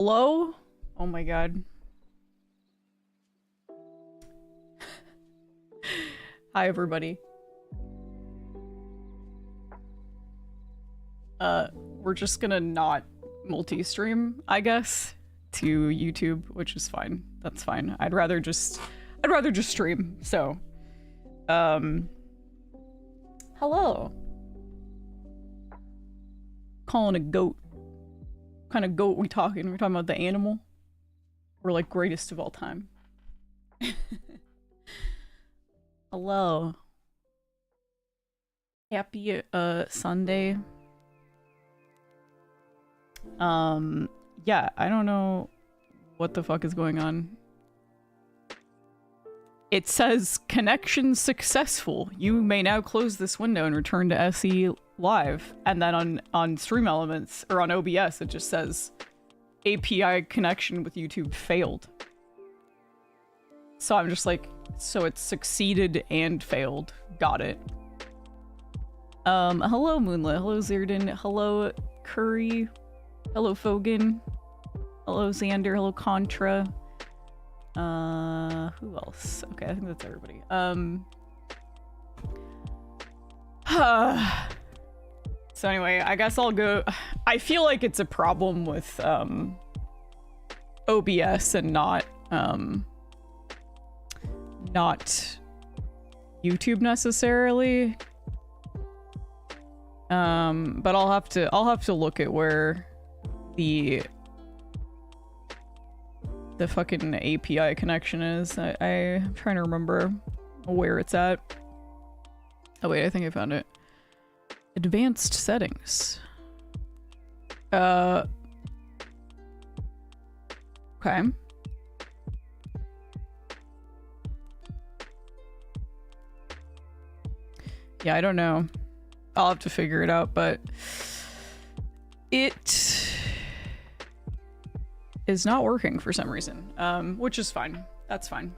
Hello? Oh my god. Hi everybody. We're just gonna not multi-stream, I guess, to YouTube, which is fine. That's fine. I'd rather just stream, so. Hello. Calling a goat. What kind of goat we talking? We're talking about the animal? Or like greatest of all time? Hello. Happy Sunday. Yeah, I don't know what the fuck is going on. It says connection successful. You may now close this window and return to SE Live. And then on Stream Elements or on OBS, it just says API connection with YouTube failed. So I'm just like, so it succeeded and failed. Got it. Hello Moonlit, hello Zirdan, hello Curry, hello Fogan, hello Xander, hello Contra. Who else? Okay, I think that's everybody. So anyway, I guess I'll go. I feel like it's a problem with OBS and not YouTube necessarily. But I'll have to look at where the fucking API connection is. I'm trying to remember where it's at. Oh wait, I think I found it. Advanced settings. Okay. Yeah, I don't know. I'll have to figure it out, but it is not working for some reason, which is fine. That's fine.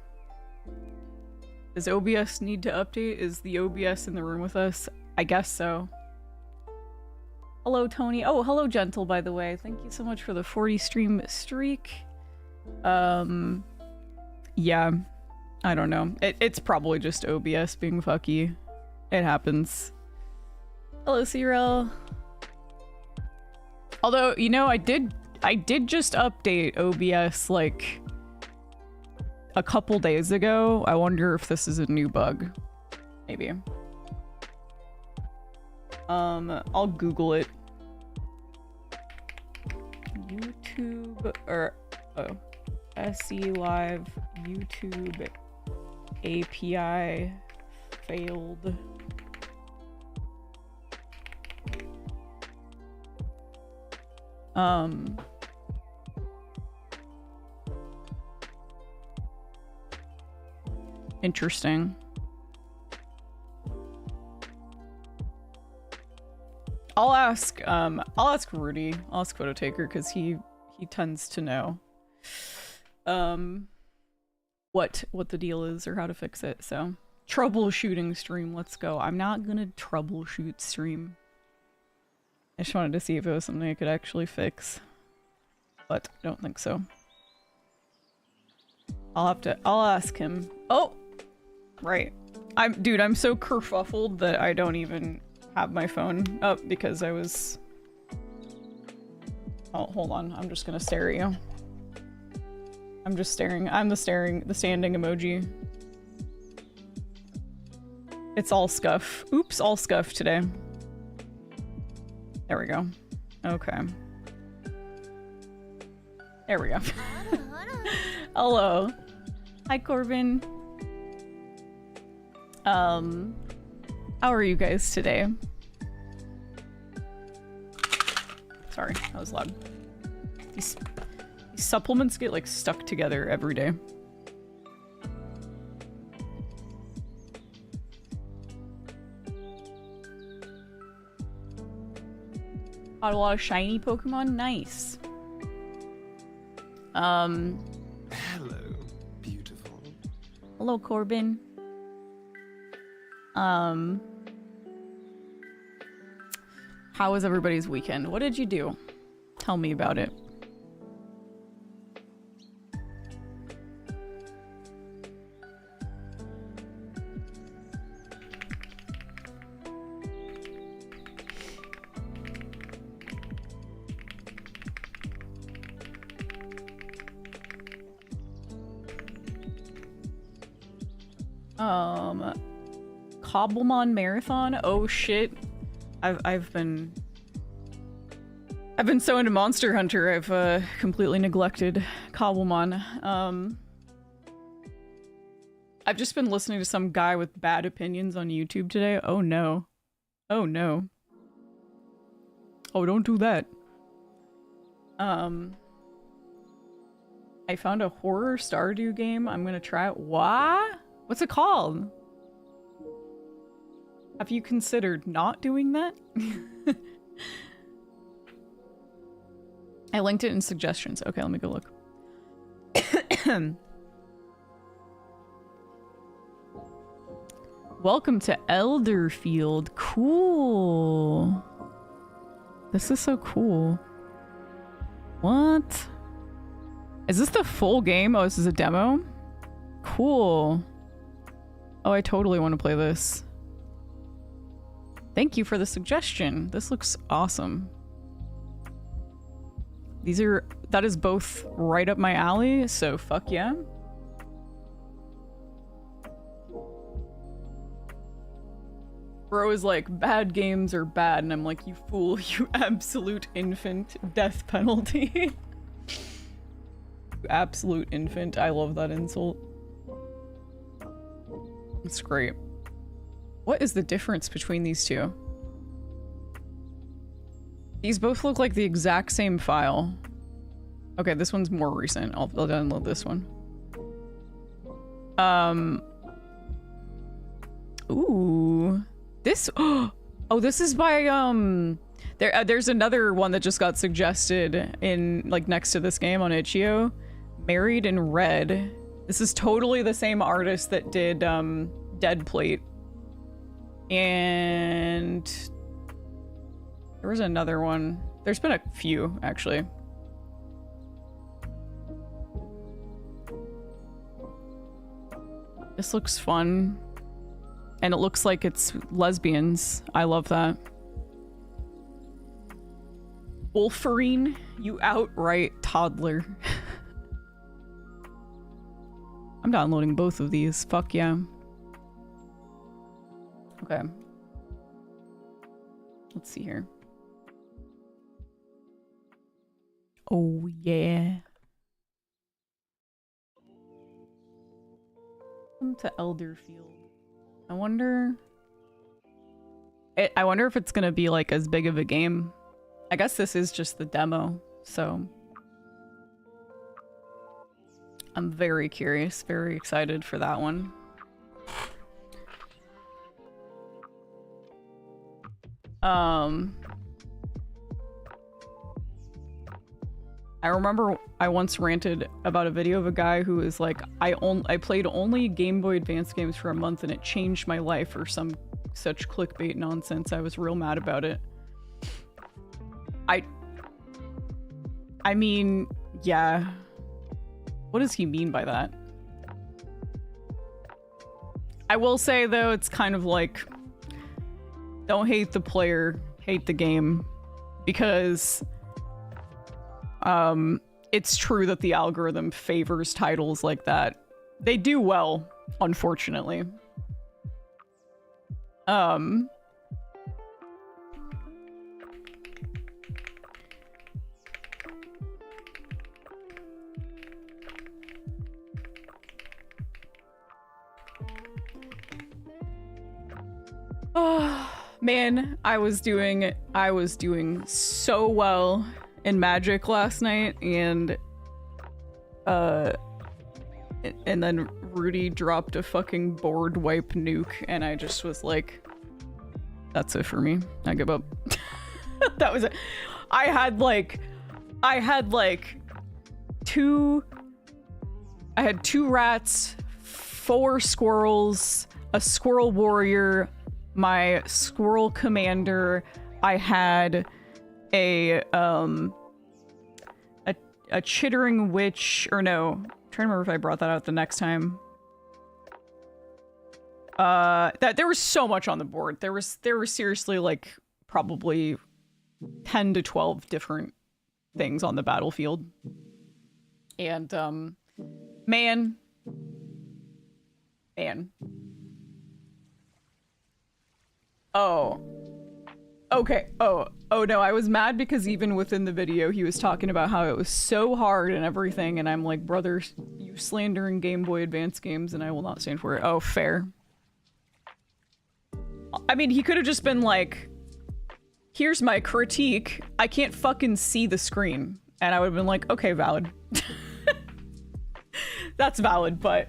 Does OBS need to update? Is the OBS in the room with us? I guess so. Hello, Tony. Oh, hello, Gentle, by the way. Thank you so much for the 40 stream streak. Yeah, I don't know. It's probably just OBS being fucky. It happens. Hello, Cyril. Although, you know, I did just update OBS like a couple days ago. I wonder if this is a new bug. Maybe. I'll Google it. YouTube or SE Live YouTube API failed. Interesting. I'll ask Rudy. I'll ask Photo Taker because he tends to know what the deal is or how to fix it. So troubleshooting stream, let's go. I'm not gonna troubleshoot stream. I just wanted to see if it was something I could actually fix, but I don't think so. I'll ask him. Oh, right. Dude, I'm so kerfuffled that I don't even have my phone up because I was... Oh, hold on. I'm just gonna stare at you. I'm just staring. I'm the standing emoji. It's all scuff. Oops, all scuff today. There we go. Okay. There we go. Hello. Hi, Corbin. How are you guys today? Sorry, that was loud. These supplements get like stuck together every day. Got a lot of shiny Pokemon. Nice. Hello, beautiful. Hello, Corbin. How was everybody's weekend? What did you do? Tell me about it. Cobblemon Marathon. Oh shit. I've been so into Monster Hunter, I've completely neglected Cobblemon. I've just been listening to some guy with bad opinions on YouTube today. Oh no. Oh no. Oh, don't do that. I found a horror Stardew game. I'm gonna try it. What? What's it called? Have you considered not doing that? I linked it in suggestions. Okay, let me go look. Welcome to Elderfield. Cool. This is so cool. What? Is this the full game? Oh, this is a demo? Cool. Oh, I totally want to play this. Thank you for the suggestion. This looks awesome. That is both right up my alley, so fuck yeah. Bro is like, bad games are bad, and I'm like, you fool, you absolute infant. Death penalty. You absolute infant. I love that insult. It's great. What is the difference between these two? These both look like the exact same file. Okay, this one's more recent. I'll download this one. Ooh. This, oh, this is by, there's another one that just got suggested in, like, next to this game on Itch.io. Married in Red. This is totally the same artist that did, Dead Plate. And there was another one. There's been a few, actually. This looks fun. And it looks like it's lesbians. I love that. Wolferine, you outright toddler. I'm downloading both of these. Fuck yeah. Okay. Let's see here. Oh yeah. Welcome to Elderfield. I wonder if it's gonna be like as big of a game. I guess this is just the demo, so I'm very curious, very excited for that one. I remember I once ranted about a video of a guy who was like, I played only Game Boy Advance games for a month and it changed my life, or some such clickbait nonsense. I was real mad about it. I mean, yeah. What does he mean by that? I will say though, it's kind of like, don't hate the player, hate the game, because it's true that the algorithm favors titles like that. They do well, unfortunately. Oh, man, I was doing so well in Magic last night, and then Rudy dropped a fucking board wipe nuke, and I just was like, that's it for me. I give up. That was it. I had two rats, 4 squirrels, a squirrel warrior, my squirrel commander. I had a chittering witch, or no, I'm trying to remember if I brought that out the next time. That there was so much on the board. There were seriously like probably 10 to 12 different things on the battlefield. And man, Oh. Okay. Oh no, I was mad because even within the video he was talking about how it was so hard and everything, and I'm like, brother, you slandering Game Boy Advance games and I will not stand for it. Oh, fair. I mean, he could have just been like, here's my critique, I can't fucking see the screen. And I would have been like, okay, valid. That's valid, but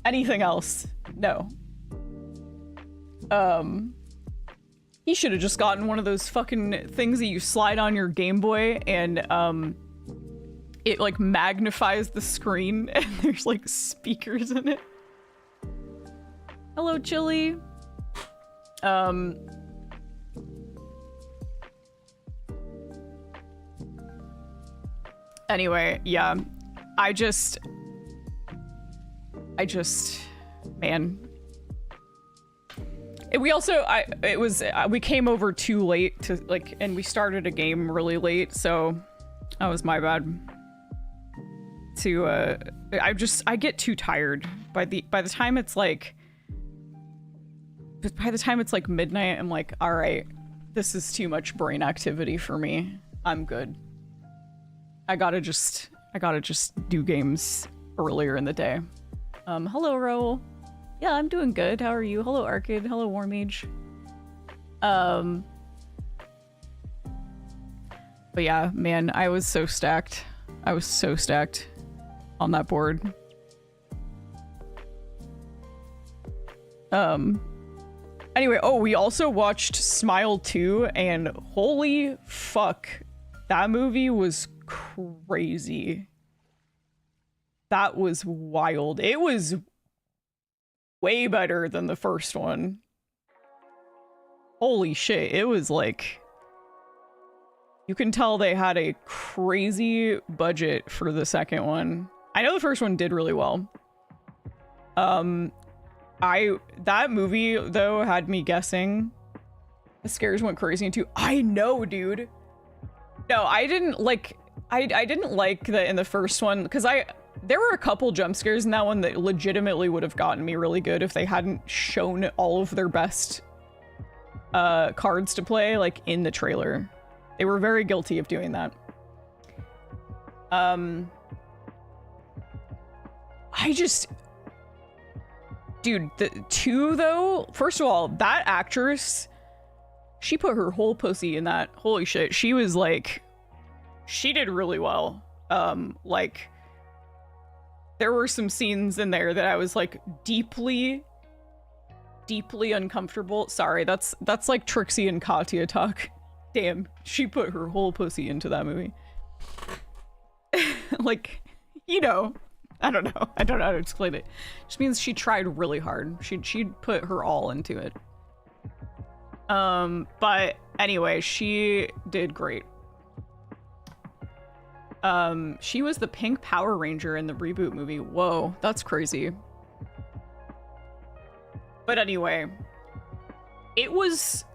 anything else, no. He should have just gotten one of those fucking things that you slide on your Game Boy and it like magnifies the screen and there's like speakers in it. Hello, Chili. Anyway, yeah. I just, man. We came over too late to like, and we started a game really late, so that was my bad. I get too tired by the time it's like, midnight. I'm like, all right, this is too much brain activity for me. I'm good. I gotta just do games earlier in the day. Hello, Raul. Yeah, I'm doing good. How are you? Hello, Arcade. Hello, War Mage. But yeah, man, I was so stacked. I was so stacked on that board. Anyway, oh, we also watched Smile 2, and holy fuck, that movie was crazy. That was wild. It was way better than the first one. Holy shit, it was like, you can tell they had a crazy budget for the second one. I know the first one did really well. That movie though had me guessing. The scares went crazy into. I know, dude. No, I didn't like that in the first one, because there were a couple jump scares in that one that legitimately would have gotten me really good if they hadn't shown all of their best cards to play like in the trailer. They were very guilty of doing that. Dude, the 2 though, first of all, that actress, she put her whole pussy in that. Holy shit, she was like, she did really well. Like, there were some scenes in there that I was like deeply uncomfortable. Sorry, that's like Trixie and Katya talk. Damn, she put her whole pussy into that movie. Like, you know, I don't know how to explain it. Just means she tried really hard. She put her all into it. But anyway, she did great. She was the pink Power Ranger in the reboot movie. Whoa, that's crazy. But anyway, it was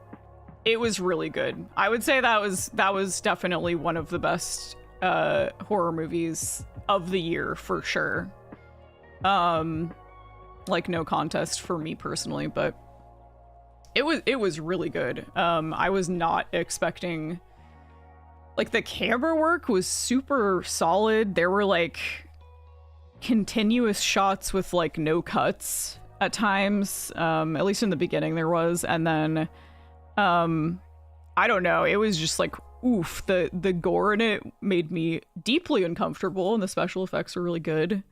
really good. I would say that was definitely one of the best horror movies of the year for sure. Like no contest for me personally, but it was really good. I was not expecting, like, the camera work was super solid. There were like continuous shots with like no cuts at times, at least in the beginning there was, and then I don't know, it was just like, oof, the gore in it made me deeply uncomfortable, and the special effects were really good.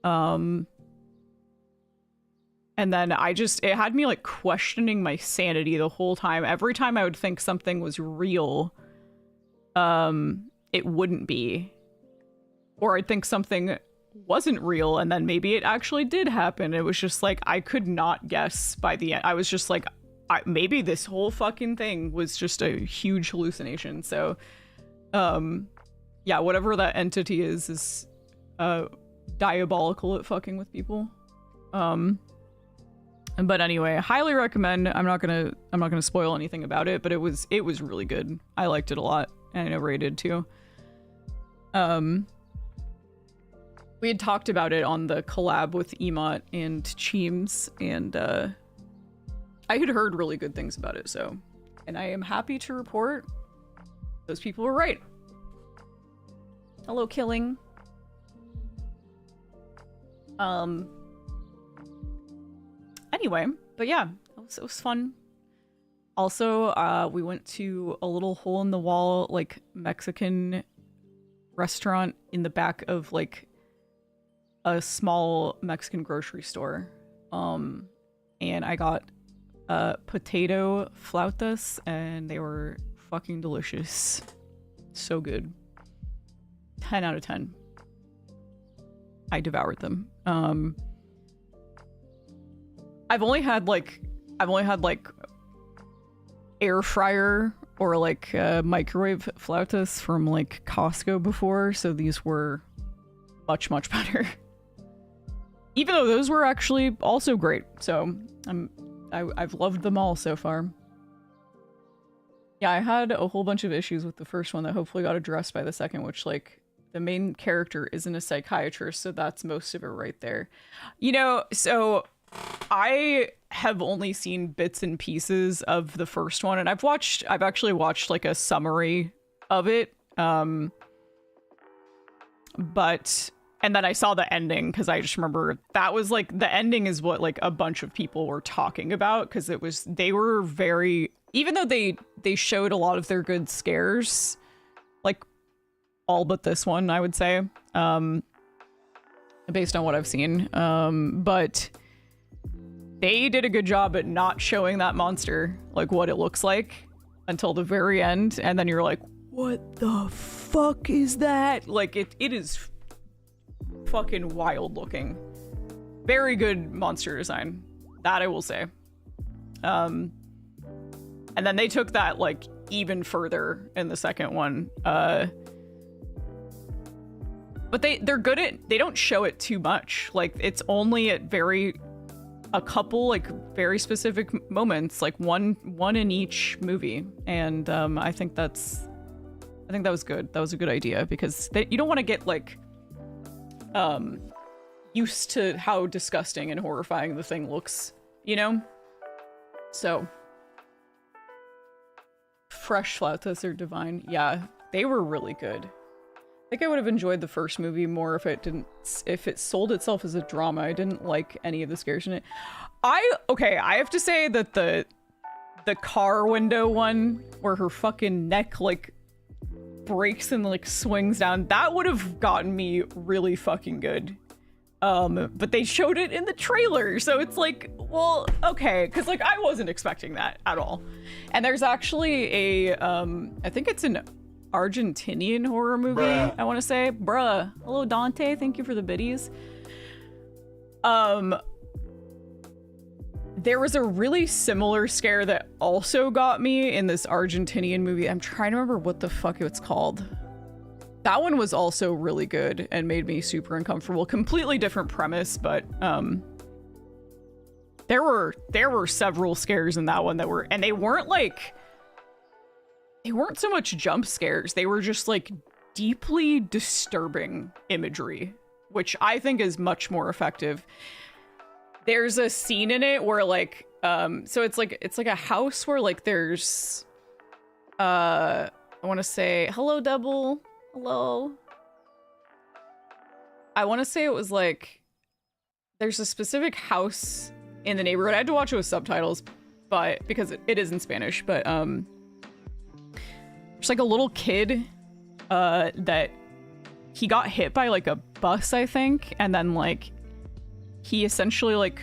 And then it had me like questioning my sanity the whole time. Every time I would think something was real, it wouldn't be. Or I'd think something wasn't real, and then maybe it actually did happen. It was just like, I could not guess by the end. I was just like, maybe this whole fucking thing was just a huge hallucination. So, yeah, whatever that entity is diabolical at fucking with people. But anyway, highly recommend. I'm not gonna spoil anything about it, but it was really good. I liked it a lot, and I know Ray did too. We had talked about it on the collab with Emot and Cheems, and I had heard really good things about it, so, and I am happy to report those people were right. Hello, Killing. Anyway, but yeah, it was fun. Also, we went to a little hole-in-the-wall, like, Mexican restaurant in the back of, like, a small Mexican grocery store. And I got potato flautas, and they were fucking delicious. So good. 10 out of 10. I devoured them. I've only had like air fryer or like microwave flautas from like Costco before, so these were much better. Even though those were actually also great, so I've loved them all so far. Yeah, I had a whole bunch of issues with the first one that hopefully got addressed by the second, which, like, the main character isn't a psychiatrist, so that's most of it right there. You know, so I have only seen bits and pieces of the first one, and I've actually watched like a summary of it. But and then I saw the ending because I just remember that was like the ending is what like a bunch of people were talking about, because they were very, even though they showed a lot of their good scares, like all but this one, I would say, based on what I've seen. But they did a good job at not showing that monster, like what it looks like, until the very end, and then you're like, what the fuck is that? Like it is fucking wild looking. Very good monster design, that I will say. And then they took that like even further in the second one. But they're good at, they don't show it too much. Like it's only at a couple like very specific moments, like one in each movie. And I think that was good. That was a good idea, because you don't want to get like used to how disgusting and horrifying the thing looks, you know? So fresh flautas are divine. Yeah, they were really good. I think I would have enjoyed the first movie more if it sold itself as a drama. I didn't like any of the scares in it. I have to say that the car window one where her fucking neck like breaks and like swings down, that would have gotten me really fucking good. But they showed it in the trailer, so it's like, well, okay, because like I wasn't expecting that at all. And there's actually I think it's an Argentinian horror movie, bruh. I want to say. Bruh. Hello, Dante. Thank you for the biddies. There was a really similar scare that also got me in this Argentinian movie. I'm trying to remember what the fuck it's called. That one was also really good and made me super uncomfortable. Completely different premise, but there were several scares in that one that were, and they weren't so much jump scares. They were just like deeply disturbing imagery, which I think is much more effective. There's a scene in it where like, so it's like a house where like there's, I want to say, hello, Double. Hello. I want to say it was like, there's a specific house in the neighborhood. I had to watch it with subtitles, but because it is in Spanish, but, there's like a little kid, that he got hit by like a bus, I think. And then like, he essentially like,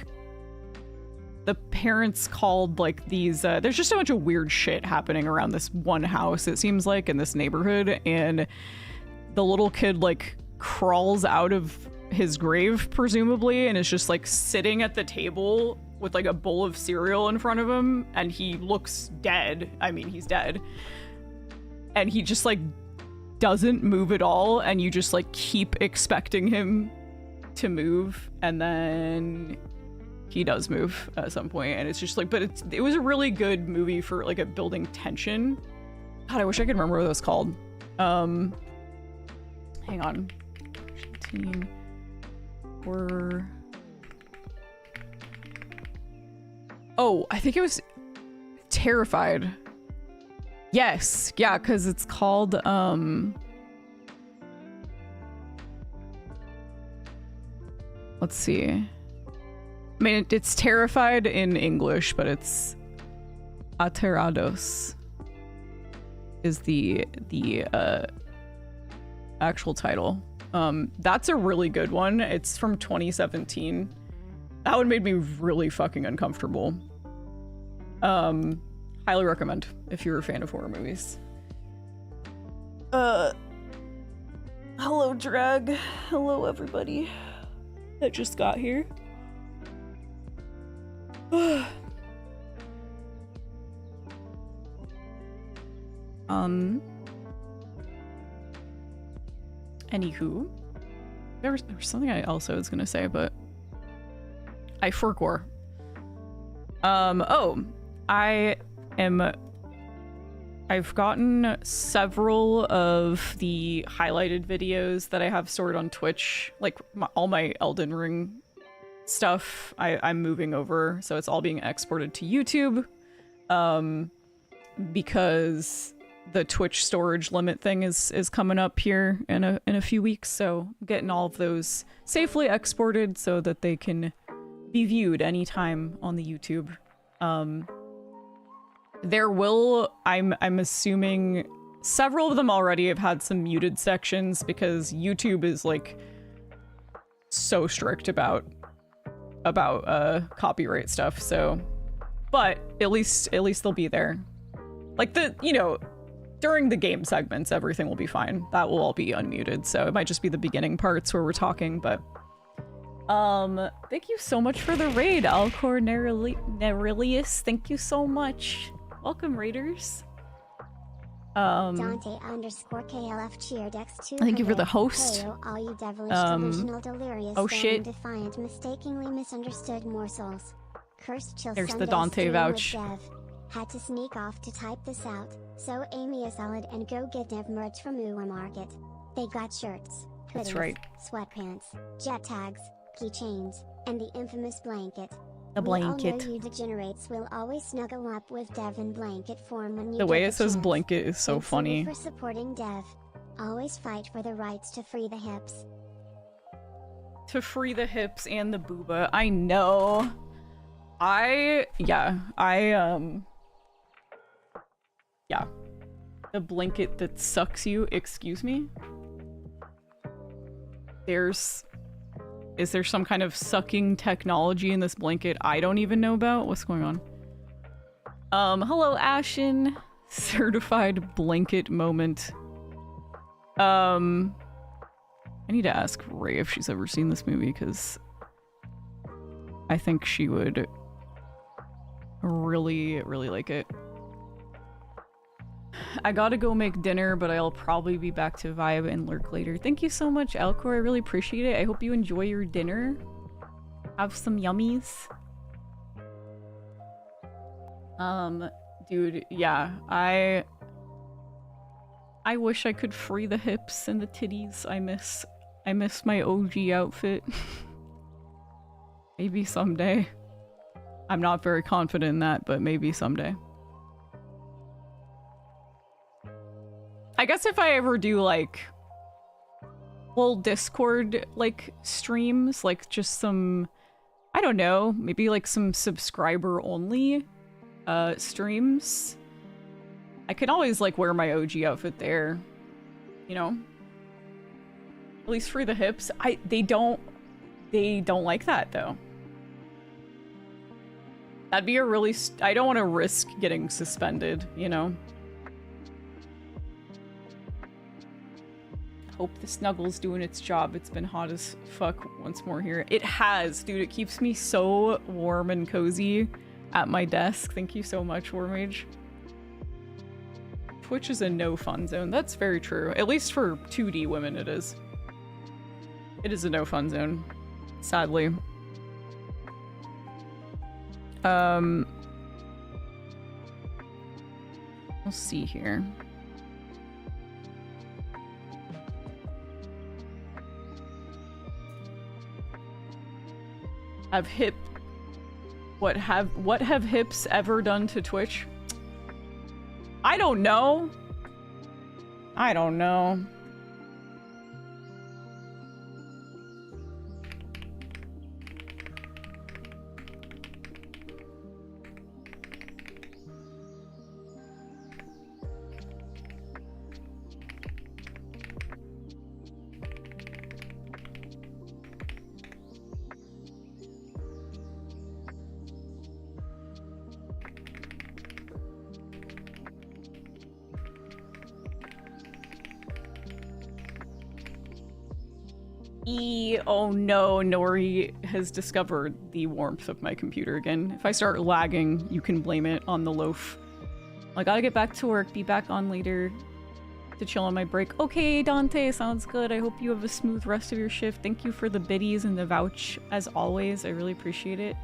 the parents called like these, there's just a bunch of weird shit happening around this one house, it seems like, in this neighborhood. And the little kid like crawls out of his grave, presumably, and is just like sitting at the table with like a bowl of cereal in front of him. And he looks dead. I mean, he's dead. And he just like doesn't move at all. And you just like keep expecting him to move. And then he does move at some point, and it's just like, but it was a really good movie for like a building tension. God, I wish I could remember what it was called. Hang on. Teen horror. Oh, I think it was Terrified. Yes, yeah, because it's called, let's see. I mean, it's Terrified in English, but it's Aterrados is the actual title. That's a really good one. It's from 2017. That one made me really fucking uncomfortable. Highly recommend if you're a fan of horror movies. Hello, Drag. Hello, everybody that just got here. Anywho, there was something I also was gonna say, but I forgot. Oh, I've gotten several of the highlighted videos that I have stored on Twitch, like all my Elden Ring stuff. I'm moving over, so it's all being exported to YouTube, because the Twitch storage limit thing is coming up here in a few weeks. So I'm getting all of those safely exported so that they can be viewed anytime on the YouTube. There will, I'm assuming several of them already have had some muted sections because YouTube is like so strict about copyright stuff. So, but at least they'll be there. Like during the game segments, everything will be fine. That will all be unmuted. So it might just be the beginning parts where we're talking, but thank you so much for the raid, Alcor Nerilius. Thank you so much. Welcome, raiders. Dante_KLF cheered X2. Thank you for the host. Hail, all you devilish, delusional, delirious, oh shit. Defiant, mistakenly misunderstood morsels. Cursed chill. There's the Dante vouch. Had to sneak off to type this out, so Amy a solid and go get Dev merch from Uwa Market. They got shirts, hoodies, that's right, sweatpants, jet tags, keychains, and the infamous blanket. The blanket. We all know you degenerates will always snuggle up with Dev in blanket form when you the way it says chance. blanket is so Thanks funny. for supporting Dev. Always fight for the rights to free the hips. To free the hips and the booba. I know. Yeah. The blanket that sucks you. Excuse me? Is there some kind of sucking technology in this blanket I don't even know about? What's going on? Hello, Ashen. Certified blanket moment. I need to ask Ray if she's ever seen this movie, because I think she would really, really like it. I gotta go make dinner, but I'll probably be back to vibe and lurk later. Thank you so much, Alcor. I really appreciate it. I hope you enjoy your dinner. Have some yummies. Dude, yeah, I wish I could free the hips and the titties. I miss my OG outfit. Maybe someday. I'm not very confident in that, but maybe someday. I guess if I ever do like full Discord like streams, like just some, I don't know, maybe like some subscriber only streams, I can always like wear my OG outfit there, you know? At least free the hips. They don't like that though. That'd be a really, I don't want to risk getting suspended, you know? Hope the snuggle's doing its job. It's been hot as fuck once more here. It has, dude. It keeps me so warm and cozy at my desk. Thank you so much, Warmage. Twitch is a no fun zone. That's very true. At least for 2D women, it is. It is a no fun zone, sadly. We'll see here. Have hip What have hips ever done to Twitch? I don't know. I don't know. Oh no, Nori has discovered the warmth of my computer again. If I start lagging, you can blame it on the loaf. I gotta get back to work, be back on later to chill on my break. Okay, Dante, sounds good. I hope you have a smooth rest of your shift. Thank you for the biddies and the vouch, as always. I really appreciate it.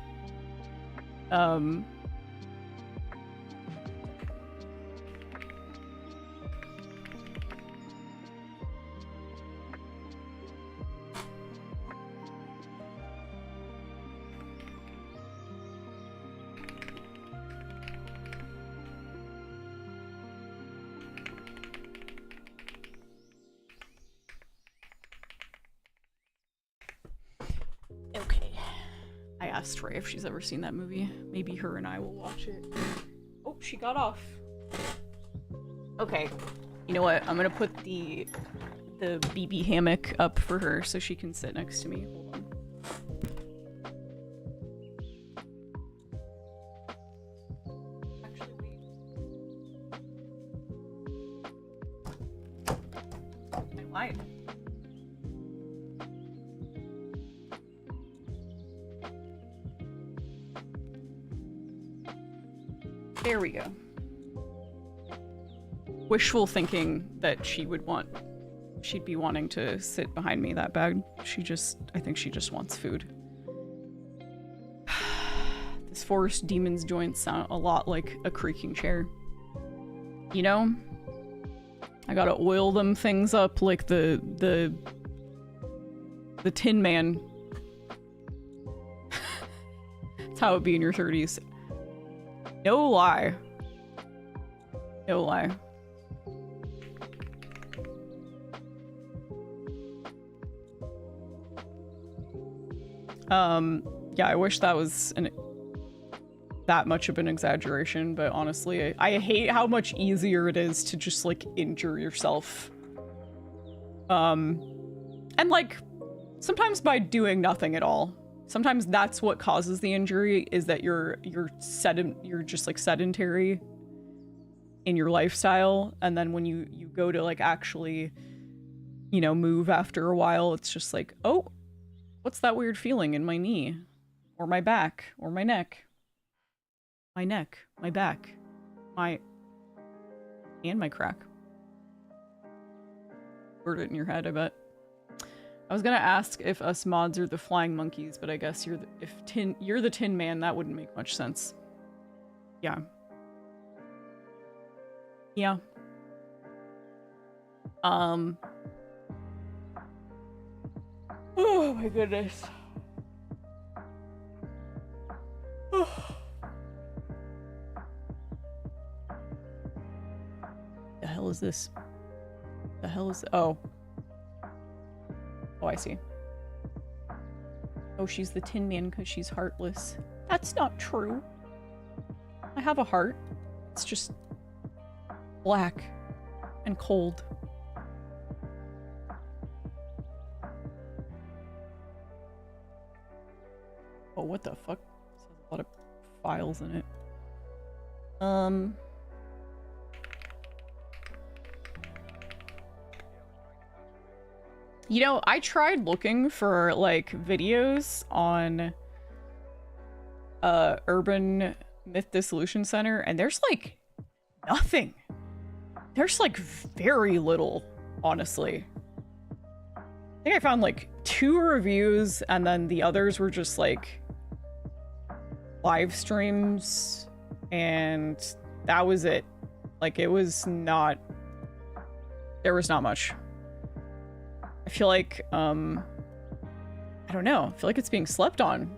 Asked Ray if she's ever seen that movie. Maybe her and I will watch it. Oh, she got off. Okay. You know what? I'm gonna put the BB hammock up for her so she can sit next to me. Hold on. Actually, wait. I lied. There we go. Wishful thinking that she'd be wanting to sit behind me that bad. I think she just wants food. This forest demon's joints sound a lot like a creaking chair. You know? I gotta oil them things up like the Tin Man. That's how it'd be in your 30s. No lie. No lie. Yeah, I wish that was that much of an exaggeration, but honestly, I hate how much easier it is to just, like, injure yourself. And, like, sometimes by doing nothing at all. Sometimes that's what causes the injury, is that you're just like sedentary in your lifestyle, and then when you go to like actually, you know, move after a while, it's just like, oh, what's that weird feeling in my knee or my back or my neck? My neck, my back, and my crack. Word it in your head, I bet. I was gonna ask if us mods are the flying monkeys, but I guess you're the Tin Man. That wouldn't make much sense. Yeah. Yeah. Oh my goodness. The hell is this? The hell is... Oh. Oh, I see. Oh, she's the Tin Man because she's heartless. That's not true. I have a heart. It's just black and cold. Oh, what the fuck? This has a lot of files in it. You know, I tried looking for, like, videos on Urban Myth Dissolution Center, and there's, like, nothing. There's, like, very little, honestly. I think I found, like, 2 reviews, and then the others were just, like, live streams, and that was it. Like, it was not... There was not much. I feel like, I don't know. I feel like it's being slept on.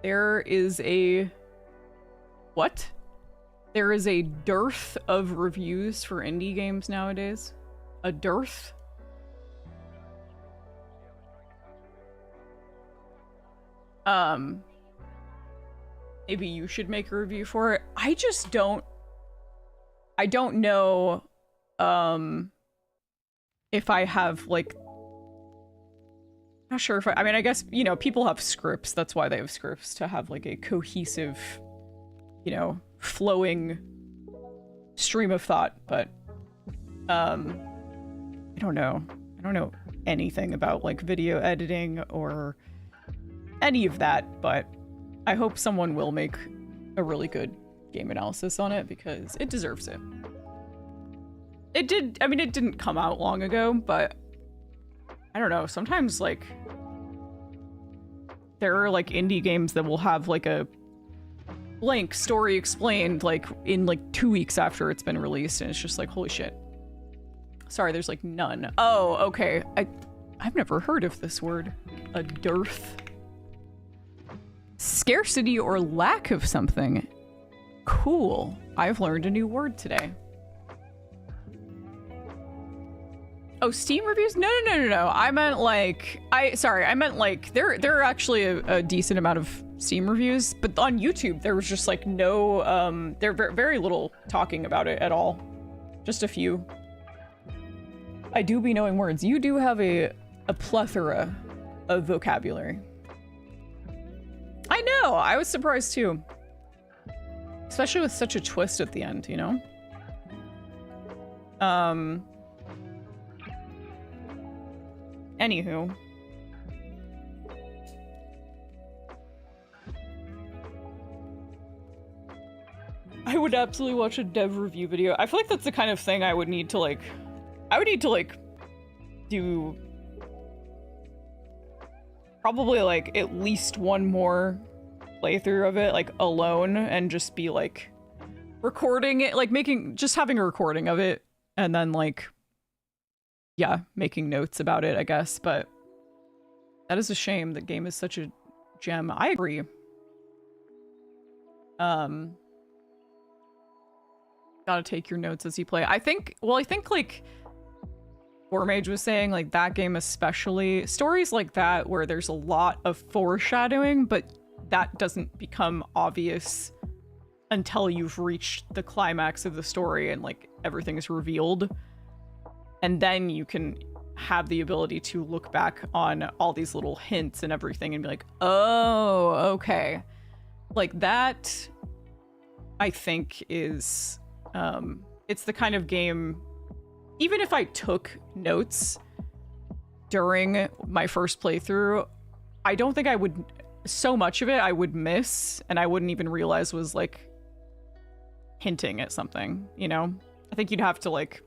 There is a... What? There is a dearth of reviews for indie games nowadays. A dearth? Maybe you should make a review for it. I don't know, if I have, like... Not sure if I mean, I guess, you know, people have scripts. That's why they have scripts, to have, like, a cohesive, you know, flowing stream of thought, but, I don't know. I don't know anything about, like, video editing or any of that, but I hope someone will make a really good game analysis on it, because it deserves it. It did, I mean, it didn't come out long ago, but I don't know, sometimes, like, there are, like, indie games that will have, like, a blank story explained, like, in, like, 2 weeks after it's been released, and it's just like, holy shit. Sorry, there's, like, none. Oh, okay. I've never heard of this word. A dearth. Scarcity or lack of something. Cool. I've learned a new word today. Oh, Steam reviews? No. I meant like, I meant like, there are actually a decent amount of Steam reviews, but on YouTube, there was just like no, there very little talking about it at all. Just a few. I do be knowing words. You do have a plethora of vocabulary. I know, I was surprised too. Especially with such a twist at the end, you know? Anywho. I would absolutely watch a dev review video. I feel like that's the kind of thing I would need to like... do... probably like at least one more playthrough of it, like alone, and just be like recording it, like just having a recording of it, and then like, yeah, making notes about it, I guess. But that is a shame. The game is such a gem. I agree. Gotta take your notes as you play. I think like Warmage was saying, like that game especially, stories like that where there's a lot of foreshadowing, but that doesn't become obvious until you've reached the climax of the story and like everything is revealed. And then you can have the ability to look back on all these little hints and everything and be like, oh, okay. Like that, I think is, it's the kind of game, even if I took notes during my first playthrough, I don't think I would, so much of it I would miss and I wouldn't even realize was like hinting at something, you know? I think you'd have to like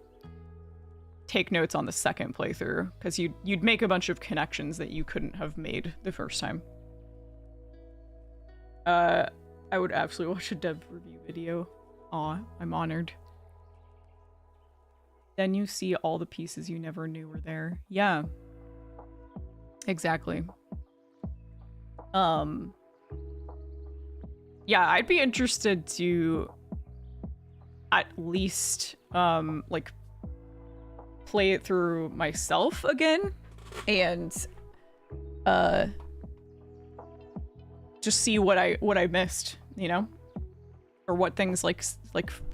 take notes on the second playthrough because you'd make a bunch of connections that you couldn't have made the first time. I would absolutely watch a dev review video. Aw, I'm honored. Then you see all the pieces you never knew were there. Yeah. Exactly. Yeah, I'd be interested to at least like play it through myself again and just see what I missed, you know? Or what things like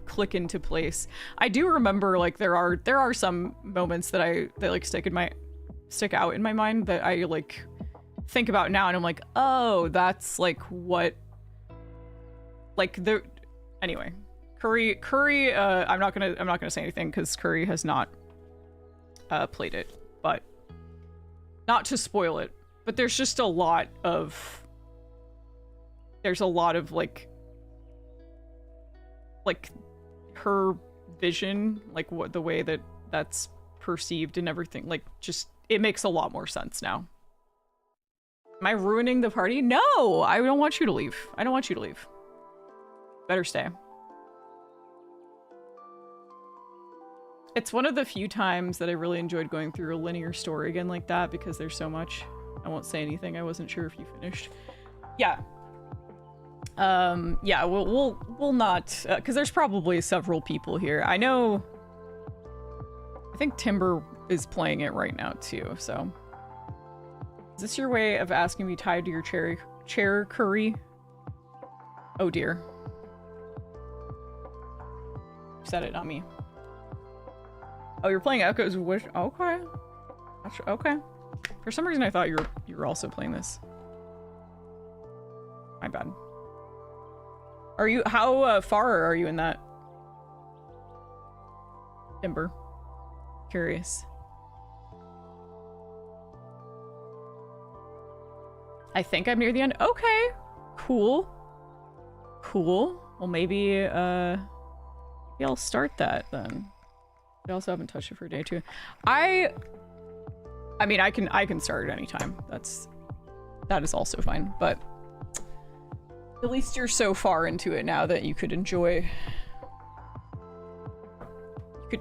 click into place. I do remember like there are some moments that like stick out in my mind that I like think about now and I'm like, oh, that's like what, like the, anyway, Curry I'm not gonna say anything because Curry has not played it, but not to spoil it, but there's just a lot of like her vision, like what the way that's perceived and everything, like just it makes a lot more sense now. Am I ruining the party? No, I don't want you to leave. I don't want you to leave. Better stay. It's one of the few times that I really enjoyed going through a linear story again like that because there's so much. I won't say anything. I wasn't sure if you finished. Yeah. Yeah, we'll not, because there's probably several people here. I know, I think Timber is playing it right now too, so. Is this your way of asking me tied to your chair curry? Oh dear. You said it, not me. Oh, you're playing Echoes of Wish? Okay. Okay. For some reason I thought you were also playing this. My bad. Are you, how far are you in that? Timber. Curious. I think I'm near the end. Okay. Cool. Cool. Well, maybe I'll start that then. I also haven't touched it for a day too. I mean, I can start at any time. That is also fine, but at least you're so far into it now that you could enjoy.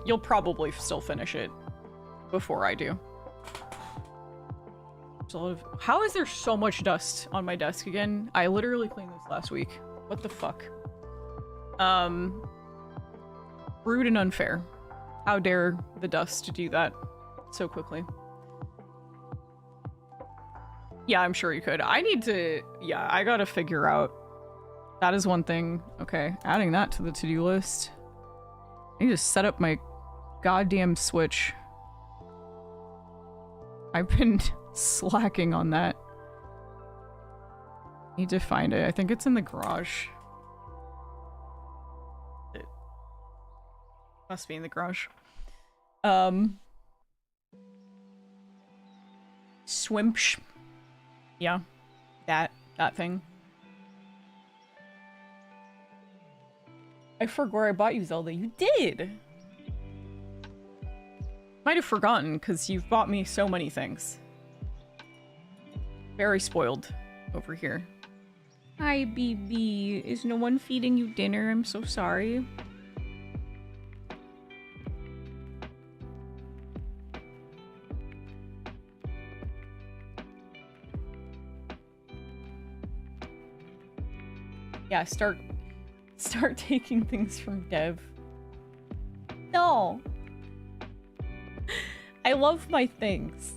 You'll probably still finish it before I do. There's a lot of, how is there so much dust on my desk again? I literally cleaned this last week. What the fuck? Rude and unfair. How dare the dust do that so quickly? Yeah, I'm sure you could. I need to, yeah, I gotta figure out. That is one thing. Okay, adding that to the to-do list. I need to set up my goddamn Switch. I've been slacking on that. Need to find it. I think it's in the garage. It must be in the garage. Swimpsh. Yeah, that thing. I forgot where I bought you, Zelda. You did! Might have forgotten, because you've bought me so many things. Very spoiled over here. Hi, BB. Is no one feeding you dinner? I'm so sorry. Yeah, start taking things from Dev. No. I love my things.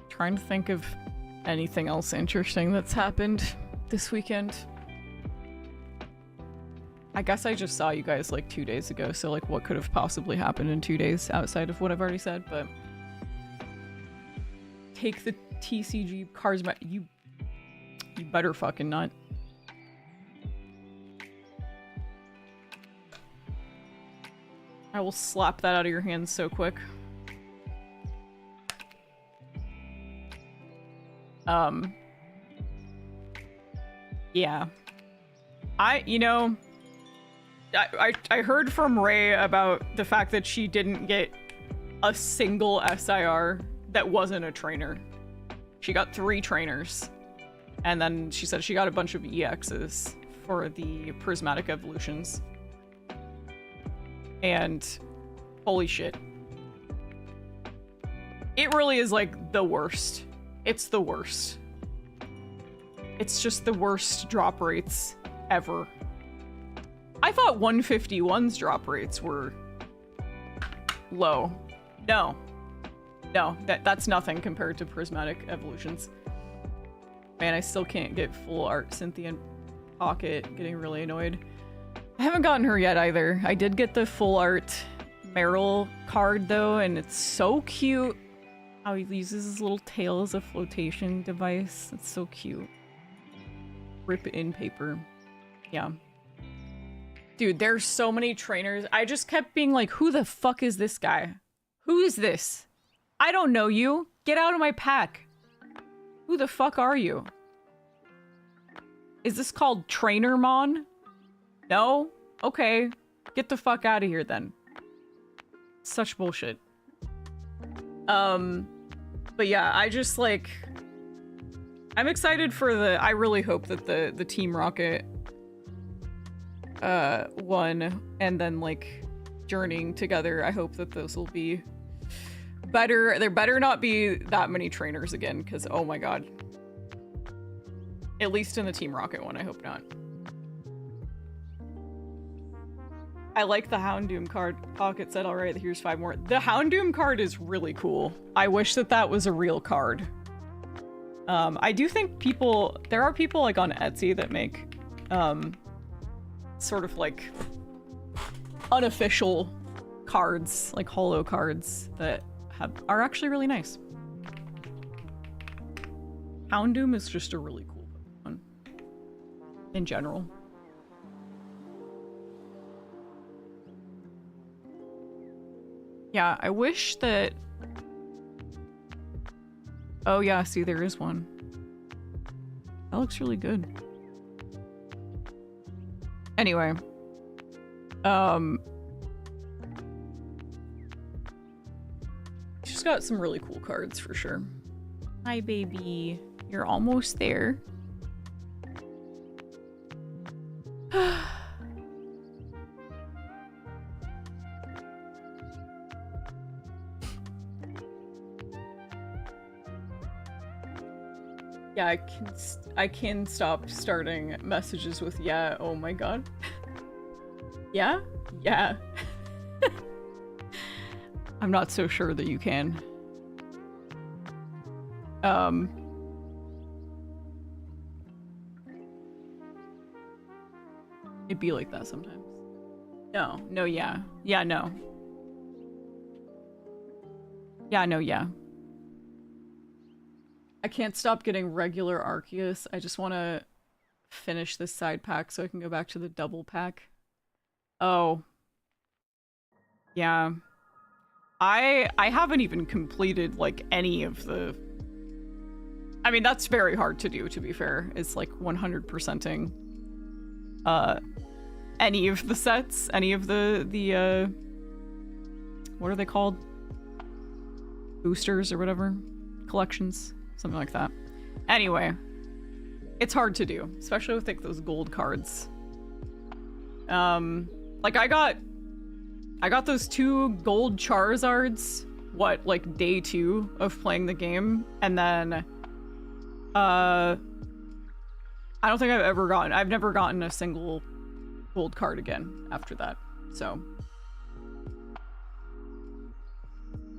Trying to think of anything else interesting that's happened this weekend. I guess I just saw you guys like 2 days ago, so like what could have possibly happened in 2 days outside of what I've already said, but take the TCG cards back. You better fucking not. I will slap that out of your hands so quick. Yeah. You know, I heard from Ray about the fact that she didn't get a single SIR that wasn't a trainer. She got 3 trainers. And then she said she got a bunch of EXs for the prismatic evolutions. And holy shit. It really is like the worst. It's the worst. It's just the worst drop rates ever. I thought 151's drop rates were low. No. No, that's nothing compared to prismatic evolutions. Man, I still can't get full art Cynthia in Pocket. Getting really annoyed. I haven't gotten her yet either. I did get the full art Meryl card though, and it's so cute. How he uses his little tail as a flotation device. It's so cute. Rip in paper. Yeah. Dude, there's so many trainers. I just kept being like, who the fuck is this guy? Who is this? I don't know you. Get out of my pack. Who the fuck are you? Is this called Trainermon? No? Okay. Get the fuck out of here then. Such bullshit. But yeah, I just like... I'm excited for I really hope that the Team Rocket one and then like journeying together, I hope that those will be better. There better not be that many trainers again, because oh my god. At least in the Team Rocket one, I hope not. I like the Houndoom card. Pocket said, alright, here's 5 more. The Houndoom card is really cool. I wish that that was a real card. I do think there are people like on Etsy that make, sort of like unofficial cards, like holo cards that are actually really nice. Houndoom is just a really cool one in general. Yeah, I wish that... Oh yeah, see, there is one. That looks really good. Anyway. She's got some really cool cards for sure. Hi, baby. You're almost there. Yeah, I can stop starting messages with yeah, oh my god. Yeah? Yeah. I'm not so sure that you can. It'd be like that sometimes. No, yeah. Yeah, no. Yeah, no, yeah. I can't stop getting regular Arceus. I just want to finish this side pack so I can go back to the double pack. Oh. Yeah. I haven't even completed, like, any of the... I mean, that's very hard to do, to be fair. It's, like, 100%ing any of the sets, any of the what are they called? Boosters or whatever? Collections? Something like that. Anyway, it's hard to do, especially with like those gold cards. Like I got those 2 gold Charizards, like day 2 of playing the game, and then I don't think I've never gotten a single gold card again after that. So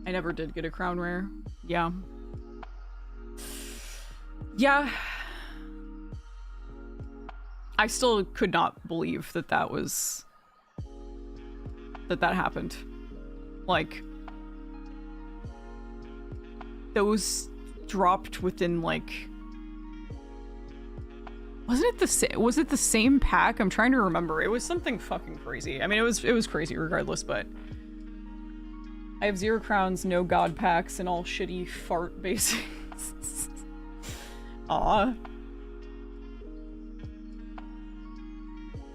I never did get a crown rare. Yeah. Yeah. I still could not believe that that happened. Like, those dropped within like... Was it the same pack? I'm trying to remember. It was something fucking crazy. I mean, it was crazy regardless, but I have 0 crowns, no god packs, and all shitty fart basings. Aw.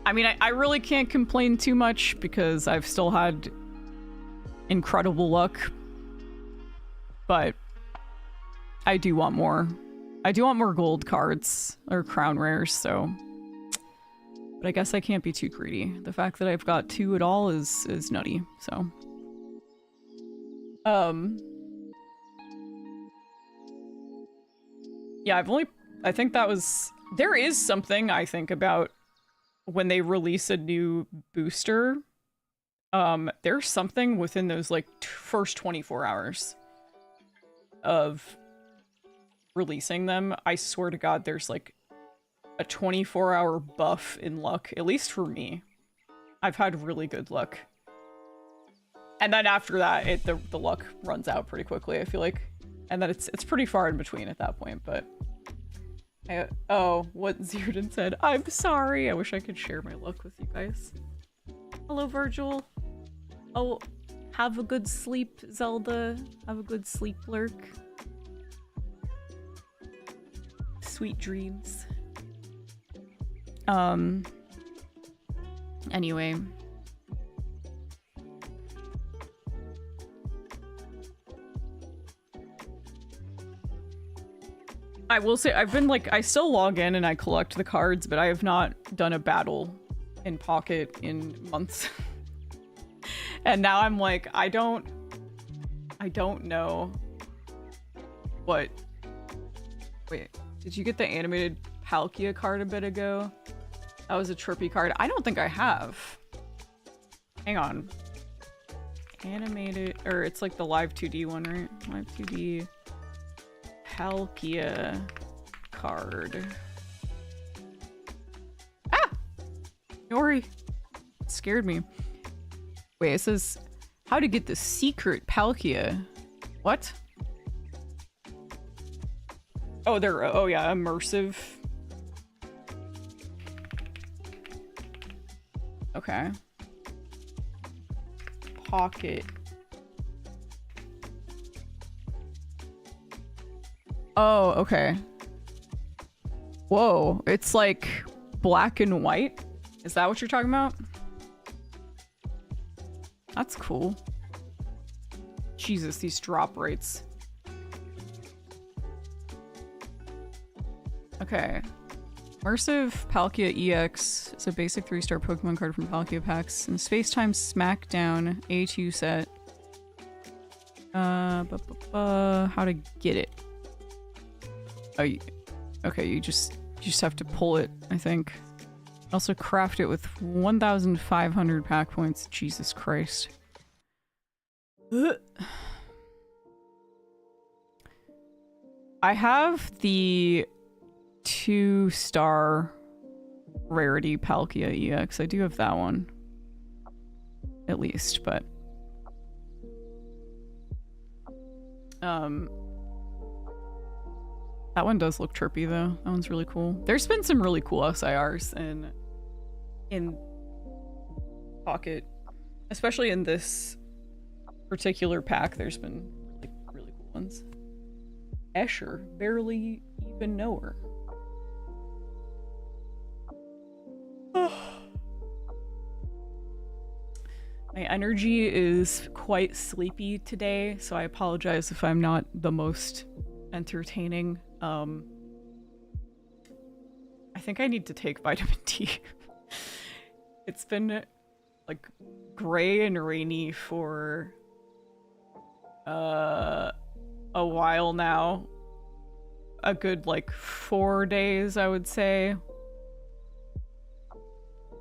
I mean, I really can't complain too much because I've still had incredible luck. But I do want more. I do want more gold cards or crown rares, so... But I guess I can't be too greedy. The fact that I've got 2 at all is nutty, so... Yeah, I think that was... There is something, I think, about when they release a new booster. There's something within those, like, first 24 hours of releasing them. I swear to God, there's, like, a 24-hour buff in luck, at least for me. I've had really good luck. And then after that, the luck runs out pretty quickly, I feel like. And then it's pretty far in between at that point, but... oh, what Zirdan said. I'm sorry. I wish I could share my luck with you guys. Hello, Virgil. Oh, have a good sleep, Zelda. Have a good sleep, Lurk. Sweet dreams. Anyway. I will say I've been like, I still log in and I collect the cards, but I have not done a battle in Pocket in months. And now I'm like, I don't know what. Wait, did you get the animated Palkia card a bit ago? That was a trippy card. I don't think I have. Hang on. Animated, or it's like the live 2D one, right? Live 2D Palkia card. Ah! Yori. It scared me. Wait, it says how to get the secret Palkia. What? Oh, they're, oh yeah, immersive. Okay. Pocket. Oh, okay. Whoa, it's like black and white? Is that what you're talking about? That's cool. Jesus, these drop rates. Okay. Immersive Palkia EX is a basic 3-star Pokemon card from Palkia packs. In Space Time Smackdown A2 set. How to get it? Oh, okay, you just have to pull it, I think. Also craft it with 1,500 pack points. Jesus Christ. I have the 2-star rarity Palkia EX. I do have that one. At least, but... that one does look trippy though. That one's really cool. There's been some really cool SIRs in Pocket. Especially in this particular pack, there's been like really cool ones. Escher, barely even know her. My energy is quite sleepy today, so I apologize if I'm not the most entertaining. I think I need to take vitamin D. It's been like gray and rainy for a while now. A good like 4 days, I would say.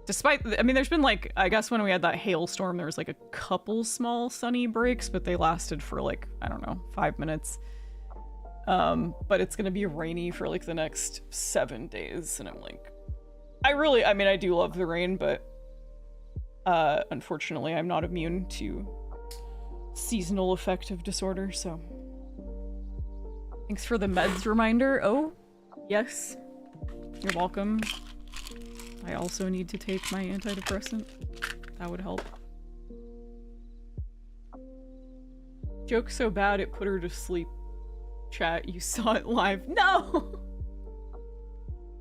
Despite, I mean, there's been like, I guess when we had that hailstorm, there was like a couple small sunny breaks, but they lasted for like, I don't know, 5 minutes. But it's gonna be rainy for like the next 7 days, and I'm like, I mean, I do love the rain, but unfortunately, I'm not immune to seasonal affective disorder, so. Thanks for the meds reminder. Oh, yes. You're welcome. I also need to take my antidepressant. That would help. Joke so bad it put her to sleep. Chat, you saw it live. No!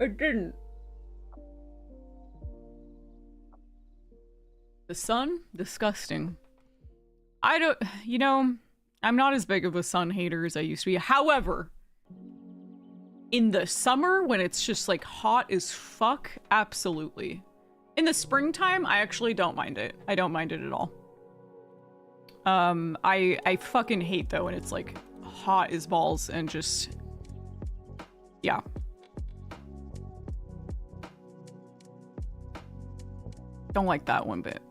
It didn't. The sun? Disgusting. I don't, you know, I'm not as big of a sun hater as I used to be. However, in the summer when it's just like hot as fuck, absolutely. In the springtime, I actually don't mind it. I don't mind it at all. I fucking hate though when it's like hot as balls and just, yeah. Don't like that one bit.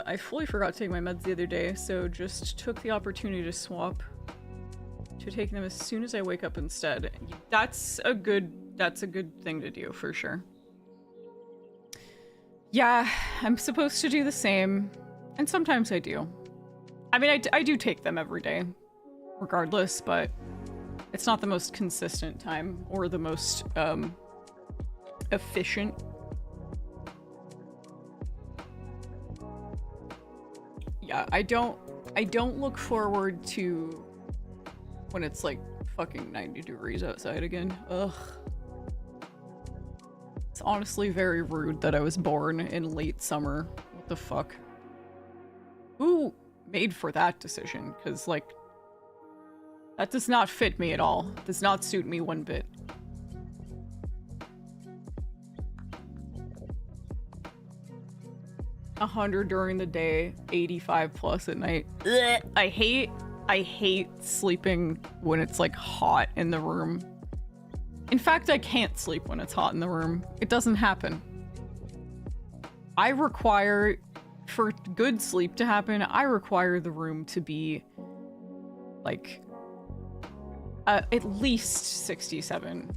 I fully forgot to take my meds the other day, so just took the opportunity to swap to taking them as soon as I wake up instead. That's a good thing to do, for sure. Yeah, I'm supposed to do the same, and sometimes I do. I mean, I do take them every day, regardless, but it's not the most consistent time, or the most, efficient. Yeah, I don't look forward to when it's like fucking 90 degrees outside again. Ugh. It's honestly very rude that I was born in late summer. What the fuck? Ooh, made for that decision, because, like, that does not fit me at all. Does not suit me one bit. $100 during the day, 85 plus at night. Ugh. I hate sleeping when it's like hot in the room. In fact, I can't sleep when it's hot in the room. It doesn't happen. I require, for good sleep to happen, I require the room to be like at least 67.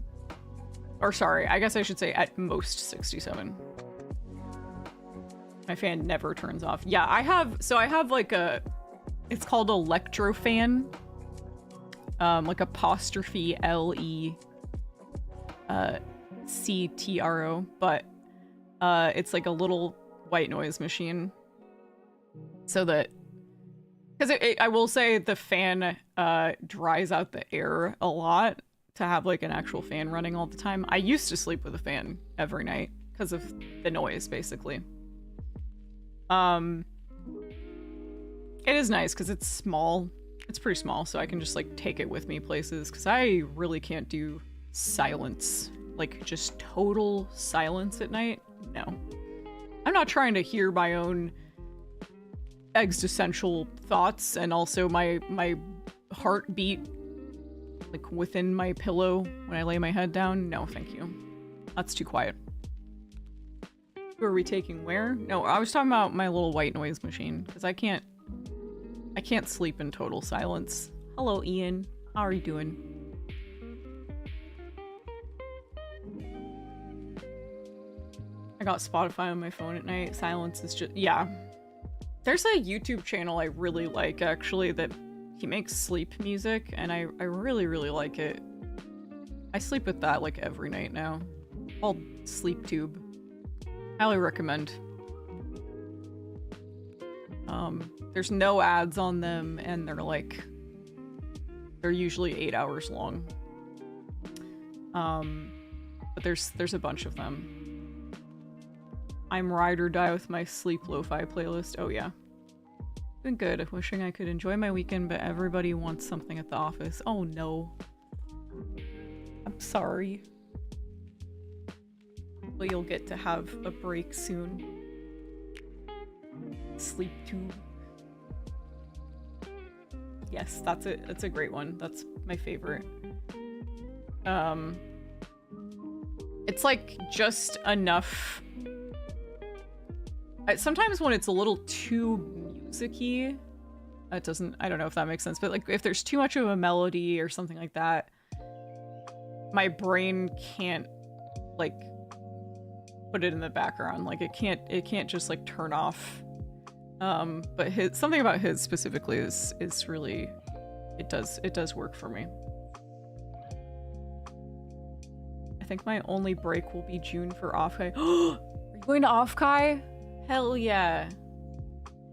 Or sorry, I guess I should say at most 67. My fan never turns off. Yeah, I have like a, it's called electro fan. Like apostrophe LECTRO, but it's like a little white noise machine. So that, because I will say the fan dries out the air a lot to have like an actual fan running all the time. I used to sleep with a fan every night because of the noise, basically. It is nice because it's small. It's pretty small, so I can just like take it with me places, because I really can't do silence, like just total silence at night. No, I'm not trying to hear my own existential thoughts and also my heartbeat like within my pillow when I lay my head down. No, thank you. That's too quiet. Who are we taking where? No, I was talking about my little white noise machine, because I can't sleep in total silence. Hello, Ian. How are you doing? I got Spotify on my phone at night. Silence is just, yeah. There's a YouTube channel I really like, actually, that he makes sleep music, and I really, really like it. I sleep with that like every night now. Called Sleep Tube. Highly recommend. There's no ads on them, and they're usually 8 hours long. But there's a bunch of them. I'm ride or die with my sleep lo-fi playlist. Oh yeah. Been good. Wishing I could enjoy my weekend, but everybody wants something at the office. Oh no. I'm sorry. But you'll get to have a break soon. Sleep tube. Yes, that's it. That's a great one. That's my favorite. It's like just enough. Sometimes when it's a little too music-y, I don't know if that makes sense, but like if there's too much of a melody or something like that, my brain can't like put it in the background. Like it can't just like turn off. But something about his specifically is really, it does work for me. I think my only break will be June for Offkai. Are you going to Offkai? Hell yeah.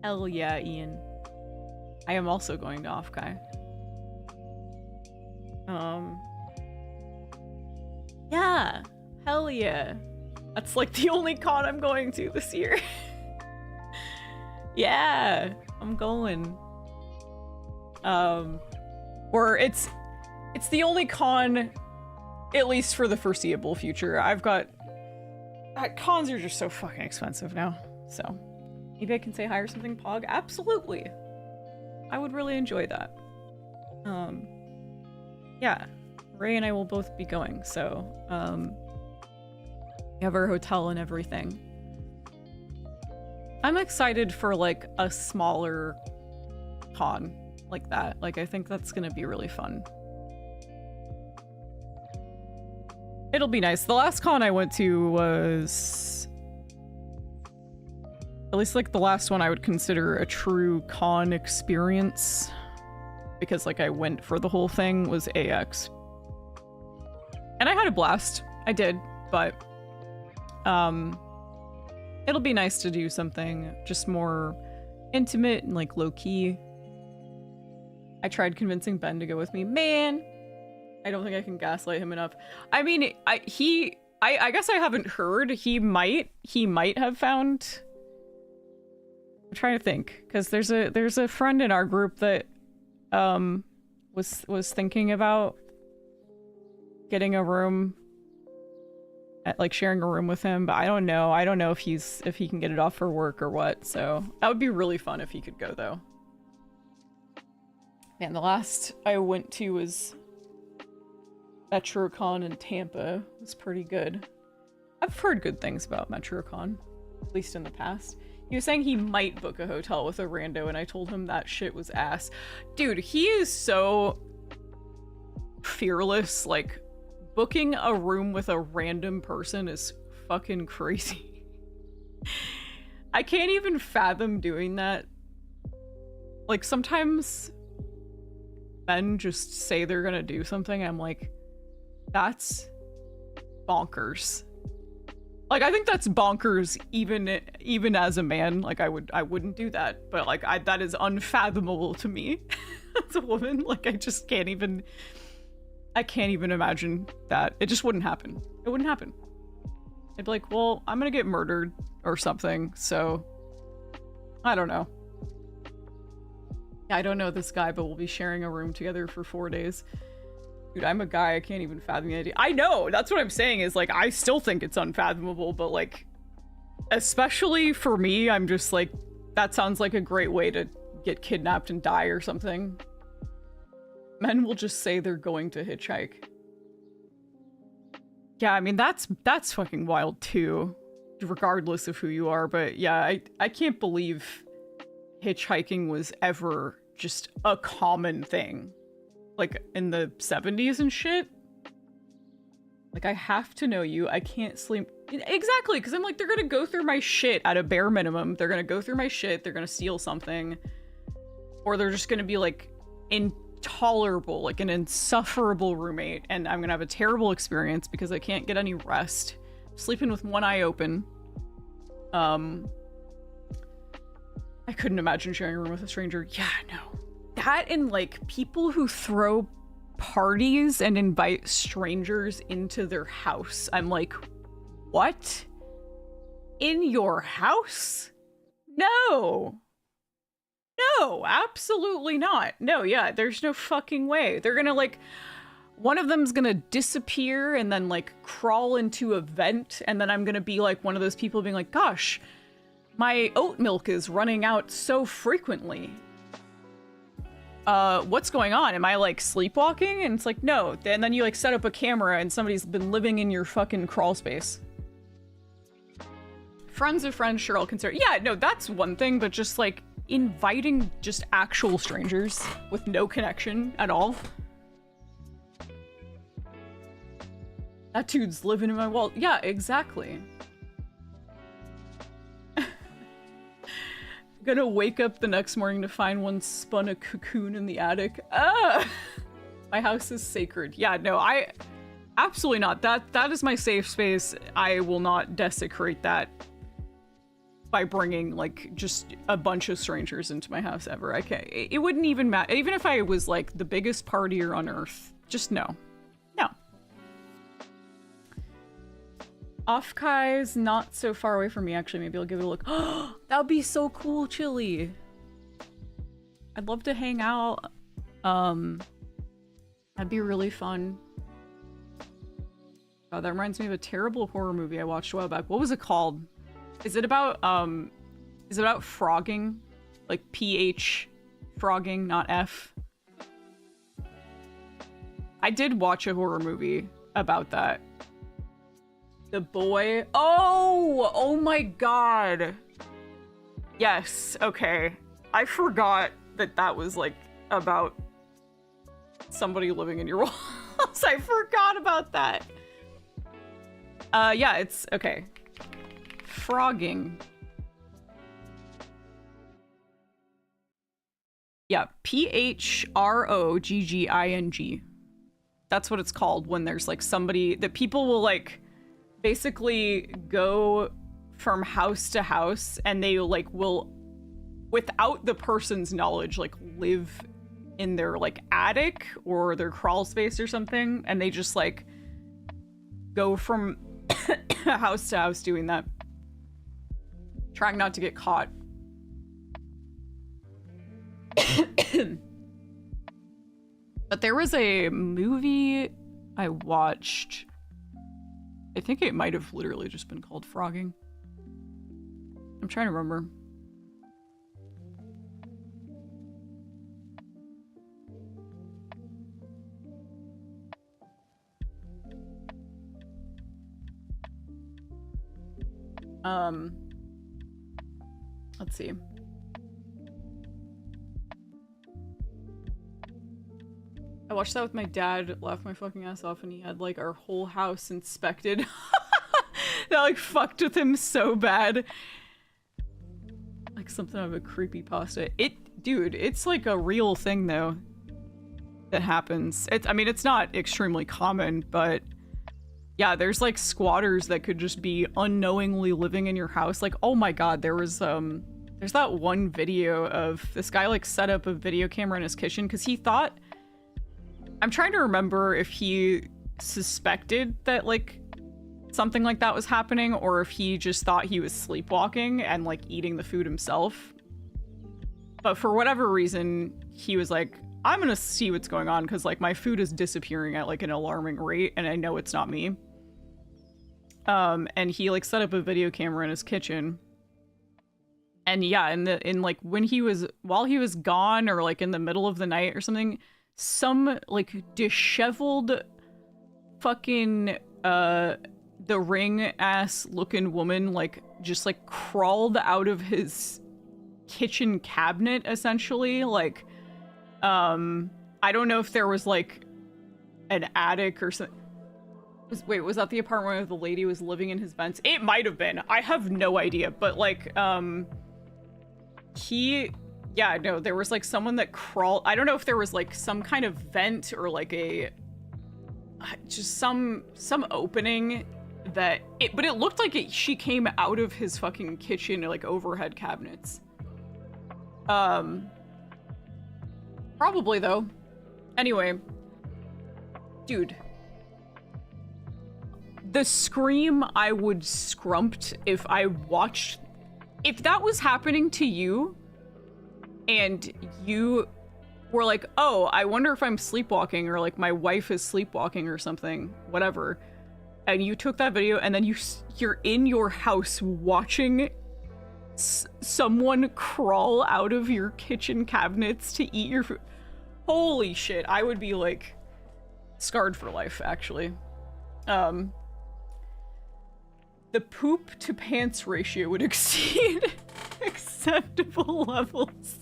Hell yeah, Ian. I am also going to Offkai. Yeah. Hell yeah. That's like the only con I'm going to this year. Yeah, I'm going. Or it's the only con, at least for the foreseeable future. Cons are just so fucking expensive now. So maybe I can say hi or something, Pog. Absolutely. I would really enjoy that. Yeah, Ray and I will both be going. So, we have our hotel and everything. I'm excited for like a smaller con like that. Like I think that's gonna be really fun. It'll be nice. The last con I went to was, at least like the last one I would consider a true con experience, because like I went for the whole thing, was AX. And I had a blast. I did, but it'll be nice to do something just more intimate and like low-key. I tried convincing Ben to go with me. Man, I don't think I can gaslight him enough. I mean, I guess I haven't heard. He might have found I'm trying to think, because there's a friend in our group that was thinking about getting a room, like sharing a room with him, but I don't know if he can get it off for work or what. So that would be really fun if he could go though. Man, the last I went to was MetroCon in Tampa. It was pretty good. I've heard good things about MetroCon, at least in the past. He was saying he might book a hotel with a rando, and I told him that shit was ass. Dude, he is so fearless. Like, booking a room with a random person is fucking crazy. I can't even fathom doing that. Like, sometimes men just say they're gonna do something, I'm like, that's bonkers. Like, I think that's bonkers even as a man. Like, I wouldn't do that, but like, that is unfathomable to me as a woman. Like, I can't even imagine that. It just wouldn't happen. It wouldn't happen. I'd be like, well, I'm gonna get murdered or something, so I don't know. I don't know this guy, but we'll be sharing a room together for 4 days. Dude, I'm a guy, I can't even fathom the idea. I know, that's what I'm saying, is like, I still think it's unfathomable, but like, especially for me, I'm just like, that sounds like a great way to get kidnapped and die or something. Men will just say they're going to hitchhike. Yeah, I mean, that's fucking wild too, regardless of who you are, but yeah, I can't believe hitchhiking was ever just a common thing. Like, in the 70s and shit. Like, I have to know you. I can't sleep. Exactly, because I'm like, they're gonna go through my shit at a bare minimum. They're gonna go through my shit. They're gonna steal something. Or they're just gonna be, like, intolerable, like an insufferable roommate. And I'm gonna have a terrible experience because I can't get any rest. Sleeping with one eye open. I couldn't imagine sharing a room with a stranger. Yeah, no. That and like people who throw parties and invite strangers into their house. I'm like, what? In your house? No. No, absolutely not. No, yeah, there's no fucking way. They're gonna like, one of them's gonna disappear and then like crawl into a vent, and then I'm gonna be like one of those people being like, gosh, my oat milk is running out so frequently. What's going on? Am I like sleepwalking? And it's like, no. And then you like set up a camera and somebody's been living in your fucking crawl space. Friends of friends, sure, I'll consider. Yeah, no, that's one thing, but just like inviting just actual strangers with no connection at all. That dude's living in my wall. Yeah, exactly. Gonna wake up the next morning to find one spun a cocoon in the attic. Ah! My house is sacred. Yeah, no, I absolutely not. That is my safe space. I will not desecrate that by bringing like just a bunch of strangers into my house ever. I can't. It wouldn't even matter. Even if I was like the biggest partier on earth, just no. No. Offkai's not so far away from me, actually. Maybe I'll give it a look. Oh, that would be so cool, Chili. I'd love to hang out. That'd be really fun. Oh, that reminds me of a terrible horror movie I watched a while back. What was it called? Is it about frogging? Like PH frogging, not F? I did watch a horror movie about that. The Boy. Oh my god. Yes, okay. I forgot that was like about somebody living in your walls. I forgot about that. Yeah, it's okay. Frogging. Yeah, PHROGGING. That's what it's called when there's like somebody that people will like basically go from house to house, and they like will, without the person's knowledge, like live in their like attic or their crawl space or something, and they just like go from house to house doing that, trying not to get caught. But there was a movie I watched. I think it might have literally just been called Frogging. I'm trying to remember. Let's see. I watched that with my dad, laughed my fucking ass off, and he had like our whole house inspected. That like fucked with him so bad. Like something of a creepypasta. Dude, it's like a real thing though that happens. I mean, it's not extremely common, but yeah, there's like squatters that could just be unknowingly living in your house. Like, oh my god, there's that one video of this guy like set up a video camera in his kitchen because he thought, I'm trying to remember if he suspected that like something like that was happening or if he just thought he was sleepwalking and like eating the food himself. But for whatever reason, he was like, I'm gonna see what's going on because like my food is disappearing at like an alarming rate and I know it's not me. And he like set up a video camera in his kitchen. And yeah, while he was gone or like in the middle of the night or something, some like disheveled fucking the Ring ass looking woman like just like crawled out of his kitchen cabinet essentially. Like I don't know if there was like an attic or something. Wait, was that the apartment where the lady was living in his vents? It might have been. I have no idea. But like yeah, no, there was like someone that crawled. I don't know if there was like some kind of vent or like a just some opening that but it looked like she came out of his fucking kitchen like overhead cabinets. Probably though. Anyway, dude, the scream I would scrumped if that was happening to you and you were like, oh, I wonder if I'm sleepwalking or like my wife is sleepwalking or something, whatever. And you took that video and then you're in your house watching someone crawl out of your kitchen cabinets to eat your food. Holy shit, I would be like scarred for life, actually. The poop to pants ratio would exceed acceptable levels.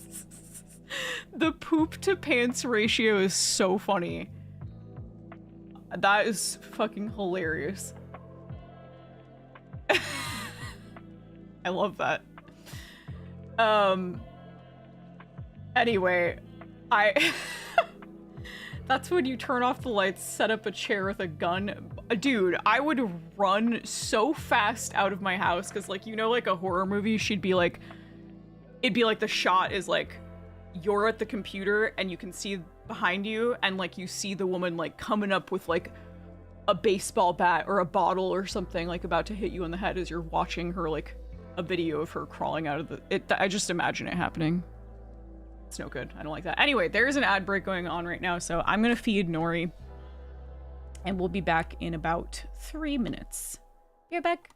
The poop to pants ratio is so funny. That is fucking hilarious. I love that. Anyway, that's when you turn off the lights, set up a chair with a gun. Dude, I would run so fast out of my house because, like, you know, like a horror movie, it'd be like the shot is like you're at the computer and you can see behind you and like you see the woman like coming up with like a baseball bat or a bottle or something like about to hit you in the head as you're watching her, like a video of her crawling out of I just imagine it happening. It's no good. I don't like that. Anyway, there's an ad break going on right now, so I'm gonna feed Nori and we'll be back in about 3 minutes. Be right back.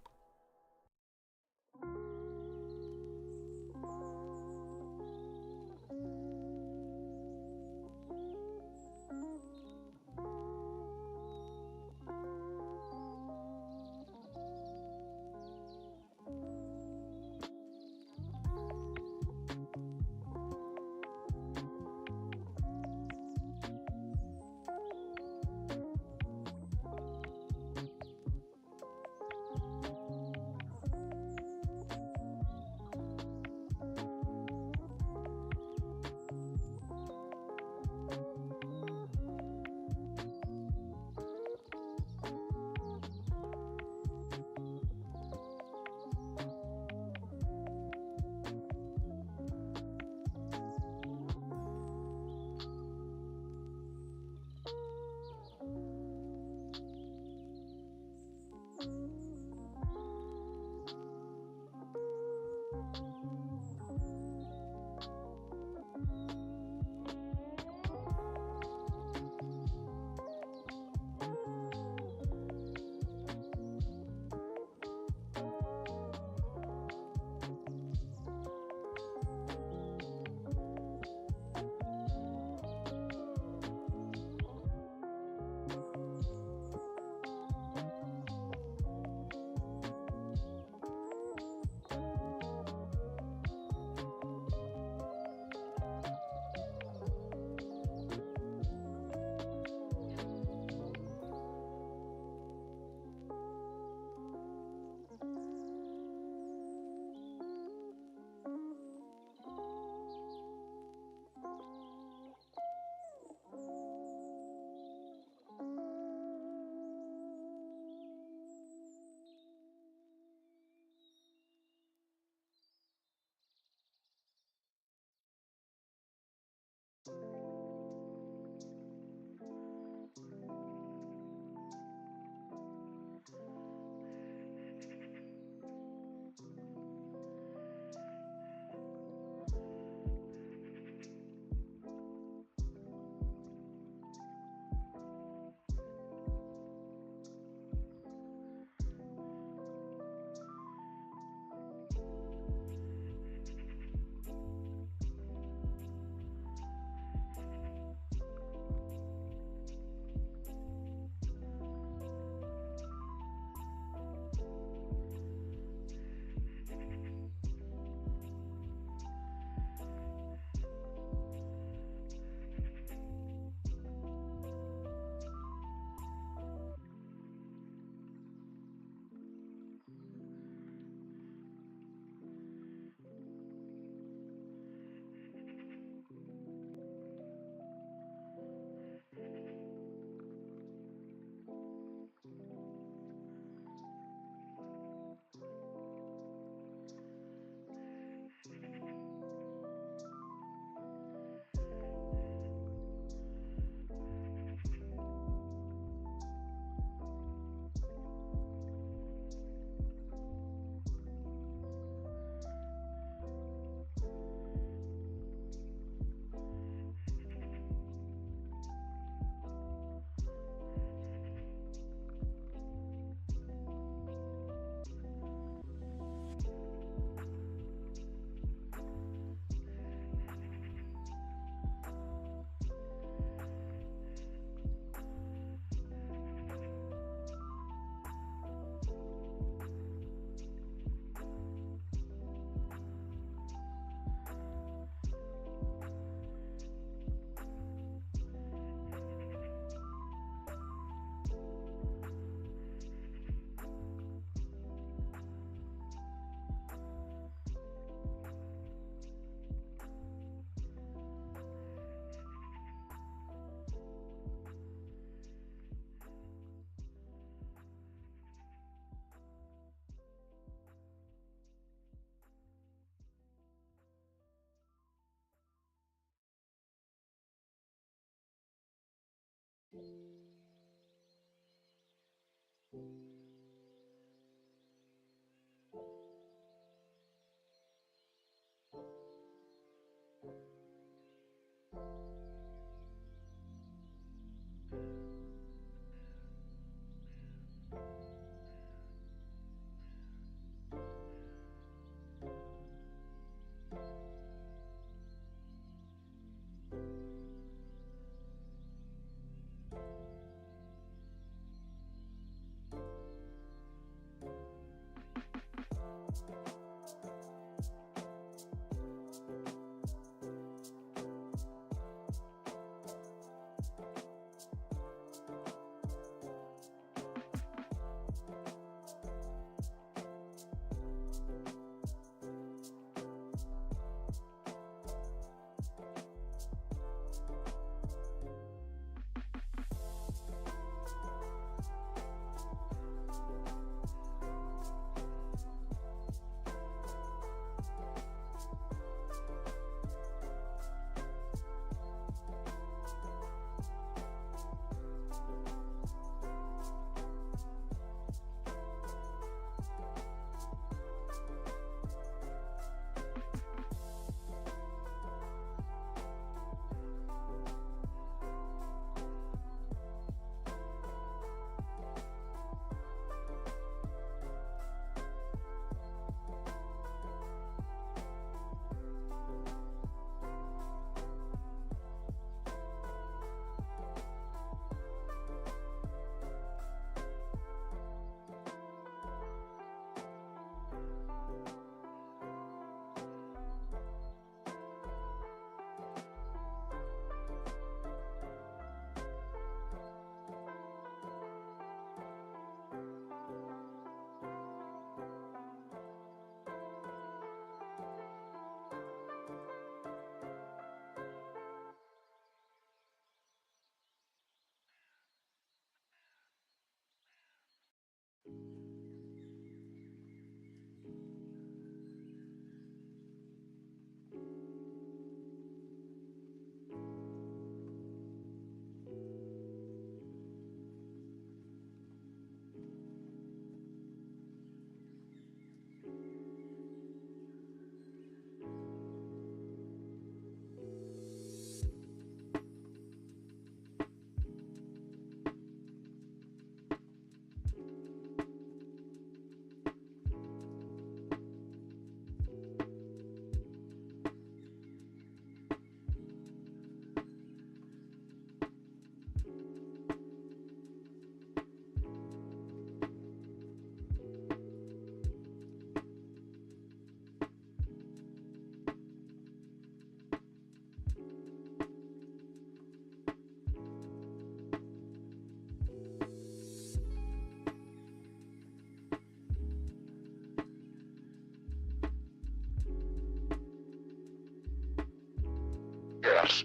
Yes.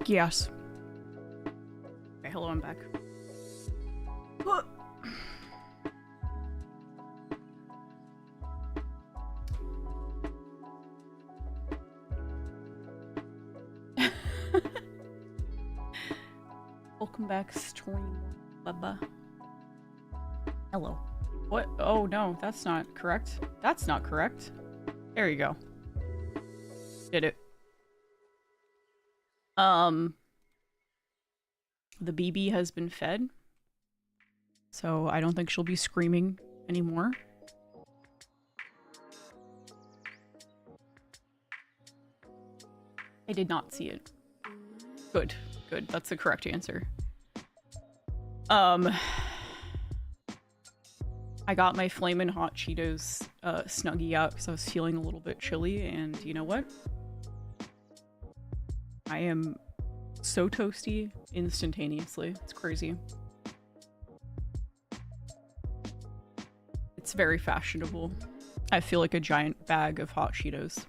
Yes. Okay, hello, I'm back. What? Welcome back, stream. Bubba. Hello. What? Oh no, that's not correct. That's not correct. There you go. Did it. The BB has been fed, so I don't think she'll be screaming anymore. I did not see it. Good, good. That's the correct answer. I got my Flamin' Hot Cheetos Snuggie out because I was feeling a little bit chilly, and you know what? I am so toasty instantaneously. It's crazy. It's very fashionable. I feel like a giant bag of hot Cheetos.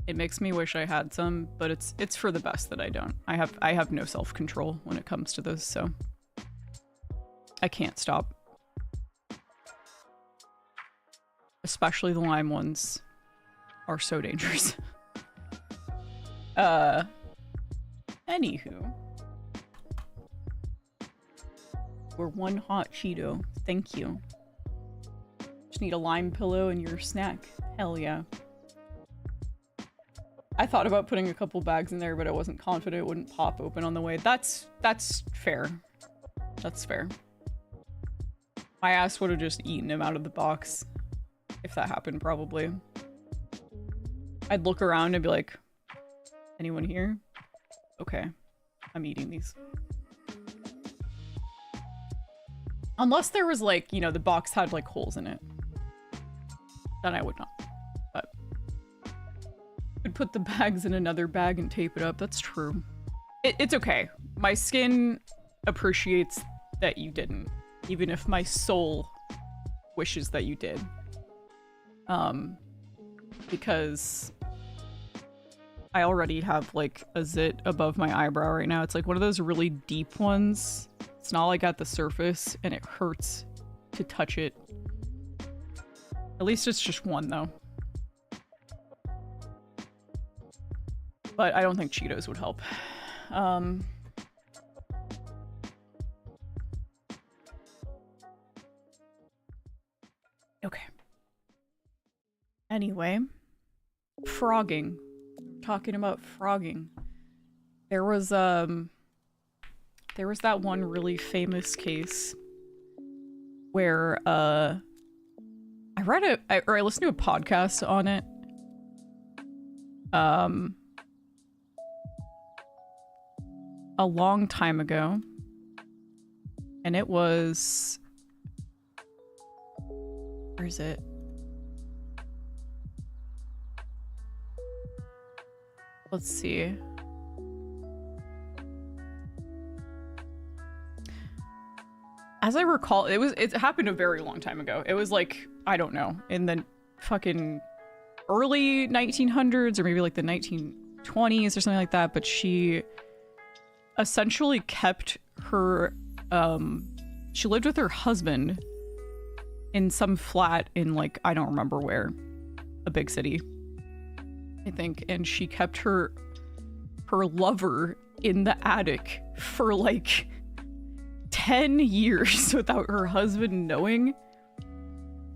It makes me wish I had some, but it's for the best that I don't. I have no self-control when it comes to those, so I can't stop. Especially the lime ones are so dangerous. Anywho. We're one hot Cheeto. Thank you. Just need a lime pillow and your snack. Hell yeah. I thought about putting a couple bags in there, but I wasn't confident it wouldn't pop open on the way. That's fair. That's fair. My ass would have just eaten him out of the box. If that happened, probably. I'd look around and be like, anyone here? Okay, I'm eating these. Unless there was like, you know, the box had like holes in it. Then I would not. But I'd put the bags in another bag and tape it up. That's true. It's okay. My skin appreciates that you didn't. Even if my soul wishes that you did. Because I already have like a zit above my eyebrow right now. It's like one of those really deep ones. It's not like at the surface and it hurts to touch it. At least it's just one though. But I don't think Cheetos would help. Okay. Anyway, frogging. Talking about frogging. There was that one really famous case where I listened to a podcast on it. A long time ago. And it was, where is it? Let's see. As I recall, it happened a very long time ago. It was like, I don't know, in the fucking early 1900s or maybe like the 1920s or something like that, but she essentially kept her she lived with her husband in some flat in like, I don't remember where, a big city, I think, and she kept her lover in the attic for like 10 years without her husband knowing.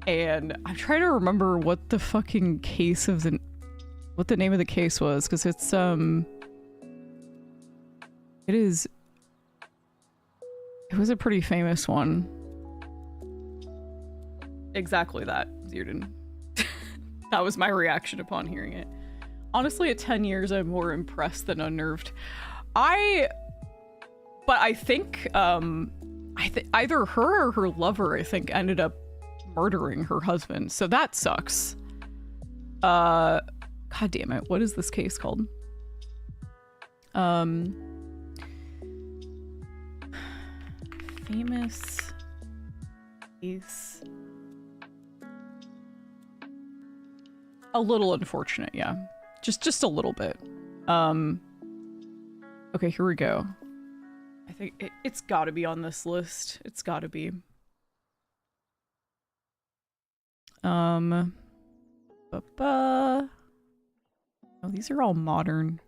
And I'm trying to remember what the fucking case of what the name of the case was, because it's it was a pretty famous one. Exactly that, Zirdan. That was my reaction upon hearing it. Honestly, at 10 years, I'm more impressed than unnerved. But I think, either her or her lover, I think, ended up murdering her husband. So that sucks. God damn it. What is this case called? Famous case. A little unfortunate, yeah. Just a little bit. Okay, here we go. I think it's gotta be on this list. It's gotta be. Oh, these are all modern.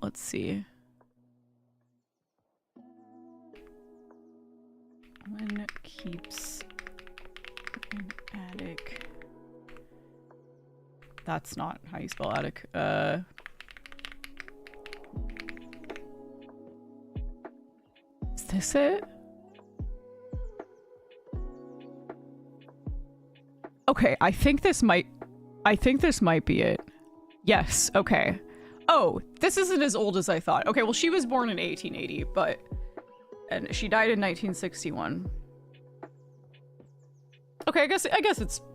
Let's see. Woman keeps an attic. That's not how you spell attic. Is this it? Okay, I think this might be it. Yes, okay. Oh, this isn't as old as I thought. Okay, well, she was born in 1880, and she died in 1961. Okay, I guess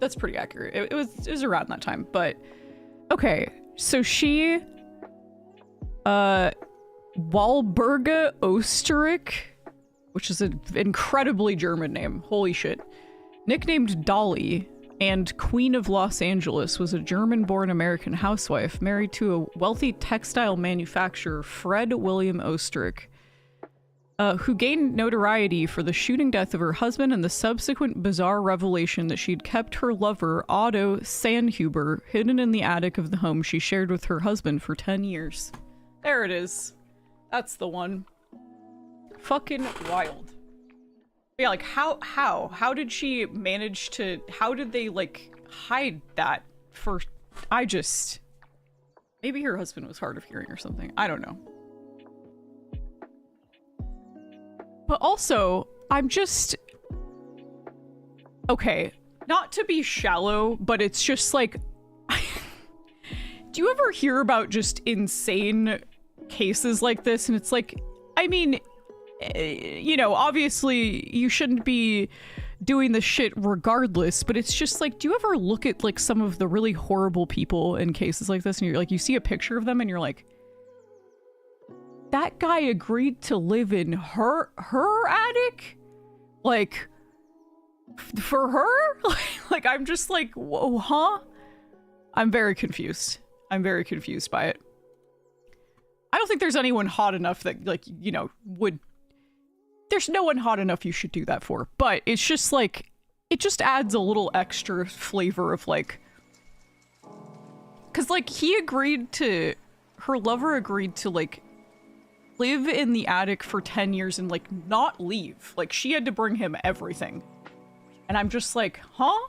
that's pretty accurate. It was around that time, but okay. So she, Walburga Osterich, which is an incredibly German name. Holy shit. Nicknamed Dolly and Queen of Los Angeles, was a German-born American housewife married to a wealthy textile manufacturer, Fred William Osterich, who gained notoriety for the shooting death of her husband and the subsequent bizarre revelation that she'd kept her lover, Otto Sandhuber, hidden in the attic of the home she shared with her husband for 10 years. There it is. That's the one. Fucking wild. Yeah, like, how did she manage to, how did they, like, hide that for, maybe her husband was hard of hearing or something. I don't know. But also, okay, not to be shallow, but it's just like, do you ever hear about just insane cases like this? And it's like, I mean, you know, obviously you shouldn't be doing the shit regardless, but it's just like, do you ever look at like some of the really horrible people in cases like this and you're like, you see a picture of them and you're like, that guy agreed to live in her attic? Like, for her? Like, I'm just like, whoa, huh? I'm very confused. I'm very confused by it. I don't think there's anyone hot enough that, like, you know, there's no one hot enough you should do that for. But it's just like, it just adds a little extra flavor of like, because like her lover agreed to like live in the attic for 10 years and like not leave. Like she had to bring him everything. And I'm just like, huh?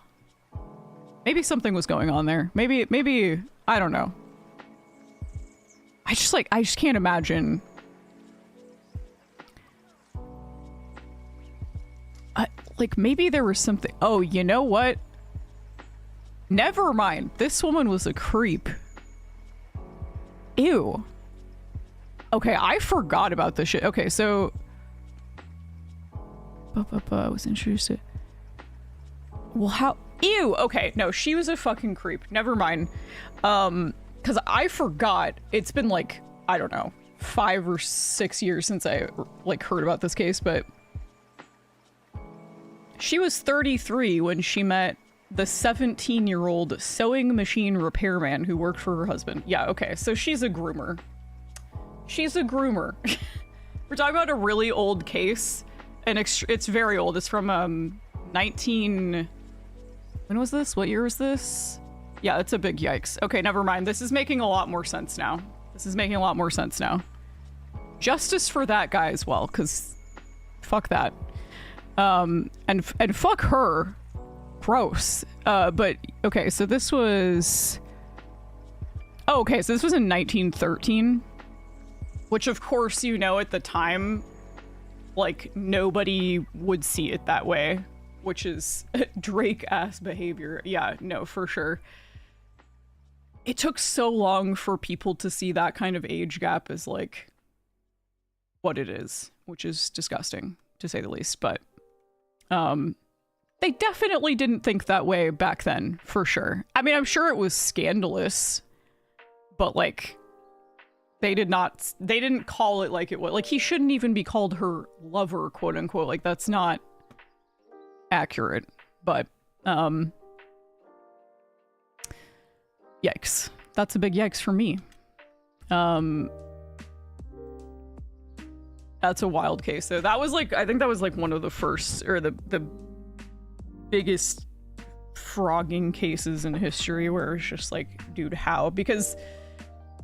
Maybe something was going on there. Maybe, I don't know. I just can't imagine. Like maybe there was something. Oh, you know what? Never mind. This woman was a creep. Ew. Okay, I forgot about this shit. Okay, so I was introduced to. Well, how? Ew. Okay, no, she was a fucking creep. Never mind. Because I forgot. It's been like, I don't know, 5 or 6 years since I like heard about this case, but she was 33 when she met the 17-year-old sewing machine repairman who worked for her husband. Yeah, okay, so she's a groomer. She's a groomer. We're talking about a really old case, and it's very old. It's from 19... When was this? What year was this? Yeah, it's a big yikes. Okay, never mind. This is making a lot more sense now. Justice for that guy as well, because fuck that. And fuck her. Gross. But okay, so this was... Oh, okay, so this was in 1913. Which, of course, you know, at the time, like, nobody would see it that way. Which is Drake-ass behavior. Yeah, no, for sure. It took so long for people to see that kind of age gap as, like, what it is. Which is disgusting, to say the least. But, they definitely didn't think that way back then, for sure. I mean, I'm sure it was scandalous. But, like... They didn't call it like it was. Like, he shouldn't even be called her lover, quote unquote. Like, that's not accurate. But, yikes. That's a big yikes for me. That's a wild case. So that was like, I think that was like one of the first, or the biggest frogging cases in history where it's just like, dude, how? Because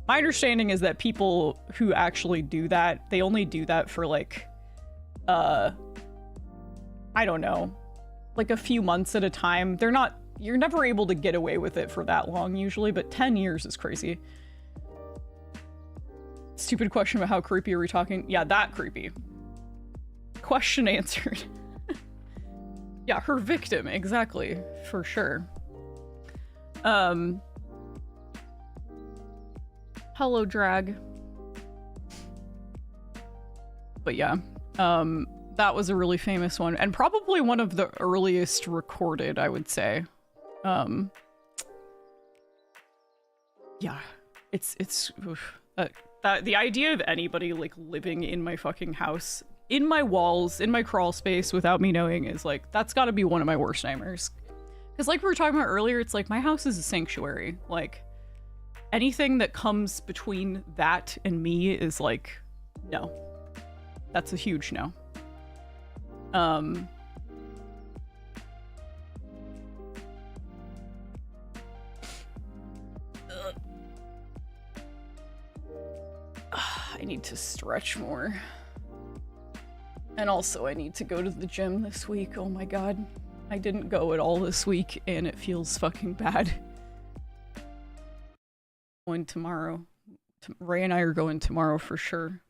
my understanding is that people who actually do that, they only do that for like, I don't know, like a few months at a time. You're never able to get away with it for that long usually, but 10 years is crazy. Stupid question about how creepy are we talking? Yeah, that creepy. Question answered. Yeah, her victim, exactly, for sure. Hello, drag. But yeah, that was a really famous one, and probably one of the earliest recorded, I would say. Yeah, it's oof. The idea of anybody like living in my fucking house, in my walls, in my crawl space without me knowing is like, that's gotta be one of my worst nightmares. Because like we were talking about earlier, it's like my house is a sanctuary. Like anything that comes between that and me is like, no. That's a huge no. I need to stretch more. And also I need to go to the gym this week. Oh my god. I didn't go at all this week and it feels fucking bad. Going tomorrow. Ray and I are going tomorrow for sure.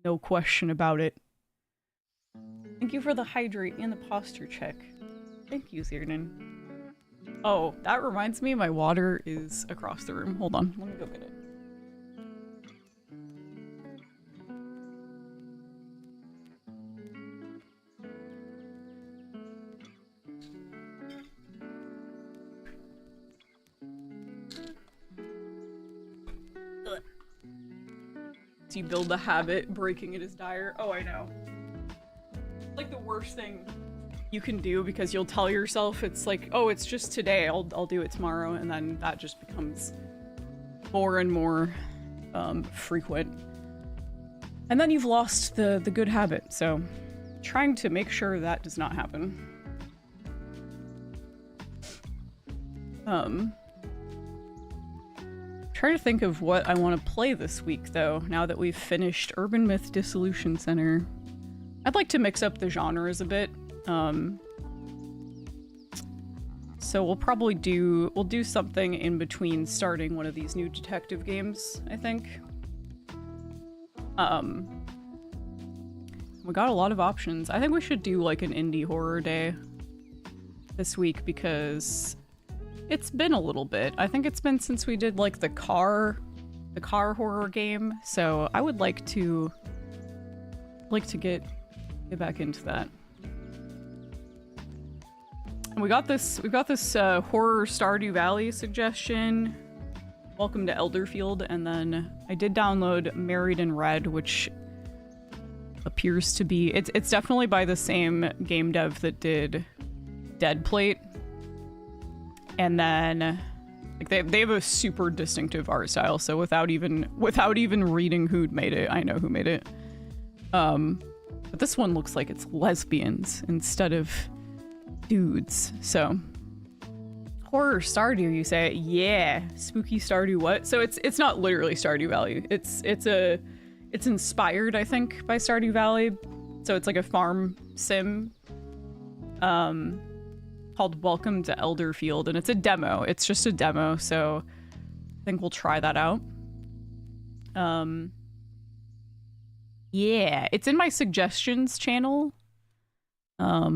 No question about it. Thank you for the hydrate and the posture check. Thank you, Zierden. Oh, that reminds me, my water is across the room. Hold on, let me go get it. You build the habit, breaking it is dire. Oh, I know. It's like the worst thing you can do because you'll tell yourself it's like, oh, it's just today, I'll do it tomorrow, and then that just becomes more and more frequent. And then you've lost the good habit, so trying to make sure that does not happen. Trying to think of what I want to play this week, though, now that we've finished Urban Myth Dissolution Center. I'd like to mix up the genres a bit. So we'll probably do something in between starting one of these new detective games, I think. We got a lot of options. I think we should do like an indie horror day this week because it's been a little bit. I think it's been since we did like the car horror game. So I would like to get back into that. And we got this horror Stardew Valley suggestion. Welcome to Elderfield, and then I did download Married in Red, which appears to be it's definitely by the same game dev that did Dead Plate. And then like they have a super distinctive art style, so without even reading who made it, I know who made it. But this one looks like it's lesbians instead of dudes. So horror Stardew, you say? Yeah, spooky Stardew. What? So it's not literally Stardew Valley. It's inspired, I think, by Stardew Valley. So it's like a farm sim. Called Welcome to Elderfield, and it's a demo. It's just a demo, so I think we'll try that out. Yeah, it's in my suggestions channel. I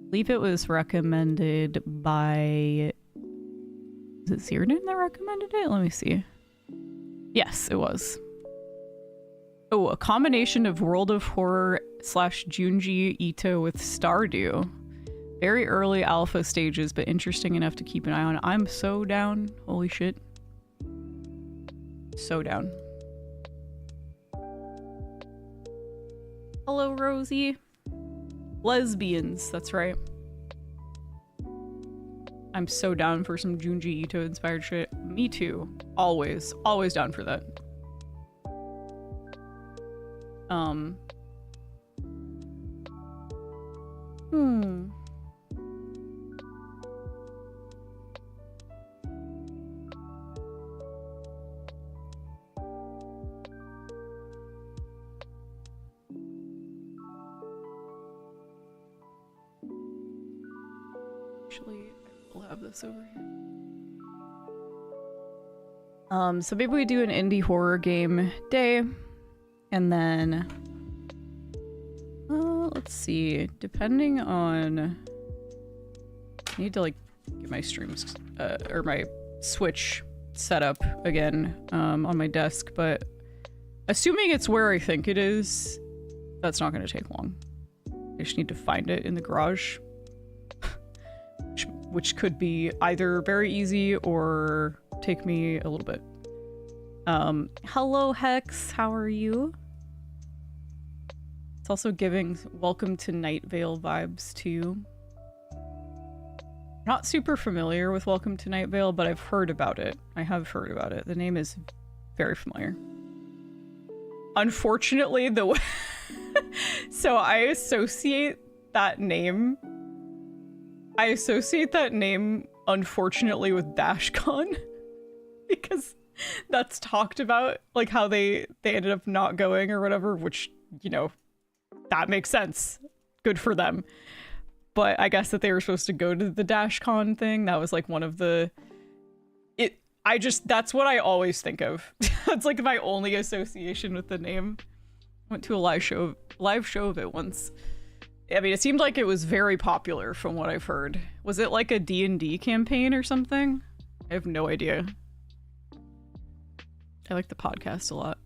believe it was recommended by... Is it Zierden that recommended it? Let me see. Yes, it was. Oh, a combination of World of Horror / Junji Ito with Stardew. Very early alpha stages, but interesting enough to keep an eye on. I'm so down. Holy shit. So down. Hello, Rosie. Lesbians, that's right. I'm so down for some Junji Ito inspired shit. Me too. Always. Always down for that. Actually, I will have this over here. So maybe we do an indie horror game day, and then let's see. Depending on, I need to like get my streams or my Switch set up again on my desk, but assuming it's where I think it is, that's not going to take long. I just need to find it in the garage, which could be either very easy or take me a little bit. Hello Hex, how are you? It's also giving Welcome to Night Vale vibes too. Not super familiar with Welcome to Night Vale, but I've heard about it. I have heard about it. The name is very familiar. Unfortunately, so I associate that name, unfortunately, with DashCon. Because that's talked about, like how they ended up not going or whatever, which, you know, that makes sense. Good for them. But I guess that they were supposed to go to the DashCon thing. That was like one of the... that's what I always think of. That's like my only association with the name. Went to a live show of it once. I mean, it seemed like it was very popular from what I've heard. Was it like a D&D campaign or something? I have no idea. I like the podcast a lot.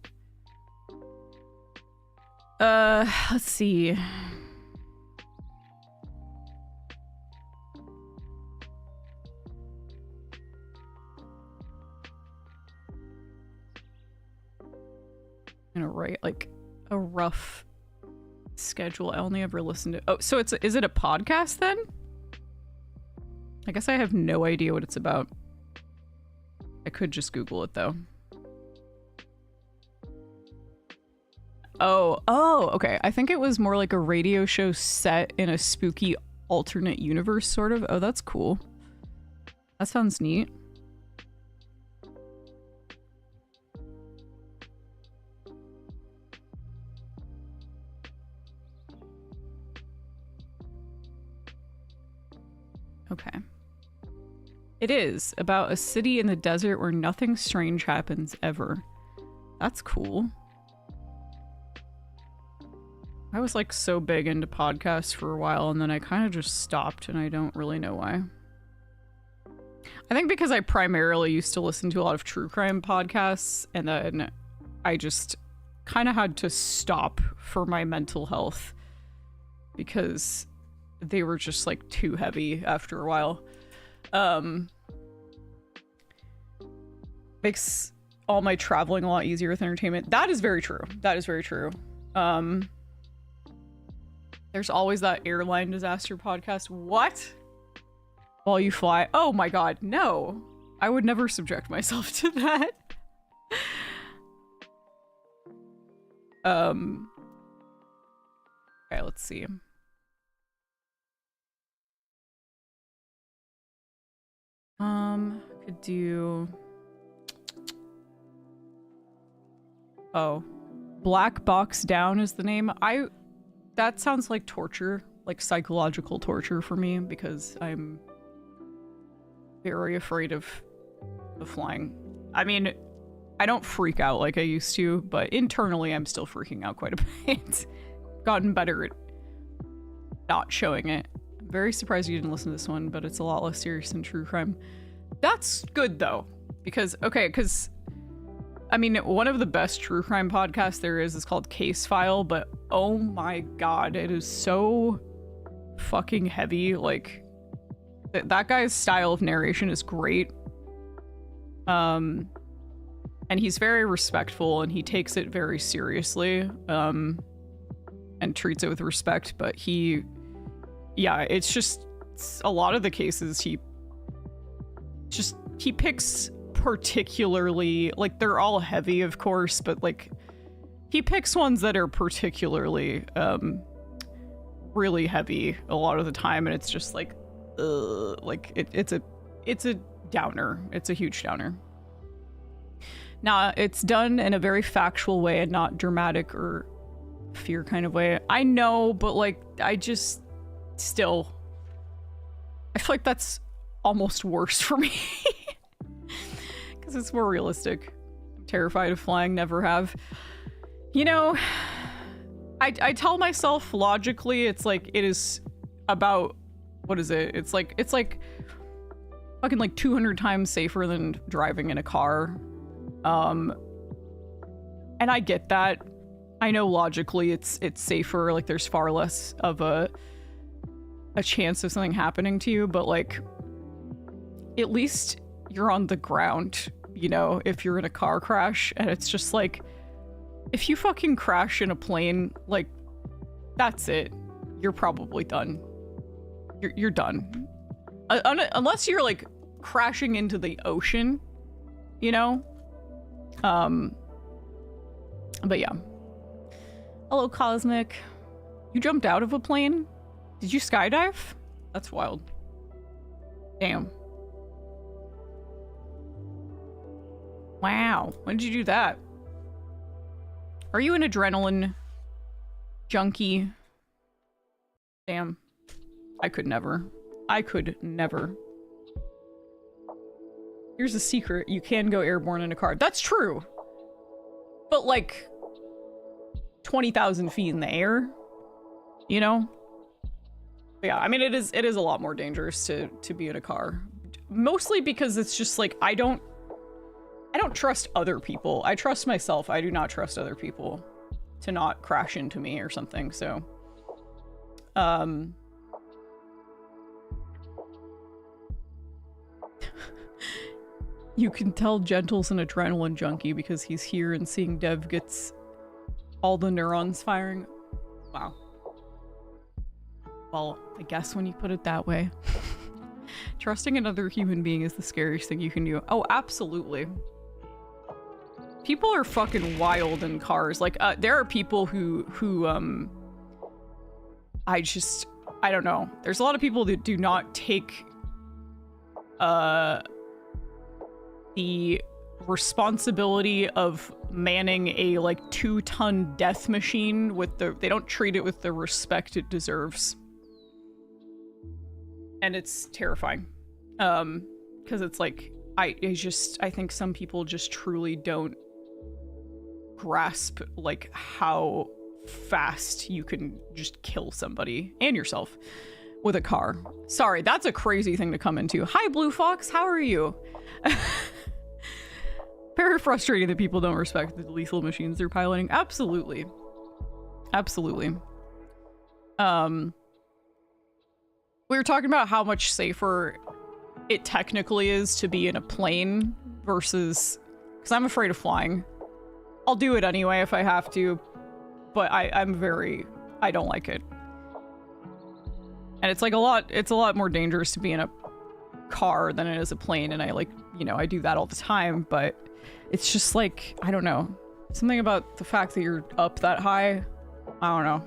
Let's see. I'm gonna write like a rough schedule. I only ever listened to... Oh, so is it a podcast then? I guess I have no idea what it's about. I could just Google it though. Oh, okay. I think it was more like a radio show set in a spooky alternate universe, sort of. Oh, that's cool. That sounds neat. Okay. It is about a city in the desert where nothing strange happens ever. That's cool. I was like so big into podcasts for a while and then I kind of just stopped and I don't really know why. I think because I primarily used to listen to a lot of true crime podcasts and then I just kind of had to stop for my mental health because they were just like too heavy after a while. Makes all my traveling a lot easier with entertainment. That is very true. That is very true. There's always that airline disaster podcast. What? While you fly? Oh my god, no. I would never subject myself to that. Okay, let's see. Could do... Oh. Black Box Down is the name. That sounds like torture, like psychological torture for me, because I'm very afraid of flying. I mean, I don't freak out like I used to, but internally I'm still freaking out quite a bit. Gotten better at not showing it. I'm very surprised you didn't listen to this one, but it's a lot less serious than true crime. That's good though, because I mean, one of the best true crime podcasts there is called Case File, but oh my god, it is so fucking heavy. Like, that guy's style of narration is great. And he's very respectful and he takes it very seriously, and treats it with respect, but it's a lot of the cases he picks particularly, like, they're all heavy of course, but like he picks ones that are particularly really heavy a lot of the time, and it's just like it's a downer. It's a huge downer. Now, it's done in a very factual way and not dramatic or fear kind of way. I know, but like I just still I feel like that's almost worse for me. Because it's more realistic. I'm terrified of flying, never have. You know, I tell myself logically, it's like, it is about, what is it? It's like fucking like 200 times safer than driving in a car. And I get that. I know logically it's safer, like there's far less of a chance of something happening to you, but like at least you're on the ground, you know, if you're in a car crash. And it's just like, if you fucking crash in a plane, like that's it. You're probably done. You're done. Unless you're like crashing into the ocean, you know? But yeah. Hello, Cosmic. You jumped out of a plane? Did you skydive? That's wild. Damn. Wow. When did you do that? Are you an adrenaline junkie? Damn. I could never. I could never. Here's a secret. You can go airborne in a car. That's true. But like 20,000 feet in the air, you know? But yeah, I mean, it is a lot more dangerous to be in a car. Mostly because it's just like, I don't trust other people. I trust myself. I do not trust other people to not crash into me or something. So, you can tell Gentle's an adrenaline junkie because he's here and seeing Dev gets all the neurons firing. Wow. Well, I guess when you put it that way. Trusting another human being is the scariest thing you can do. Oh, absolutely. People are fucking wild in cars. Like, there are people who I don't know. There's a lot of people that do not take, the responsibility of manning a, like, 2-ton death machine with they don't treat it with the respect it deserves. And it's terrifying. Because it's like, I think some people just truly don't grasp, like, how fast you can just kill somebody and yourself with a car. Sorry, that's a crazy thing to come into. Hi, Blue Fox, how are you? Very frustrating that people don't respect the lethal machines they're piloting. Absolutely. Absolutely. We were talking about how much safer it technically is to be in a plane versus... Because I'm afraid of flying. I'll do it anyway if I have to, but I don't like it. And it's like it's a lot more dangerous to be in a car than it is a plane, and I do that all the time, but it's just like, I don't know. Something about the fact that you're up that high, I don't know.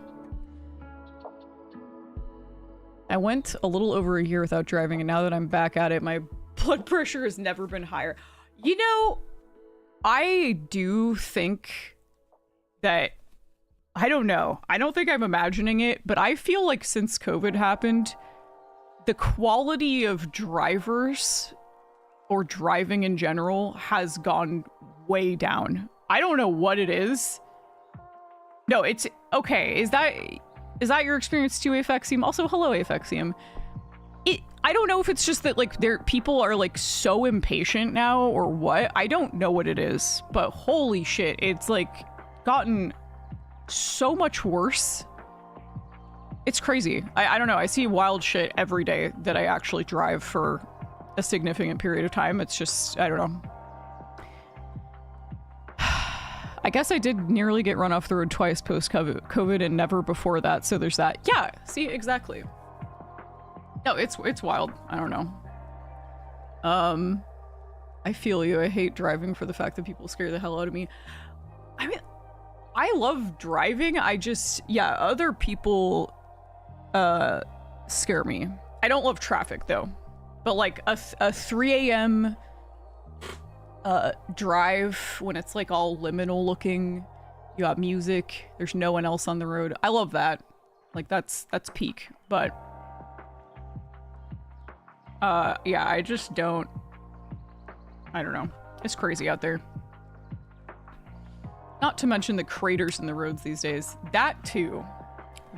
I went a little over a year without driving, and now that I'm back at it, my blood pressure has never been higher. You know, I do think that, I don't know, I don't think I'm imagining it, but I feel like since COVID happened, the quality of drivers or driving in general has gone way down. I don't know what it is. No, it's okay. Is that your experience too, Aphexium? Also, hello, Aphexium. I don't know if it's just that, like, people are, like, so impatient now or what. I don't know what it is, but holy shit, it's, like, gotten so much worse. It's crazy. I don't know. I see wild shit every day that I actually drive for a significant period of time. It's just, I don't know. I guess I did nearly get run off the road twice post-COVID and never before that, so there's that. Yeah, see, exactly. No, it's wild. I don't know. I feel you. I hate driving for the fact that people scare the hell out of me. I mean, I love driving. I just, yeah, other people scare me. I don't love traffic though. But like a 3 a.m. Drive when it's like all liminal looking, you got music, there's no one else on the road. I love that. Like that's peak. But Yeah, I just don't... I don't know. It's crazy out there. Not to mention the craters in the roads these days. That too.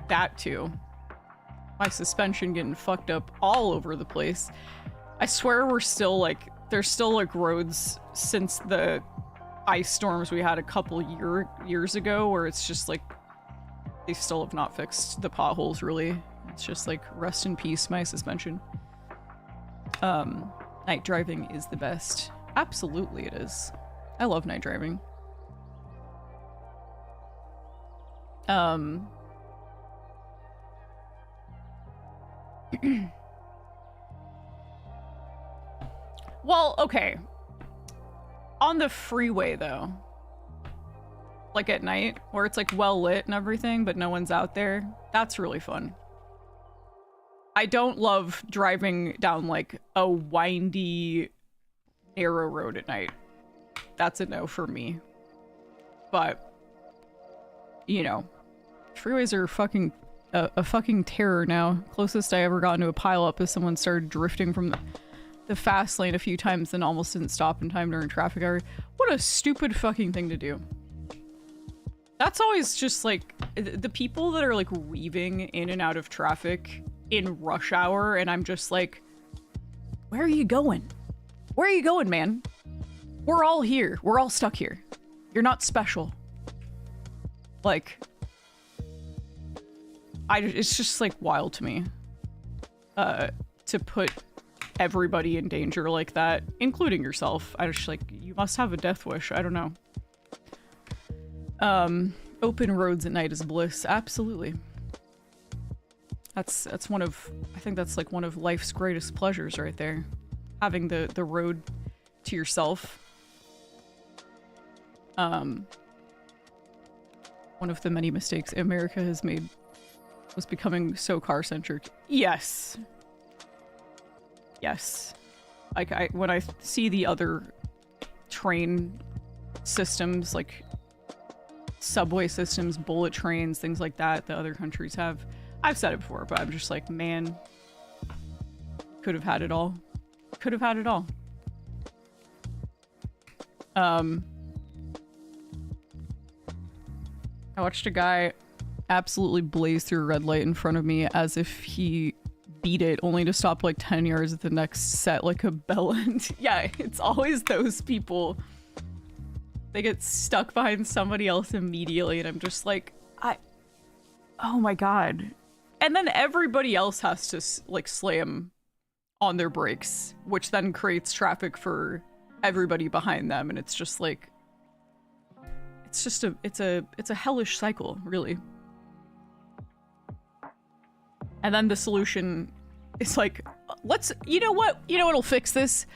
That too. My suspension getting fucked up all over the place. I swear we're still like... There's still like roads since the ice storms we had a couple years ago where it's just like... They still have not fixed the potholes, really. It's just like, rest in peace, my suspension. Night driving is the best. Absolutely it is. I love night driving. Well, okay. On the freeway, though. Like at night, where it's like well lit and everything, but no one's out there. That's really fun. I don't love driving down like a windy, narrow road at night. That's a no for me. But, you know, freeways are fucking a fucking terror now. Closest I ever got into a pileup is someone started drifting from the fast lane a few times and almost didn't stop in time during traffic hour. What a stupid fucking thing to do. That's always just like the people that are like weaving in and out of traffic in rush hour, and I'm just like, where are you going? Where are you going, man? We're all here. We're all stuck here. You're not special. Like, it's just like wild to me to put everybody in danger like that, including yourself. I just like, you must have a death wish. I don't know. Open roads at night is bliss. Absolutely. That's one of, I think that's like one of life's greatest pleasures right there. Having the road to yourself. One of the many mistakes America has made was becoming so car-centric. Yes. Yes. Like, when I see the other train systems, like subway systems, bullet trains, things like that other countries have, I've said it before, but I'm just like, man, could have had it all. Could have had it all. I watched a guy absolutely blaze through a red light in front of me as if he beat it, only to stop like 10 yards at the next set like a bellend. Yeah, it's always those people. They get stuck behind somebody else immediately, and I'm just like, oh my god. And then everybody else has to like slam on their brakes, which then creates traffic for everybody behind them, and it's just like, it's a hellish cycle, really. And then the solution is like, you know what'll fix this?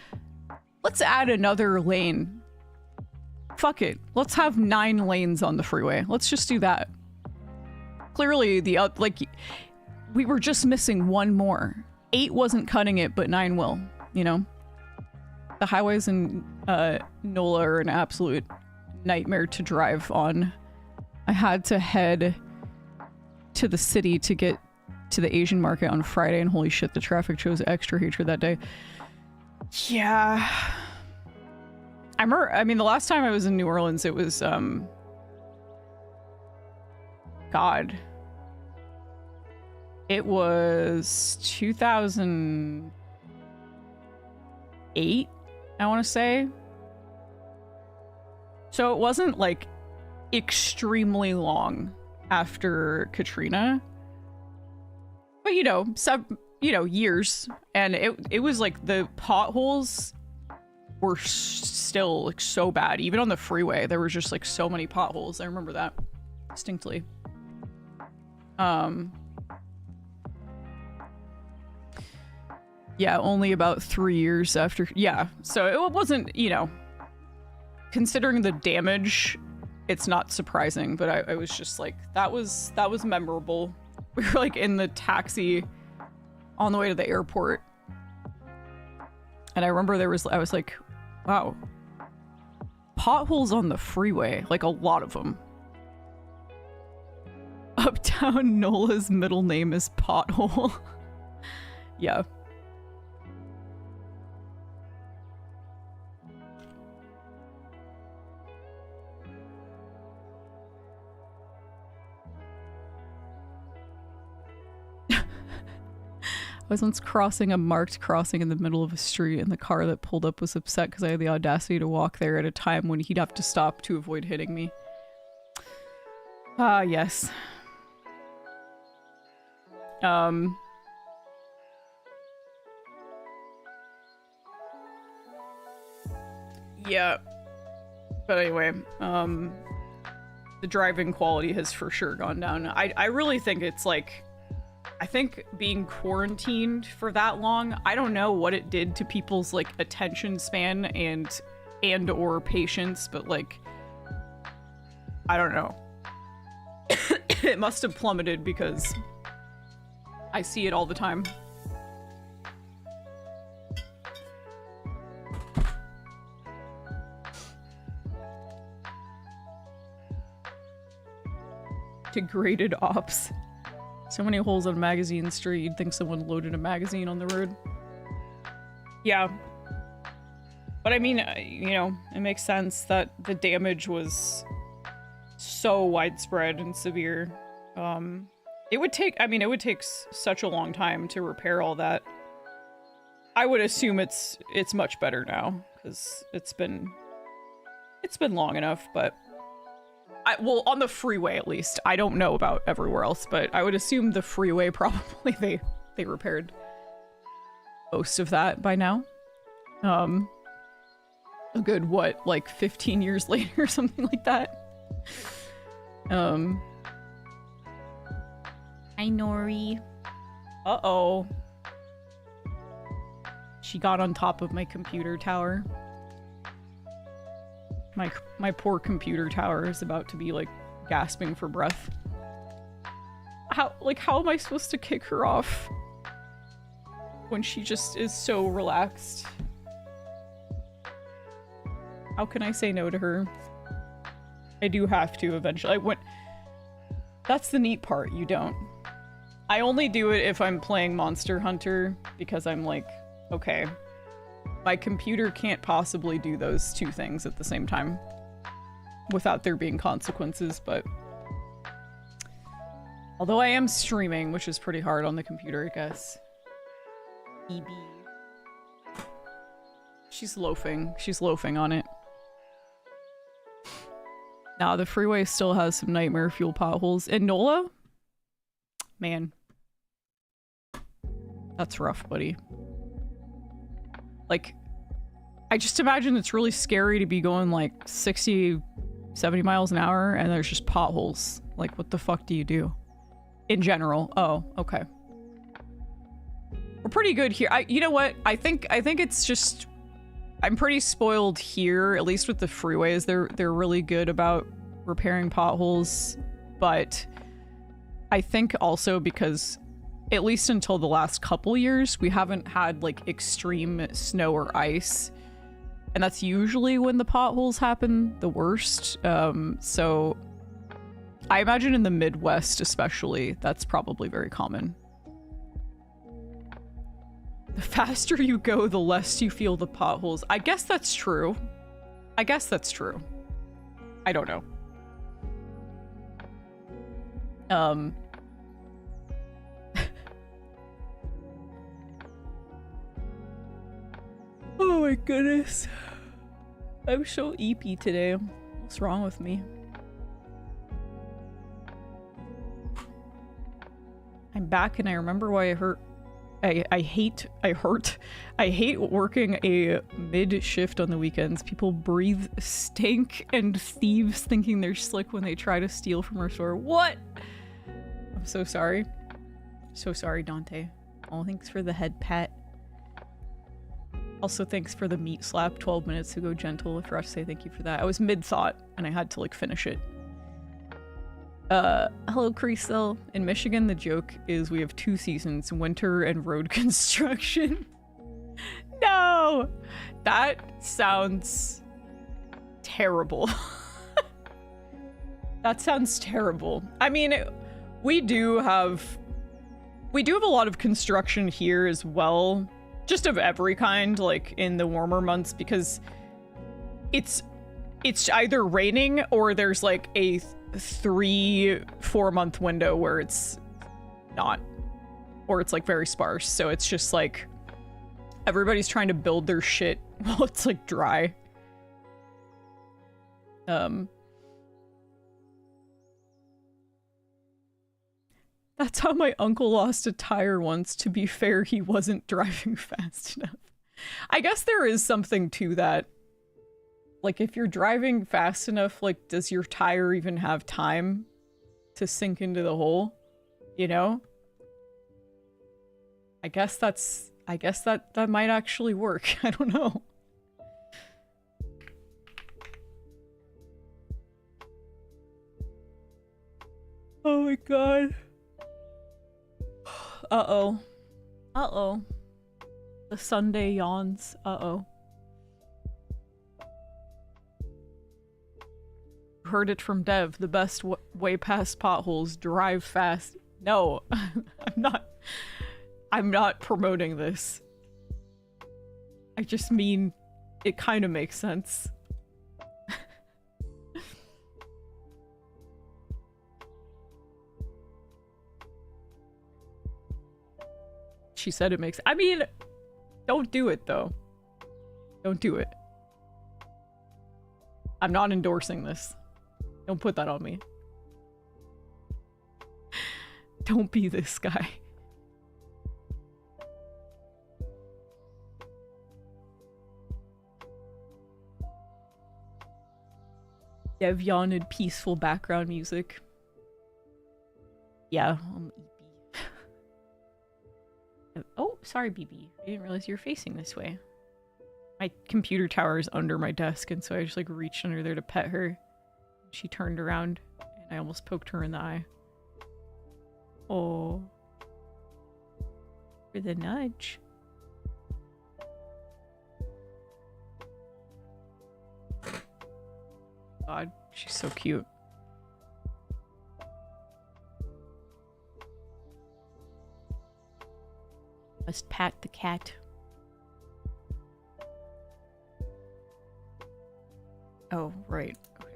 Let's add another lane. Fuck it. Let's have 9 lanes on the freeway. Let's just do that. Clearly, we were just missing one more. 8 wasn't cutting it, but 9 will, you know? The highways in NOLA are an absolute nightmare to drive on. I had to head to the city to get to the Asian market on Friday, and holy shit, the traffic chose extra hatred that day. Yeah. I mean, the last time I was in New Orleans, it was, God. It was 2008, I want to say. So it wasn't, like, extremely long after Katrina. But, you know, years. And it was, like, the potholes were still like so bad. Even on the freeway, there was just like so many potholes. I remember that distinctly. Yeah, only about 3 years after. Yeah, so it wasn't, you know, considering the damage, it's not surprising. But I was just like, that was memorable. We were like in the taxi on the way to the airport, and I remember I was like, wow, potholes on the freeway, like a lot of them. Uptown NOLA's middle name is Pothole. Yeah. was once crossing a marked crossing in the middle of a street, and the car that pulled up was upset because I had the audacity to walk there at a time when he'd have to stop to avoid hitting me. Ah, yes. Yeah. But anyway, the driving quality has for sure gone down. I really think it's like, I think being quarantined for that long, I don't know what it did to people's like attention span and or patience, but like, I don't know. It must have plummeted because I see it all the time. Degraded ops. So many holes on Magazine Street, you'd think someone loaded a magazine on the road. Yeah. But I mean, you know, it makes sense that the damage was so widespread and severe. It would take, I mean, it would take such a long time to repair all that. I would assume it's much better now, because it's been long enough, but well, on the freeway at least. I don't know about everywhere else, but I would assume the freeway probably they repaired most of that by now. A good, what, like 15 years later or something like that? Hi, Nori. Uh-oh. She got on top of my computer tower. My poor computer tower is about to be, like, gasping for breath. How am I supposed to kick her off when she just is so relaxed? How can I say no to her? I do have to eventually. That's the neat part, you don't. I only do it if I'm playing Monster Hunter, because I'm like, okay, my computer can't possibly do those two things at the same time without there being consequences, but although I am streaming, which is pretty hard on the computer, I guess. EB. She's loafing. She's loafing on it. Nah, the freeway still has some nightmare fuel potholes. In NOLA? Man. That's rough, buddy. Like, I just imagine it's really scary to be going like 60, 70 miles an hour and there's just potholes. Like, what the fuck do you do? In general. Oh, okay. We're pretty good here. You know what? I think it's just, I'm pretty spoiled here, at least with the freeways. They're really good about repairing potholes, but I think also because at least until the last couple years, we haven't had like extreme snow or ice, and that's usually when the potholes happen the worst. So I imagine in the Midwest especially, that's probably very common. The faster you go, the less you feel the potholes. I guess that's true. I guess that's true. I don't know. Oh my goodness. I'm so eepy today. What's wrong with me? I'm back and I remember why I hate working a mid-shift on the weekends. People breathe stink and thieves thinking they're slick when they try to steal from our store. What? I'm so sorry. So sorry, Dante. Oh, thanks for the head pat. Also, thanks for the meat slap 12 minutes ago, Gentle. I forgot to say thank you for that. I was mid-thought and I had to like finish it. Hello, Creasel. In Michigan, the joke is we have 2 seasons, winter and road construction. No! That sounds terrible. That sounds terrible. I mean, we do have a lot of construction here as well. Just of every kind, like in the warmer months, because it's either raining or there's like a 3-4 month window where it's not, or it's like very sparse. So it's just like everybody's trying to build their shit while it's like dry. That's how my uncle lost a tire once. To be fair, he wasn't driving fast enough. I guess there is something to that. Like, if you're driving fast enough, like, does your tire even have time to sink into the hole? You know? I guess that might actually work. I don't know. Oh my god. Uh-oh. Uh-oh. The Sunday yawns. Uh-oh. Heard it from Dev. The best way past potholes. Drive fast. No. I'm not promoting this. I just mean it kind of makes sense. She said it makes... I mean, don't do it, though. Don't do it. I'm not endorsing this. Don't put that on me. Don't be this guy. Dev yawned peaceful background music. Yeah, oh, sorry, BB. I didn't realize you were facing this way. My computer tower is under my desk, and so I just like reached under there to pet her. She turned around, and I almost poked her in the eye. Oh. For the nudge. God, she's so cute. Must pat the cat. Oh, right. Okay.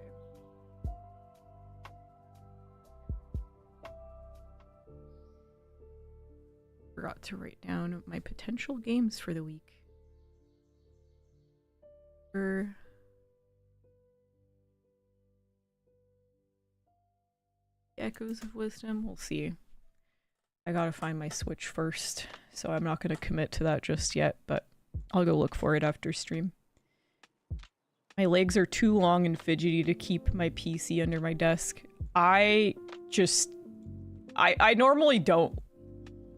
Forgot to write down my potential games for the week. Echoes of Wisdom, we'll see. I gotta find my Switch first, so I'm not gonna commit to that just yet, but I'll go look for it after stream. My legs are too long and fidgety to keep my PC under my desk. I normally don't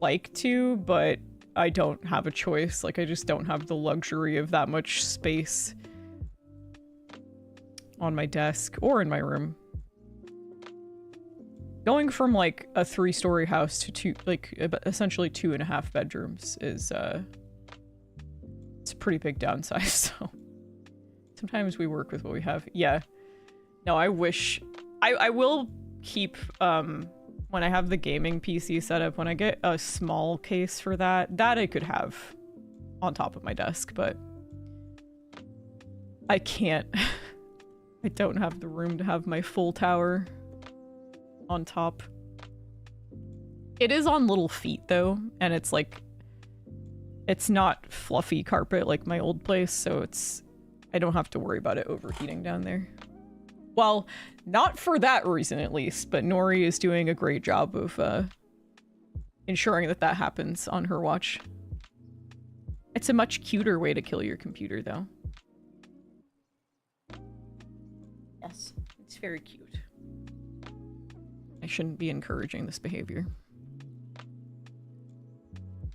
like to, but I don't have a choice. Like, I just don't have the luxury of that much space on my desk or in my room. Going from like a 3-story house to essentially 2.5 bedrooms is it's a pretty big downsize, so sometimes we work with what we have. Yeah. No, I wish I will keep when I have the gaming PC set up, when I get a small case for that I could have on top of my desk, but I can't. I don't have the room to have my full tower on top. It is on little feet though, and it's like, it's not fluffy carpet like my old place, so I don't have to worry about it overheating down there. Well, not for that reason at least, but Nori is doing a great job of ensuring that that happens on her watch. It's a much cuter way to kill your computer though. Yes, it's very cute. I shouldn't be encouraging this behavior.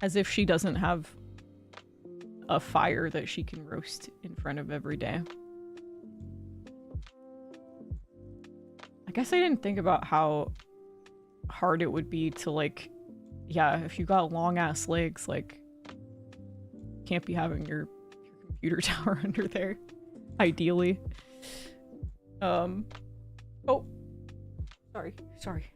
As if she doesn't have a fire that she can roast in front of every day. I guess I didn't think about how hard it would be to, like, yeah, if you got long ass legs, like, you can't be having your computer tower under there, ideally. Oh. Sorry.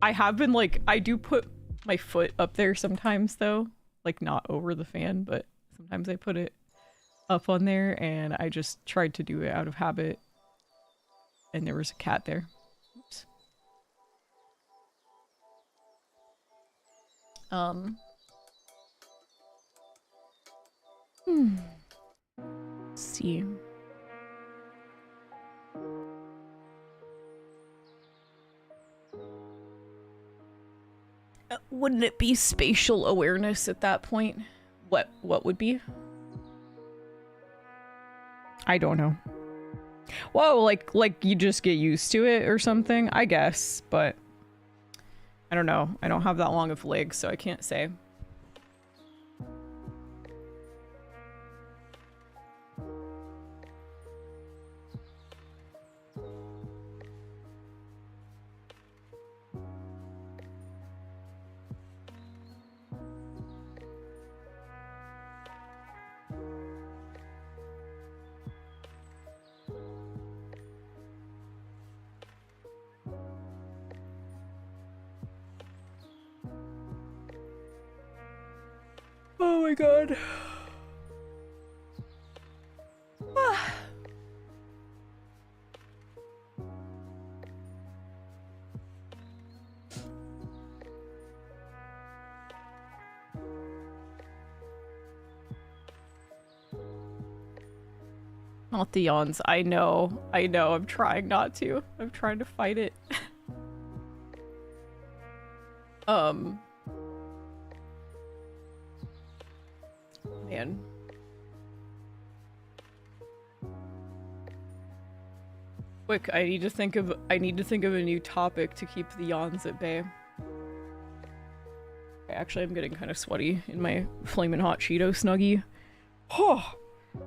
I have been, like, I do put my foot up there sometimes, though. Like, not over the fan, but sometimes I put it up on there, and I just tried to do it out of habit. And there was a cat there. Oops. Let's see. Wouldn't it be spatial awareness at that point? What would be? I don't know. Whoa, like you just get used to it or something, I guess, but I don't know. I don't have that long of legs, so I can't say. Oh my god. Not the yawns. I know. I'm trying not to. I'm trying to fight it. Man. Quick, I need to think of a new topic to keep the yawns at bay. Okay, actually, I'm getting kind of sweaty in my flamin' hot Cheeto snuggie. Oh,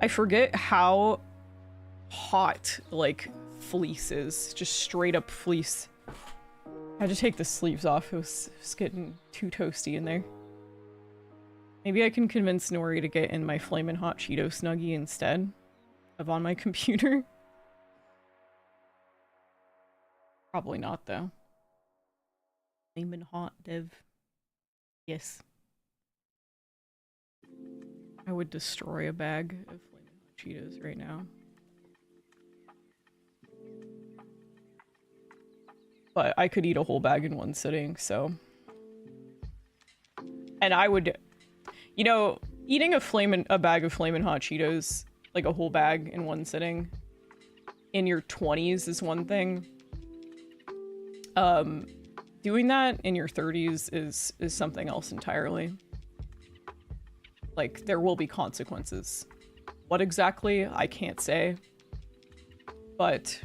I forget how hot, like, fleece is. Just straight up fleece. I had to take the sleeves off. It was getting too toasty in there. Maybe I can convince Nori to get in my flamin' hot Cheeto snuggie instead of on my computer. Probably not, though. Flamin' hot, Dev. Yes. I would destroy a bag of flamin' hot Cheetos right now. But I could eat a whole bag in one sitting, so... And I would... You know, eating a bag of flamin' hot Cheetos, like a whole bag in one sitting, in your 20s is one thing. Doing that in your 30s is something else entirely. Like, there will be consequences. What exactly, I can't say. But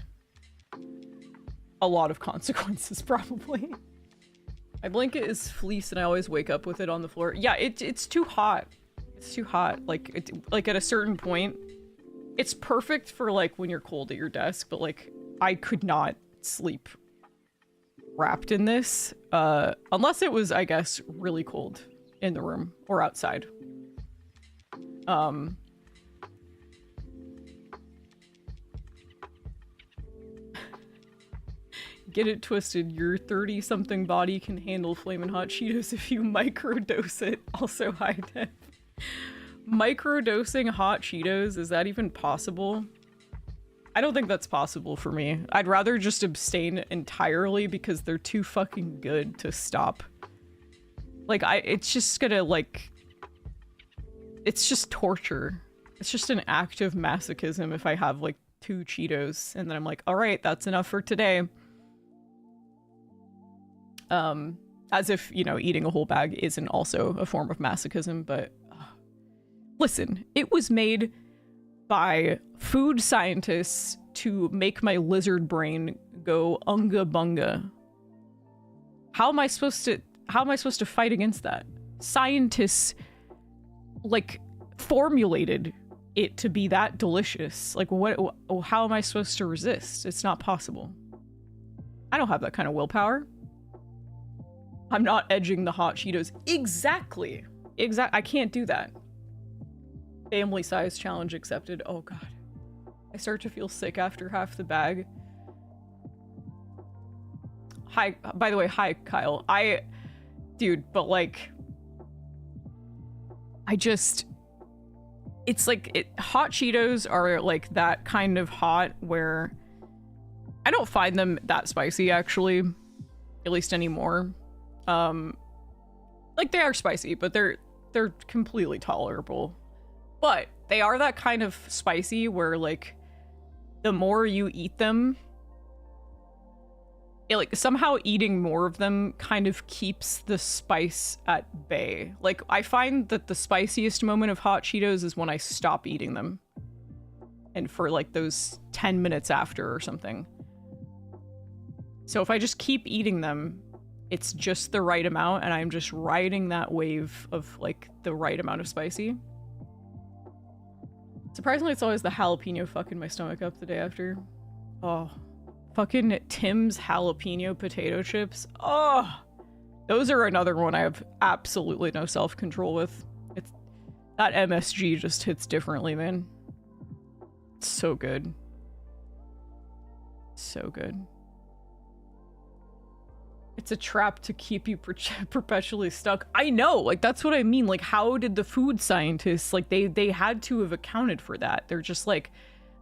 a lot of consequences, probably. My blanket is fleece and I always wake up with it on the floor. Yeah, it's too hot. It's too hot. Like, like at a certain point, it's perfect for like when you're cold at your desk, but like I could not sleep wrapped in this unless it was, I guess, really cold in the room or outside. Get it twisted. Your 30-something body can handle flamin' hot Cheetos if you microdose it. Also high def. Microdosing hot Cheetos, is that even possible? I don't think that's possible for me. I'd rather just abstain entirely because they're too fucking good to stop. Like, it's just gonna, like... It's just torture. It's just an act of masochism if I have, like, 2 Cheetos and then I'm like, alright, that's enough for today. As if, you know, eating a whole bag isn't also a form of masochism, but... Listen, it was made by food scientists to make my lizard brain go unga bunga. How am I supposed to fight against that? Scientists, like, formulated it to be that delicious. Like, how am I supposed to resist? It's not possible. I don't have that kind of willpower. I'm not edging the hot Cheetos. Exactly. I can't do that. Family size challenge accepted. Oh god. I start to feel sick after half the bag. Hi, by the way, hi Kyle. Dude, but like, it's like, hot Cheetos are like that kind of hot where I don't find them that spicy actually, at least anymore. Like, they are spicy, but they're completely tolerable. But they are that kind of spicy where, like, the more you eat them, like, somehow eating more of them kind of keeps the spice at bay. Like, I find that the spiciest moment of hot Cheetos is when I stop eating them. And for, like, those 10 minutes after or something. So if I just keep eating them, it's just the right amount, and I'm just riding that wave of, like, the right amount of spicy. Surprisingly, it's always the jalapeno fucking my stomach up the day after. Oh, fucking Tim's jalapeno potato chips. Oh, those are another one I have absolutely no self-control with. It's that MSG just hits differently, man. It's so good. So good. It's a trap to keep you perpetually stuck. I know, like, that's what I mean. Like, how did the food scientists, like, they had to have accounted for that. They're just like,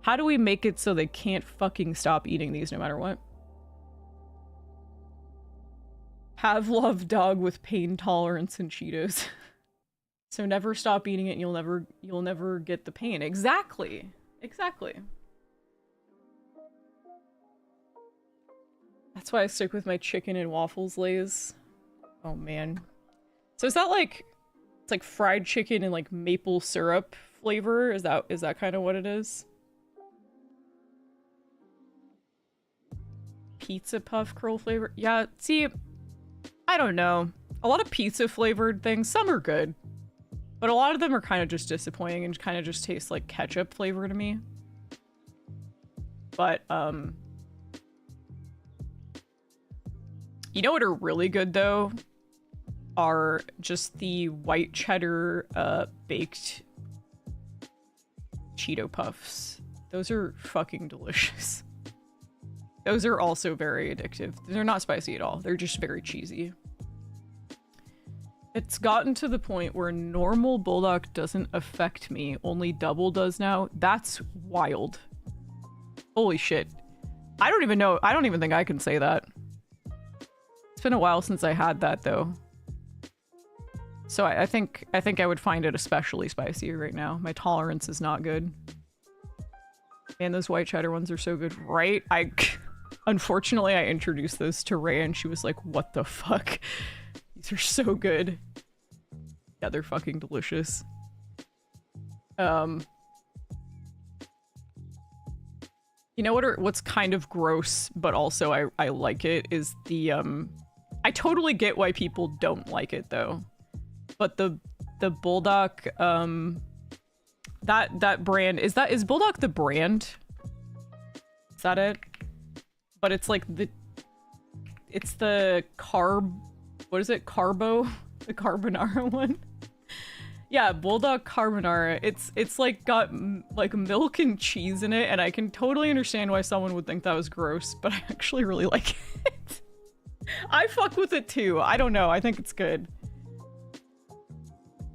how do we make it so they can't fucking stop eating these no matter what? Pavlov dog with pain tolerance and Cheetos. So never stop eating it and you'll never get the pain. Exactly. Exactly. That's why I stick with my chicken and waffles lays. Oh man. So is that like, it's like fried chicken and like maple syrup flavor? Is that kind of what it is? Pizza puff curl flavor? Yeah, see, I don't know. A lot of pizza flavored things, some are good. But a lot of them are kind of just disappointing and kind of just taste like ketchup flavor to me. But, you know what are really good, though? Are just the white cheddar, baked Cheeto Puffs. Those are fucking delicious. Those are also very addictive. They're not spicy at all. They're just very cheesy. It's gotten to the point where normal bulldog doesn't affect me, only double does now. That's wild. Holy shit. I don't even know. I don't even think I can say that. It's been a while since I had that, though. So I think I would find it especially spicy right now. My tolerance is not good. Man, those white cheddar ones are so good, right? Unfortunately, I introduced those to Ray and she was like, what the fuck? These are so good. Yeah, they're fucking delicious. You know what's kind of gross, but also I like it, is the, I totally get why people don't like it, though. But the Bulldog, that brand, is Bulldog the brand? Is that it? But it's like it's the what is it? Carbo? The carbonara one? Yeah, Bulldog carbonara. It's like got like milk and cheese in it, and I can totally understand why someone would think that was gross, but I actually really like it. I fuck with it too. I don't know. I think it's good.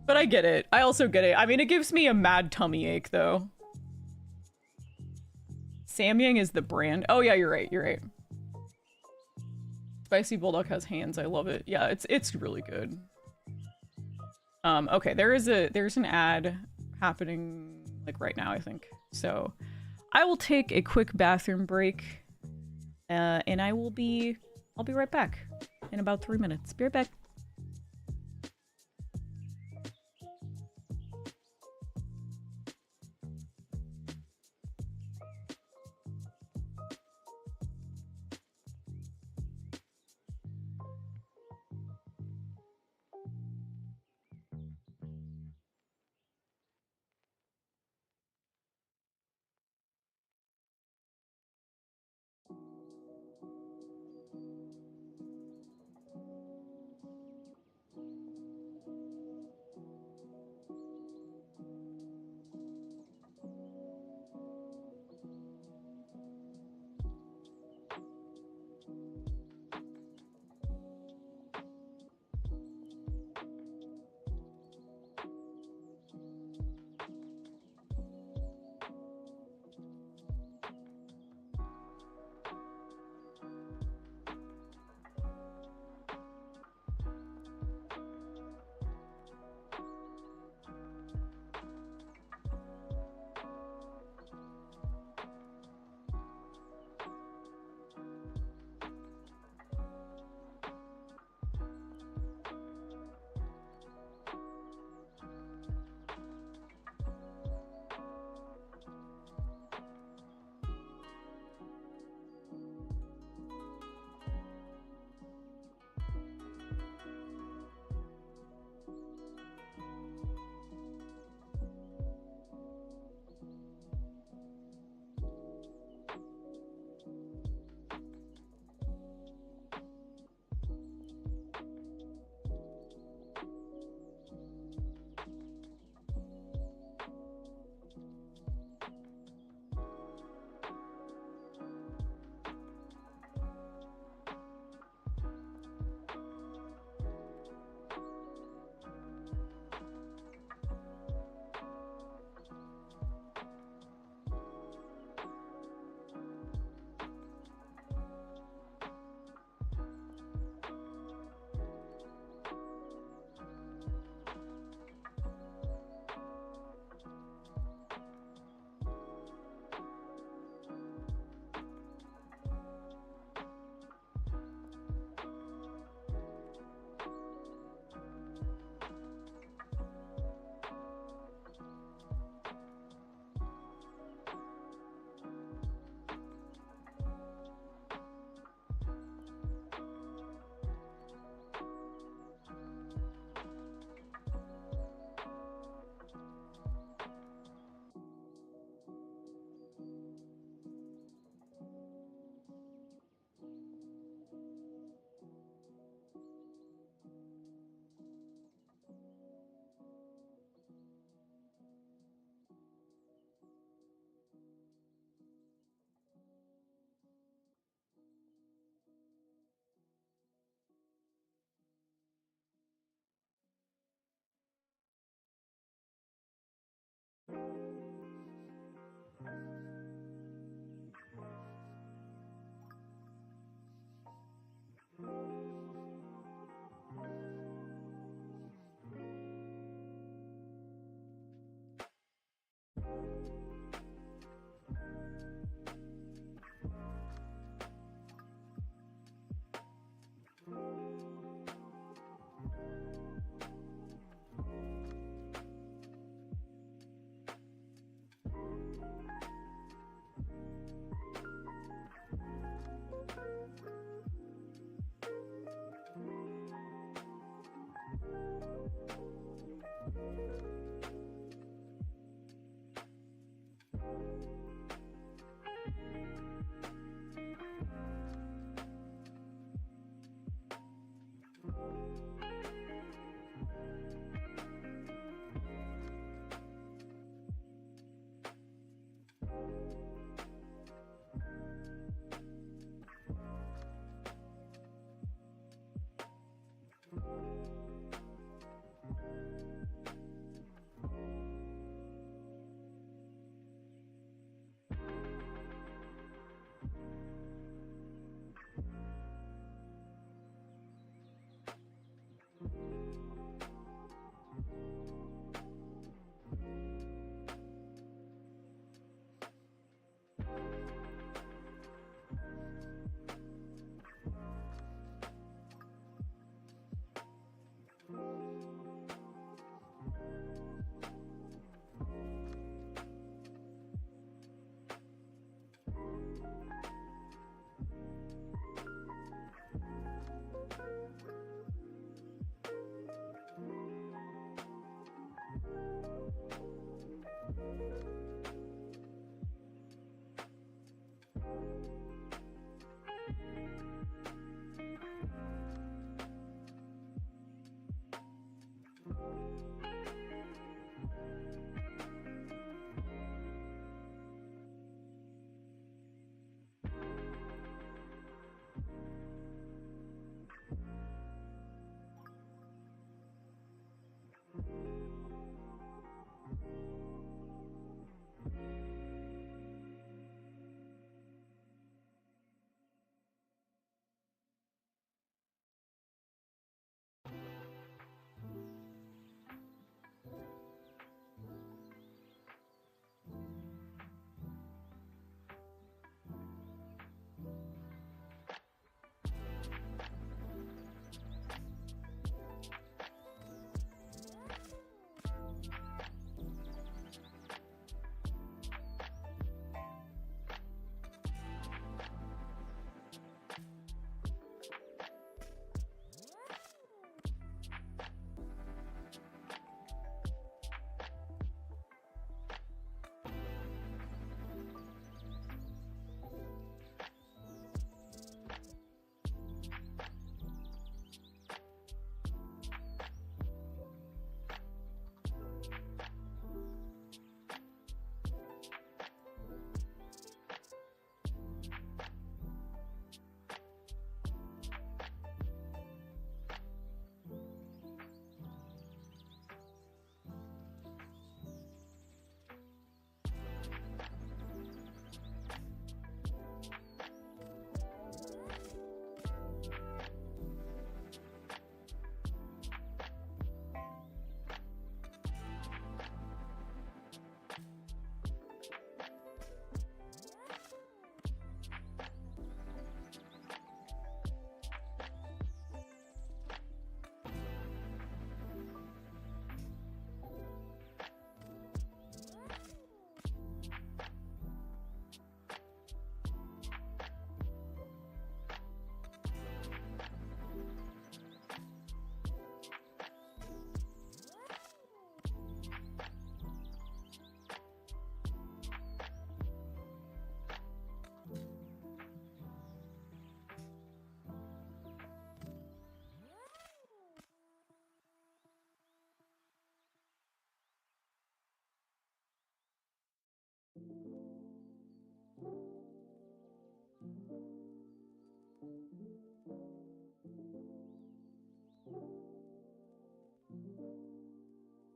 But I get it. I also get it. I mean, it gives me a mad tummy ache, though. Samyang is the brand. Oh yeah, you're right. You're right. Spicy Bulldog has hands. I love it. Yeah, it's really good. Okay, there's an ad happening like right now, I think. So I will take a quick bathroom break, and I'll be right back in about 3 minutes. Be right back.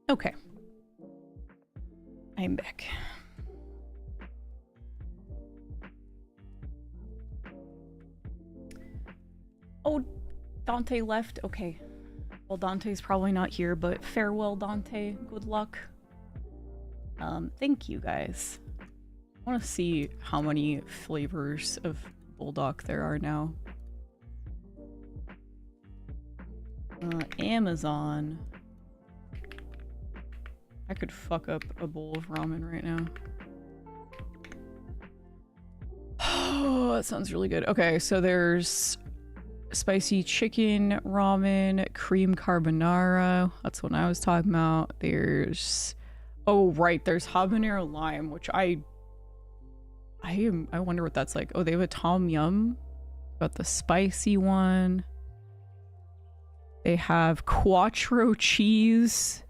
Okay. I'm back. Oh, Dante left? Okay. Well, Dante's probably not here, but farewell, Dante. Good luck. Thank you, guys. I want to see how many flavors of Bulldog there are now. Amazon. I could fuck up a bowl of ramen right now. Oh, that sounds really good. Okay, so there's spicy chicken ramen, cream carbonara. That's what I was talking about. There's... Oh, right. There's habanero lime, which I wonder what that's like. Oh, they have a tom yum. Got the spicy one. They have quattro cheese.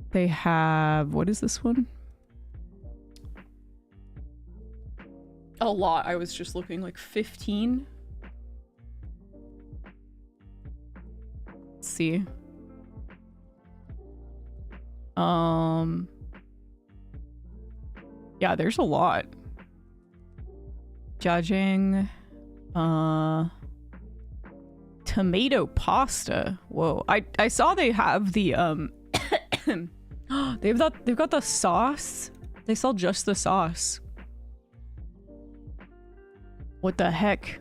They have... What is this one? A lot. I was just looking, like 15. Let's see. Yeah, there's a lot. Judging. Tomato pasta. Whoa. I saw they have the they've got the sauce. They sell just the sauce. What the heck?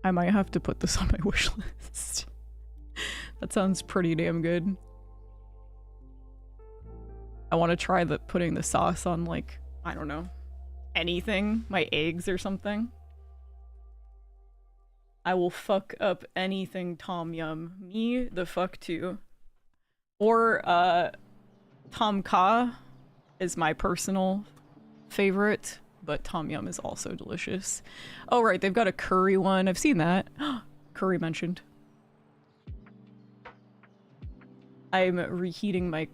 I might have to put this on my wish list. That sounds pretty damn good. I want to try putting the sauce on, like, I don't know, anything, my eggs or something. I will fuck up anything tom yum. Me the fuck too. Or tom kha is my personal favorite, but tom yum is also delicious. Oh right, they've got a curry one. I've seen that. Curry mentioned. I'm reheating my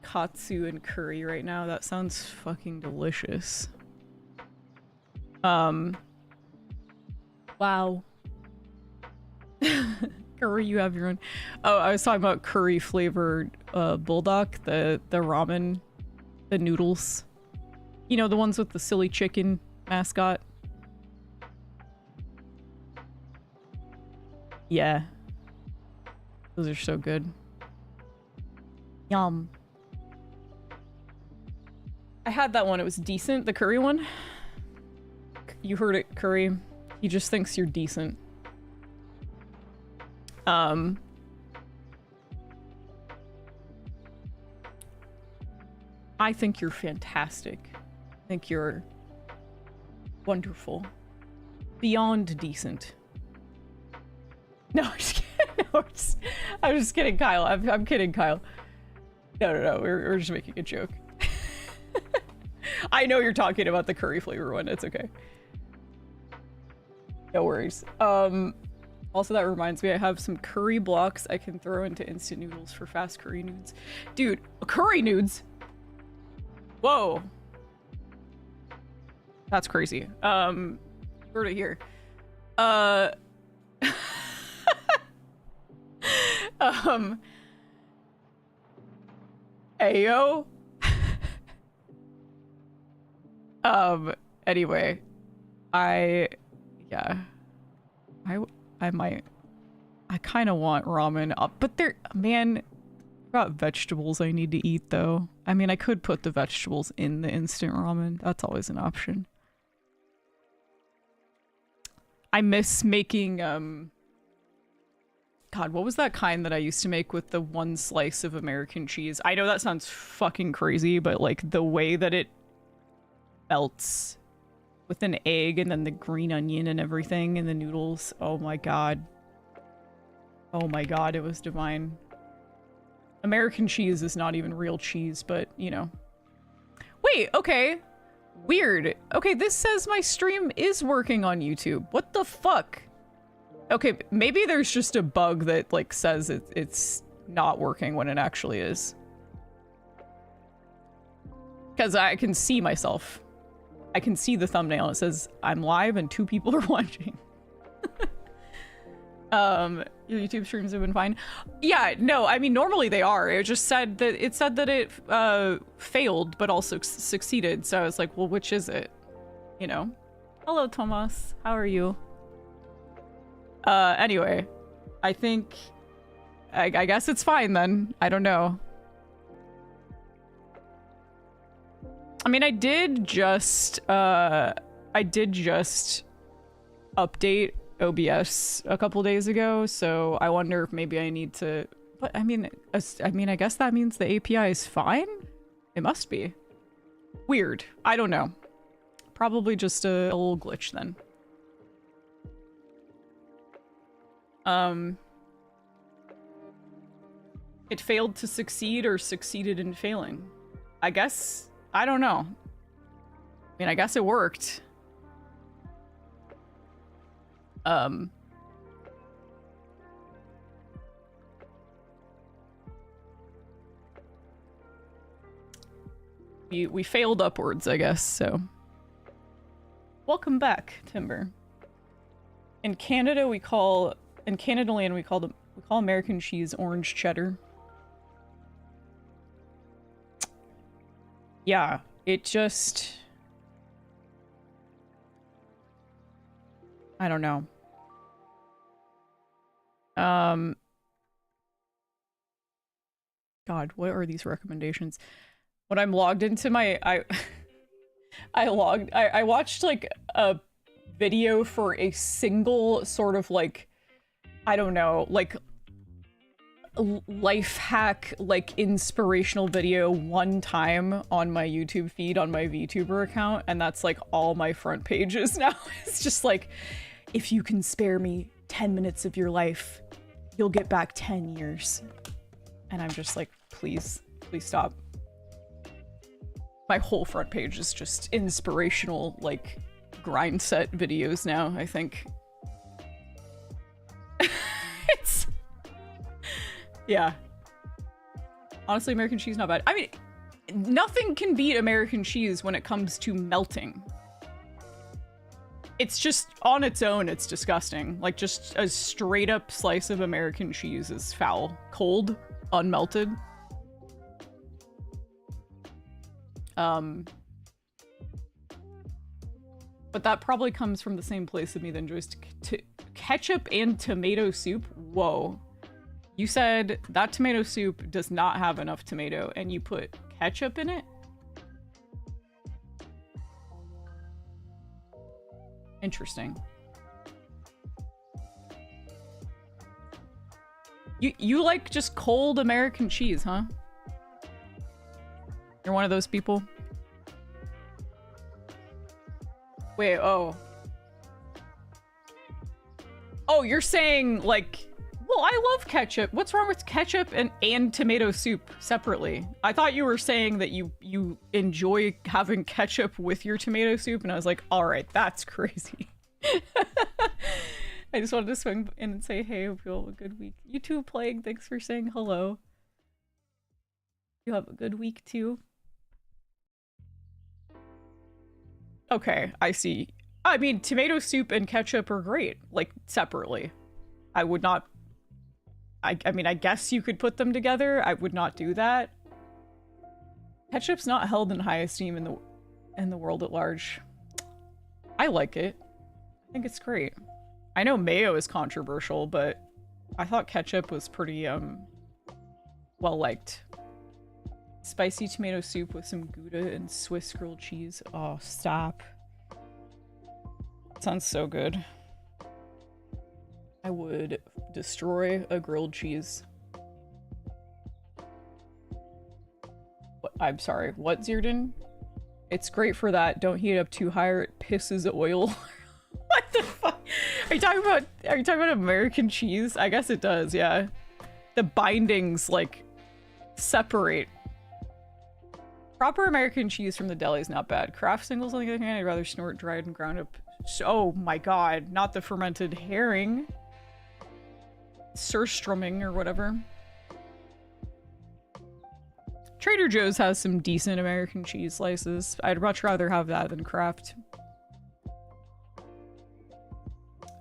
katsu and curry right now. That sounds fucking delicious. Wow. Curry, you have your own. Oh, I was talking about curry flavored bulldog, the ramen, the noodles. You know, the ones with the silly chicken mascot. Yeah. Those are so good. Yum. I had that one. It was decent. The curry one. You heard it, Curry. He just thinks you're decent. I think you're fantastic. I think you're wonderful. Beyond decent. No, I'm just kidding. No, I'm just kidding, Kyle. I'm kidding, Kyle. No. We're just making a joke. I know you're talking about the curry flavor one. It's okay. No worries. Also, that reminds me, I have some curry blocks I can throw into instant noodles for fast curry nudes. Dude, curry nudes? Whoa. That's crazy. Word it here. Ayo. Anyway, I kind of want ramen up, but man, I've got vegetables I need to eat though. I mean, I could put the vegetables in the instant ramen. That's always an option. I miss making, God, what was that kind that I used to make with the one slice of American cheese? I know that sounds fucking crazy, but like the way that it melts with an egg and then the green onion and everything and the noodles. Oh my god. Oh my god, it was divine. American cheese is not even real cheese, but you know. Wait, okay. Weird. Okay, this says my stream is working on YouTube. What the fuck? Okay, maybe there's just a bug that like says it's not working when it actually is. Because I can see myself. I can see the thumbnail. It says I'm live and 2 people are watching. Your YouTube streams have been fine. Yeah, no, I mean normally they are. It just said that it failed but also succeeded. So I was like, well, which is it? You know. Hello, Tomas. How are you? Anyway, I think I guess it's fine then. I don't know. I mean, I did just update OBS a couple days ago, so I wonder if maybe I need to. But I mean, I guess that means the API is fine. It must be. Weird. I don't know. Probably just a little glitch then. It failed to succeed or succeeded in failing. I guess. I don't know. I mean, I guess it worked. We failed upwards, I guess, so. Welcome back, Timber. In Canada, in Canada land, we call American cheese orange cheddar. Yeah, it just... I don't know. God, what are these recommendations? When I'm logged into my... I watched like a video for a single sort of like, I don't know, like life hack, like inspirational video one time on my YouTube feed on my VTuber account, and that's like all my front pages now. It's just like, if you can spare me 10 minutes of your life, you'll get back 10 years. And I'm just like, please stop. My whole front page is just inspirational, like, grind set videos now, I think. It's... Yeah. Honestly, American cheese, not bad. I mean, nothing can beat American cheese when it comes to melting. It's just, on its own, it's disgusting. Like, just a straight up slice of American cheese is foul. Cold, unmelted. But that probably comes from the same place of me that enjoys ketchup and tomato soup. Whoa. You said that tomato soup does not have enough tomato and you put ketchup in it? Interesting. You like just cold American cheese, huh? You're one of those people? Wait, oh. Oh, you're saying, like... Well, I love ketchup. What's wrong with ketchup and tomato soup separately? I thought you were saying that you enjoy having ketchup with your tomato soup, and I was like, alright, that's crazy. I just wanted to swing in and say, hey, hope you all have a good week. You too, Plague, thanks for saying hello. You have a good week, too. Okay, I see. I mean, tomato soup and ketchup are great, like, separately. I would not... I mean, I guess you could put them together. I would not do that. Ketchup's not held in high esteem in the world at large. I like it. I think it's great. I know mayo is controversial, but I thought ketchup was pretty, well liked. Spicy tomato soup with some Gouda and Swiss grilled cheese. Oh, stop. Sounds so good. I would destroy a grilled cheese. What, I'm sorry, what, Zirdan? It's great for that. Don't heat it up too high or it pisses oil. What the fuck? Are you talking about American cheese? I guess it does, yeah. The bindings, like, separate. Proper American cheese from the deli is not bad. Kraft singles, on the other hand, I'd rather snort dried and ground up. Oh my god, not the fermented herring. Surströmming or whatever. Trader Joe's has some decent American cheese slices. I'd much rather have that than Kraft.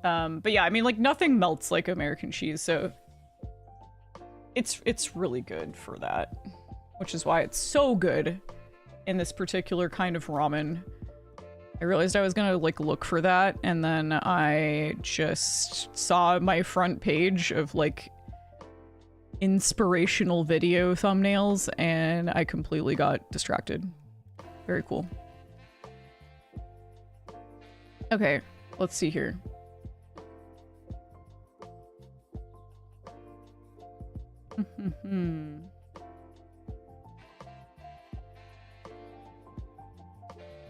But yeah, I mean, like, nothing melts like American cheese, so it's really good for that, which is why it's so good in this particular kind of ramen. I realized I was gonna like look for that, and then I just saw my front page of like inspirational video thumbnails, and I completely got distracted. Very cool. Okay, let's see here.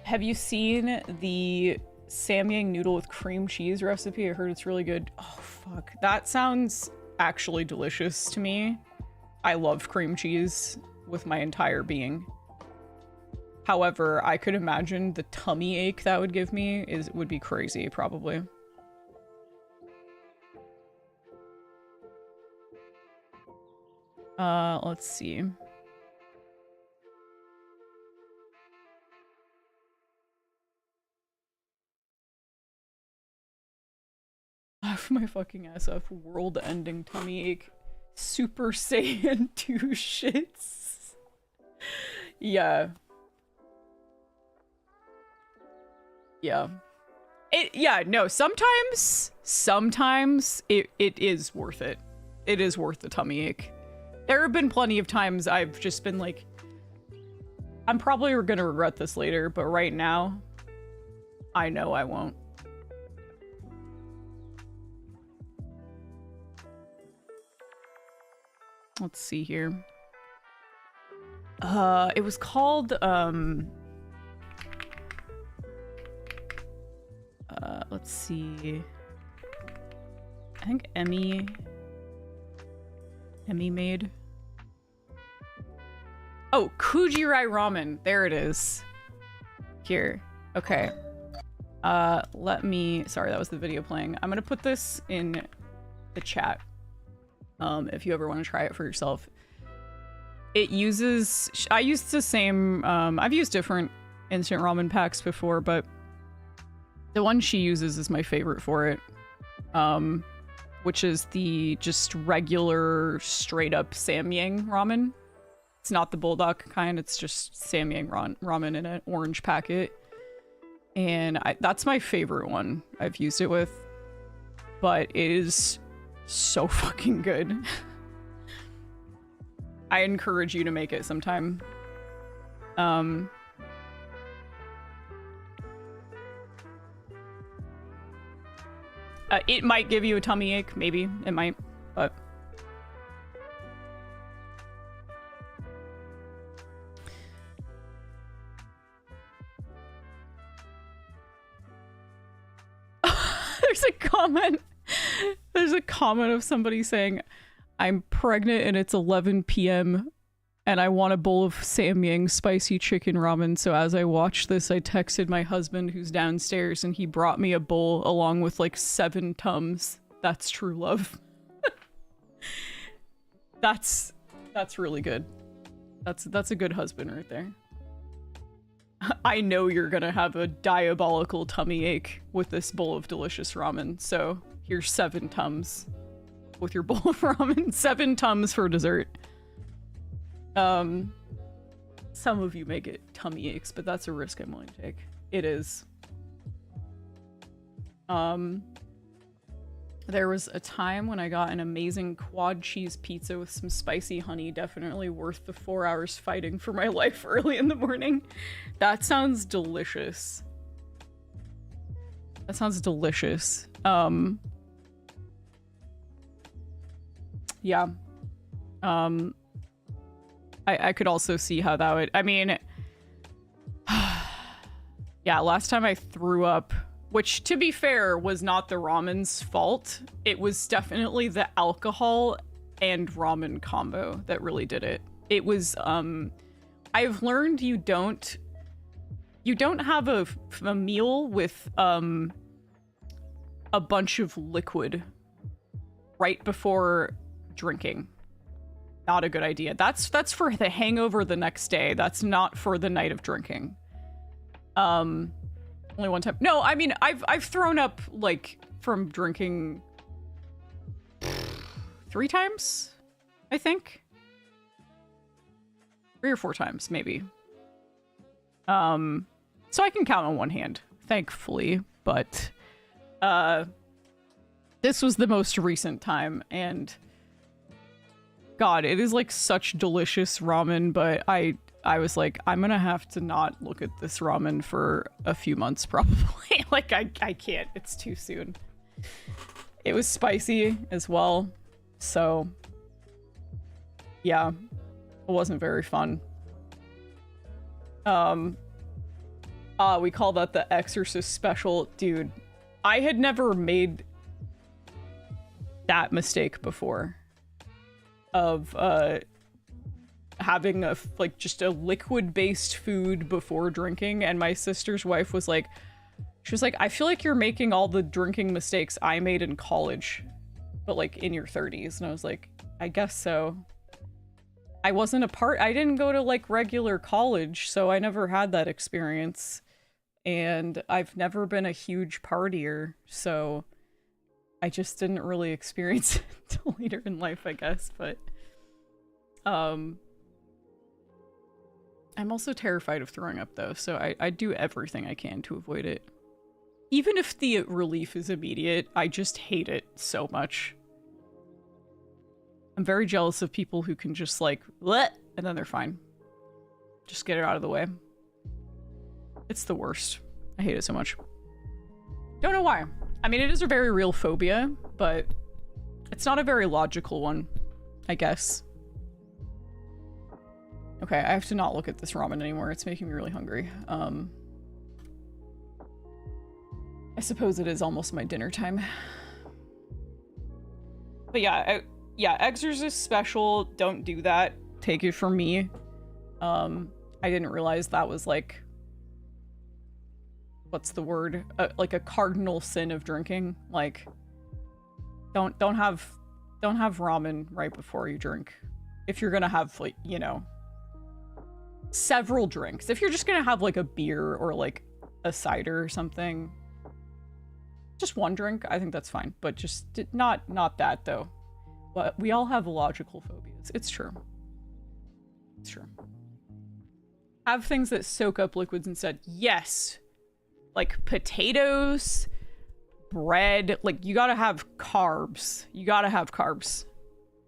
Have you seen the Samyang noodle with cream cheese recipe? I heard it's really good. Oh, fuck. That sounds actually delicious to me. I love cream cheese with my entire being. However, I could imagine the tummy ache that would give me would be crazy, probably. Let's see. Laugh my fucking ass off. World-ending tummy ache. Super Saiyan 2 shits. Yeah. Yeah. Yeah, no, sometimes it is worth it. It is worth the tummy ache. There have been plenty of times I've just been like, I'm probably gonna regret this later, but right now, I know I won't. Let's see here. It was called, let's see. I think Emmy made. Oh, Kujirai Ramen. There it is. Here. Okay. Let me... Sorry, that was the video playing. I'm gonna put this in the chat. If you ever want to try it for yourself. It uses... I used the same... I've used different instant ramen packs before, but the one she uses is my favorite for it. Which is the just regular straight up Samyang ramen. It's not the bulldog kind, it's just Samyang ramen in an orange packet. And that's my favorite one I've used it with. But it is so fucking good. I encourage you to make it sometime. It might give you a tummy ache, maybe. It might, but... There's a comment of somebody saying, I'm pregnant and it's 11 p.m. and I want a bowl of Samyang spicy chicken ramen. So as I watched this, I texted my husband who's downstairs and he brought me a bowl along with like 7 Tums. That's true love. That's really good. That's a good husband right there. I know you're gonna have a diabolical tummy ache with this bowl of delicious ramen, so here's 7 Tums with your bowl of ramen. 7 Tums for dessert. Some of you may get tummy aches, but that's a risk I'm willing to take. It is. There was a time when I got an amazing quad cheese pizza with some spicy honey, definitely worth the 4 hours fighting for my life early in the morning. That sounds delicious. That sounds delicious. Yeah. I could also see how that would... I mean... yeah, last time I threw up... Which, to be fair, was not the ramen's fault. It was definitely the alcohol and ramen combo that really did it. It was, I've learned you don't have a meal with, a bunch of liquid right before drinking. Not a good idea. That's for the hangover the next day. That's not for the night of drinking. Only one time. No, I mean, I've thrown up, like, from drinking 3 times, I think. 3 or 4 times, maybe. So I can count on one hand, thankfully, but this was the most recent time, and God, it is like such delicious ramen, but I was like, I'm gonna have to not look at this ramen for a few months, probably. Like, I can't, it's too soon. It was spicy as well, so yeah, it wasn't very fun. We call that the Exorcist special. Dude, I had never made that mistake before of having a like just a liquid-based food before drinking, and my sister's wife was like, she was like, I feel like you're making all the drinking mistakes I made in college, but like in your 30s. And I was like, I guess so. I didn't go to like regular college, so I never had that experience. And I've never been a huge partier, so I just didn't really experience it until later in life, I guess. But I'm also terrified of throwing up though, so I do everything I can to avoid it. Even if the relief is immediate, I just hate it so much. I'm very jealous of people who can just like, bleh, and then they're fine. Just get it out of the way. It's the worst. I hate it so much. Don't know why. I mean, it is a very real phobia, but it's not a very logical one, I guess. Okay, I have to not look at this ramen anymore. It's making me really hungry. I suppose it is almost my dinner time. But yeah, Exorcist special, don't do that. Take it from me. I didn't realize that was like, what's the word? Like a cardinal sin of drinking. Like, don't have ramen right before you drink. If you're gonna have, like, you know, several drinks. If you're just gonna have like a beer or like a cider or something, just one drink, I think that's fine. But just not that though. But we all have logical phobias. It's true. It's true. Have things that soak up liquids instead. Yes. Like potatoes, bread. Like, you gotta have carbs. You gotta have carbs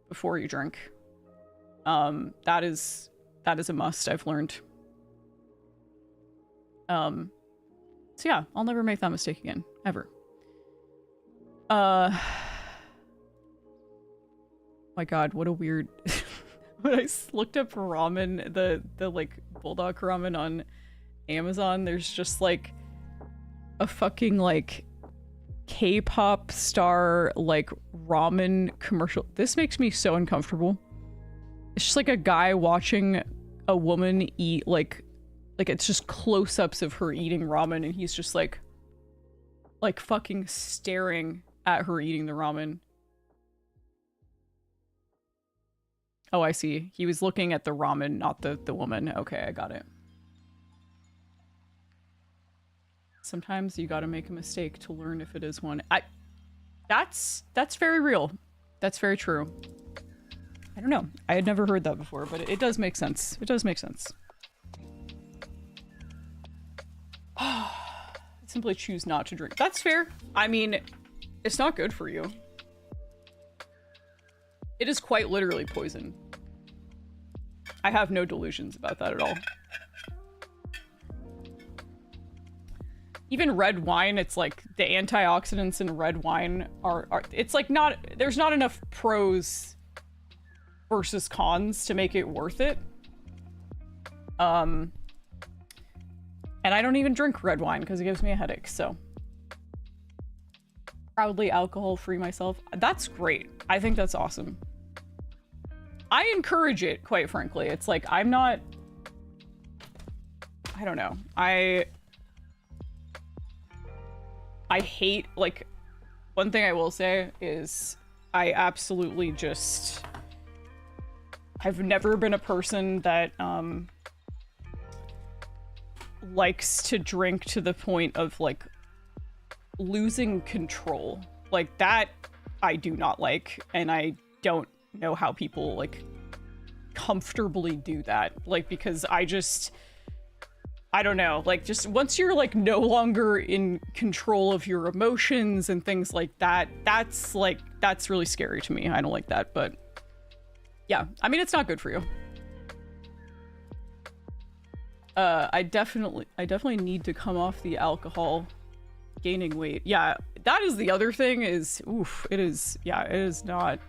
before you drink. That is a must, I've learned. So yeah, I'll never make that mistake again. Ever. My God, what a weird... When I looked up ramen, the like bulldog ramen on Amazon, there's just like a fucking like K-pop star like ramen commercial. This makes me so uncomfortable. It's just like a guy watching a woman eat, like it's just close-ups of her eating ramen, and he's just like fucking staring at her eating the ramen. Oh, I see. He was looking at the ramen, not the woman. Okay, I got it. Sometimes you gotta make a mistake to learn if it is one. That's very real. That's very true. I don't know. I had never heard that before, but it does make sense. It does make sense. Simply choose not to drink. That's fair. I mean, it's not good for you. It is quite literally poison. I have no delusions about that at all. Even red wine, it's like the antioxidants in red wine are it's like not, there's not enough pros versus cons to make it worth it. And I don't even drink red wine because it gives me a headache, so. Proudly alcohol-free myself. That's great. I think that's awesome. I encourage it, quite frankly. It's like, I'm not... I don't know. I hate, like... One thing I will say is I absolutely just... I've never been a person that, likes to drink to the point of like losing control. Like that I do not like, and I don't know how people like comfortably do that. Like, because I don't know, like just once you're like no longer in control of your emotions and things like that, that's really scary to me. I don't like that, but yeah, I mean, it's not good for you. I definitely need to come off the alcohol. Gaining weight. Yeah, that is the other thing is, oof, it is not.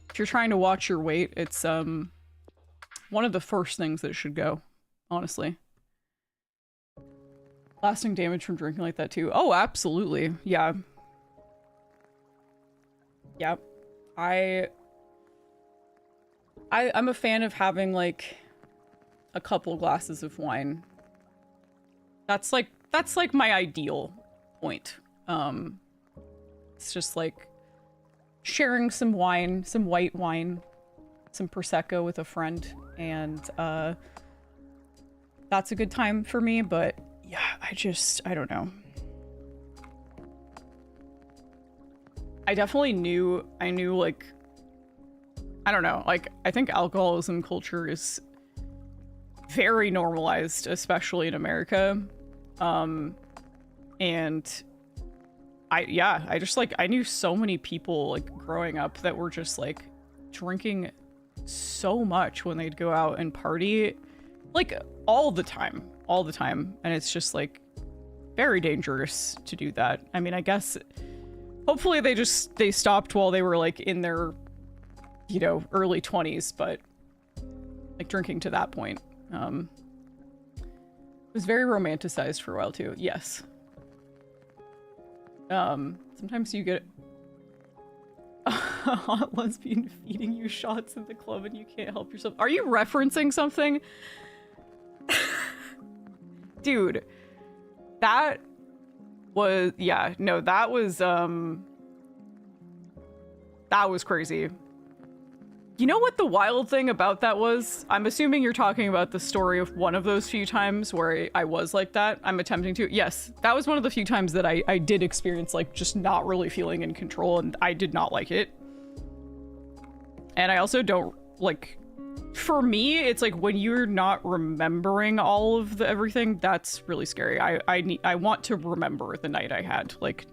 If you're trying to watch your weight, it's one of the first things that should go, honestly. Lasting damage from drinking like that too. Oh, absolutely. Yeah. Yeah. I'm a fan of having like a couple glasses of wine. That's like my ideal point. It's just like sharing some wine, some white wine, some Prosecco with a friend, and that's a good time for me, but yeah, I don't know. I knew like, I don't know, like, I think alcoholism culture is very normalized, especially in America. And I just like, I knew so many people like growing up that were just like drinking so much when they'd go out and party, like all the time. And it's just like very dangerous to do that. I mean, I guess hopefully they stopped while they were like in their, you know, early 20s, but like drinking to that point, it was very romanticized for a while too. Yes. Sometimes you get a hot lesbian feeding you shots in the club and you can't help yourself. Are you referencing something? Dude, that was, yeah, no, that was crazy. You know what the wild thing about that was? I'm assuming you're talking about the story of one of those few times where I was like that. I'm attempting to. Yes, that was one of the few times that I did experience like just not really feeling in control, and I did not like it. And I also don't like, for me, it's like when you're not remembering all of everything, that's really scary. I want to remember the night I had. Like,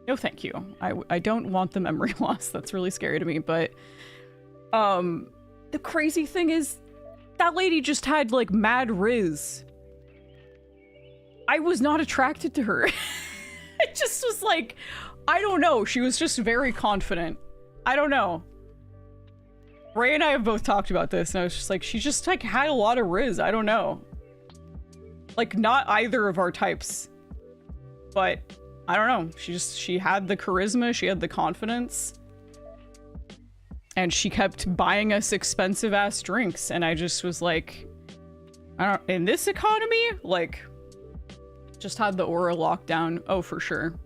no thank you. I don't want the memory loss. That's really scary to me, but the crazy thing is that lady just had like mad riz. I was not attracted to her. It just was like, I don't know. She was just very confident. I don't know. Ray and I have both talked about this, and I was just like, she just like had a lot of riz. I don't know. Like, not either of our types, but I don't know. She had the charisma. She had the confidence. And she kept buying us expensive ass drinks. And I just was like, in this economy, like, just had the aura locked down. Oh, for sure.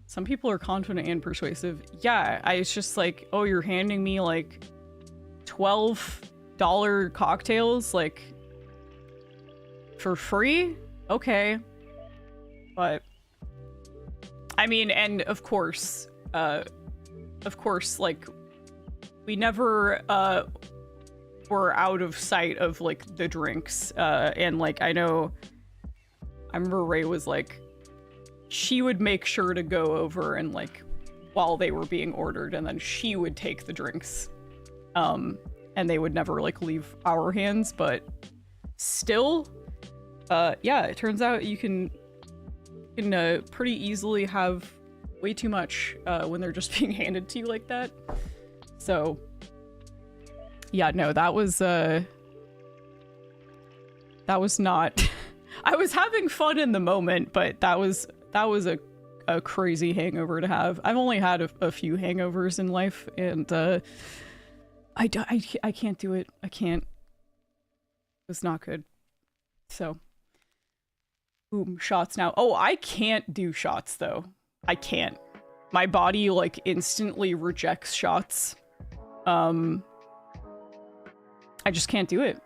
Some people are confident and persuasive. Yeah, it's just like, oh, you're handing me like $12 cocktails, like, for free? Okay. But, I mean, and of course, like, we never were out of sight of like the drinks, and like I remember Ray was like, she would make sure to go over and like while they were being ordered, and then she would take the drinks, and they would never like leave our hands. But still, yeah, it turns out you can pretty easily have way too much when they're just being handed to you like that. So yeah, no, that was not I was having fun in the moment, but that was a crazy hangover to have. I've only had a few hangovers in life, and I can't do it. I can't. It's not good. So boom, shots now. Oh, I can't do shots though. I can't. My body like instantly rejects shots. I just can't do it.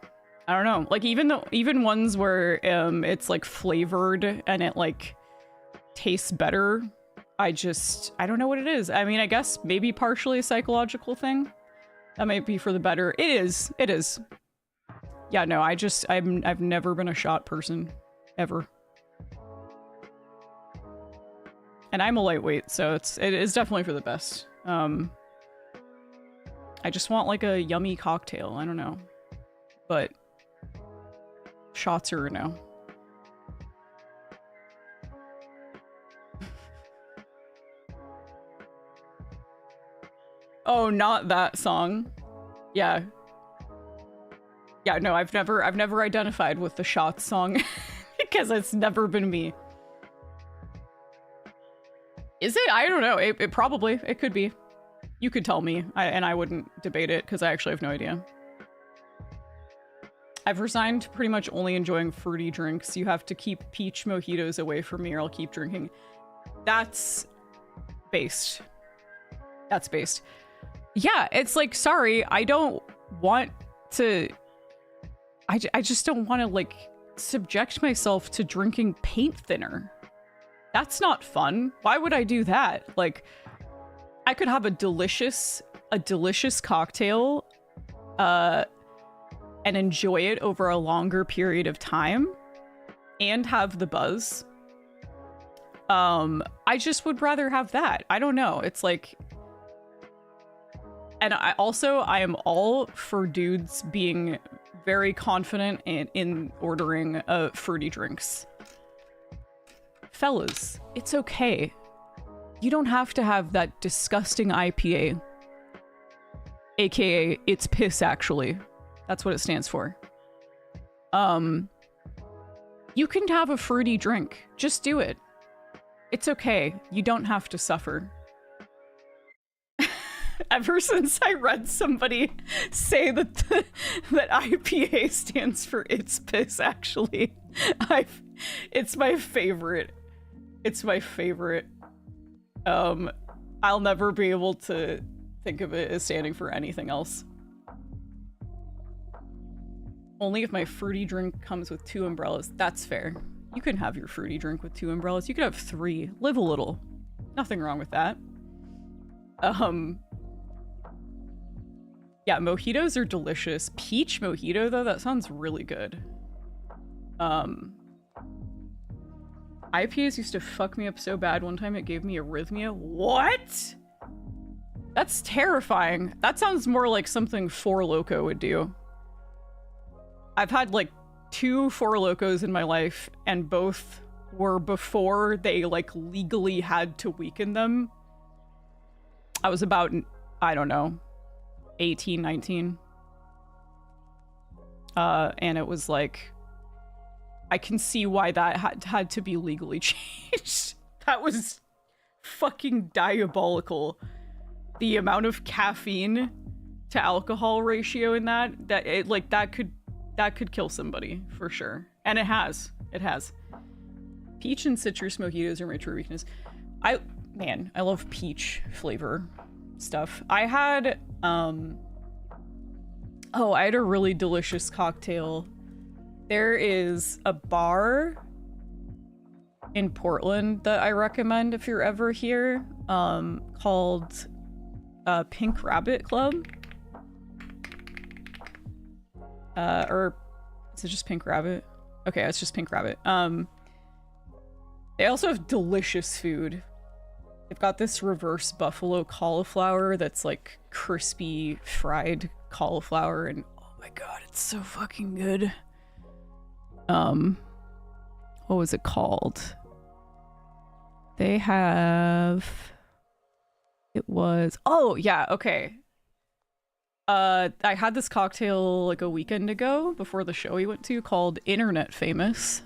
I don't know. Like even ones where it's like flavored and it like tastes better. I don't know what it is. I mean, I guess maybe partially a psychological thing. That might be for the better. It is. It is. Yeah, no, I've never been a shot person ever. And I'm a lightweight, so it is definitely for the best. I just want like a yummy cocktail. I don't know. But shots are a no. Oh, not that song. Yeah. Yeah, no, I've never identified with the shots song because it's never been me. Is it? I don't know. It probably. It could be. You could tell me, and I wouldn't debate it because I actually have no idea. I've resigned to pretty much only enjoying fruity drinks. You have to keep peach mojitos away from me or I'll keep drinking. That's based. That's based. Yeah, it's like, sorry, I don't want to... I just don't want to, like, subject myself to drinking paint thinner. That's not fun. Why would I do that? Like, I could have a delicious cocktail, and enjoy it over a longer period of time, and have the buzz. I just would rather have that. I don't know. It's like... And I am all for dudes being very confident in ordering fruity drinks. Fellas, it's okay. You don't have to have that disgusting IPA. AKA, it's piss, actually. That's what it stands for. You can have a fruity drink. Just do it. It's okay. You don't have to suffer. Ever since I read somebody say that that IPA stands for it's piss, actually, it's my favorite. It's my favorite. I'll never be able to think of it as standing for anything else. Only if my fruity drink comes with 2 umbrellas. That's fair. You can have your fruity drink with 2 umbrellas. You could have 3. Live a little. Nothing wrong with that. Yeah, mojitos are delicious. Peach mojito, though, that sounds really good. IPAs used to fuck me up so bad. One time it gave me arrhythmia. What? That's terrifying. That sounds more like something Four Loko would do. I've had like 2 Four Lokos in my life, and both were before they like legally had to weaken them. I was about, I don't know, 18, 19. And it was like, I can see why that had to be legally changed. That was fucking diabolical. The amount of caffeine to alcohol ratio in that could kill somebody for sure. And it has. Peach and citrus mojitos are my true weakness. I love peach flavor stuff. I had I had a really delicious cocktail. There is a bar in Portland that I recommend if you're ever here, called Pink Rabbit Club. Or is it just Pink Rabbit? Okay, it's just Pink Rabbit. They also have delicious food. They've got this reverse buffalo cauliflower that's like crispy fried cauliflower, and oh my god, it's so fucking good. What was it called? They have... It was... Oh, yeah, okay. I had this cocktail like a weekend ago before the show we went to called Internet Famous.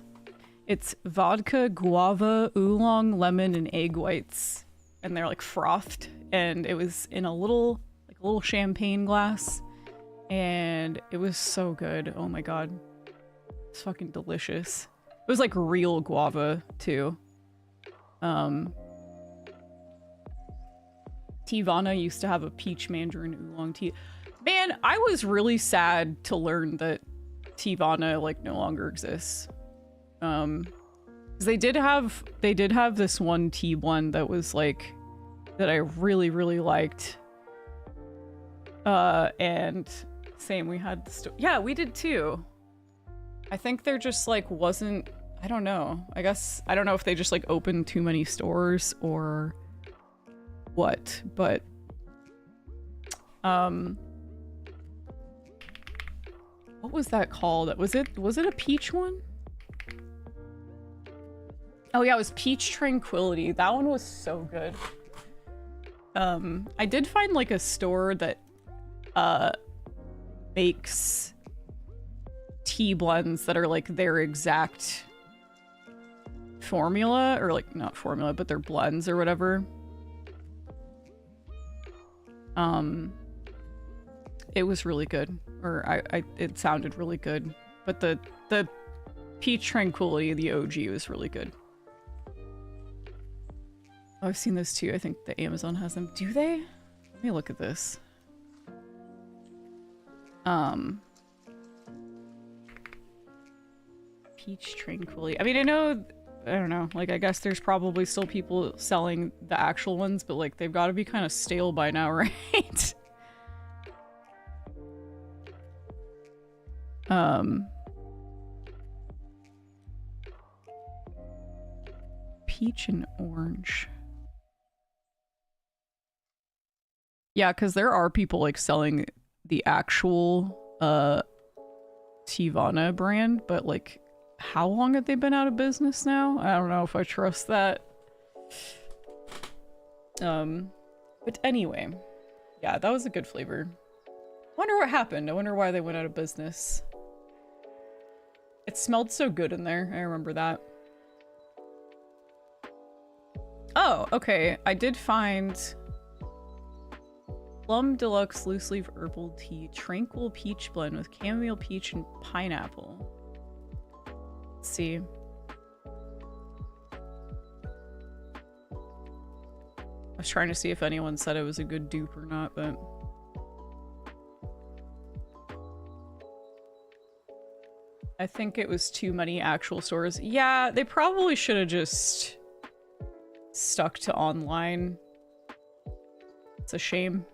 It's vodka, guava, oolong, lemon, and egg whites. And they're like frothed, and it was in a little champagne glass, and it was so good. Oh my god, it's fucking delicious. It was like real guava too. Tivana used to have a peach mandarin oolong tea. Man, I was really sad to learn that Teavana like no longer exists. 'Cause they did have this one tea blend that was like that I really liked. And same, we had yeah, we did too. I think there just like wasn't, I don't know. I guess I don't know if they just like opened too many stores or what, but what was that called? Was it a peach one? Oh yeah, it was Peach Tranquility. That one was so good. I did find like a store that makes tea blends that are like their exact formula, or like not formula, but their blends or whatever. It was really good, or it sounded really good, but the Peach Tranquility, the OG, was really good. Oh, I've seen those too. I think the Amazon has them. Do they? Let me look at this. Peach Tranquility. I mean, I don't know. Like, I guess there's probably still people selling the actual ones, but like, they've got to be kind of stale by now, right? Peach and orange. Yeah, because there are people like selling the actual Teavana brand, but like, how long have they been out of business now? I don't know if I trust that. But anyway, yeah, that was a good flavor. Wonder what happened. I wonder why they went out of business. It smelled so good in there. I remember that. Oh, okay. I did find Plum Deluxe Loose Leaf Herbal Tea Tranquil Peach Blend with Chamomile Peach and Pineapple. Let's see. I was trying to see if anyone said it was a good dupe or not, but... I think it was too many actual stores. Yeah, they probably should have just stuck to online. It's a shame.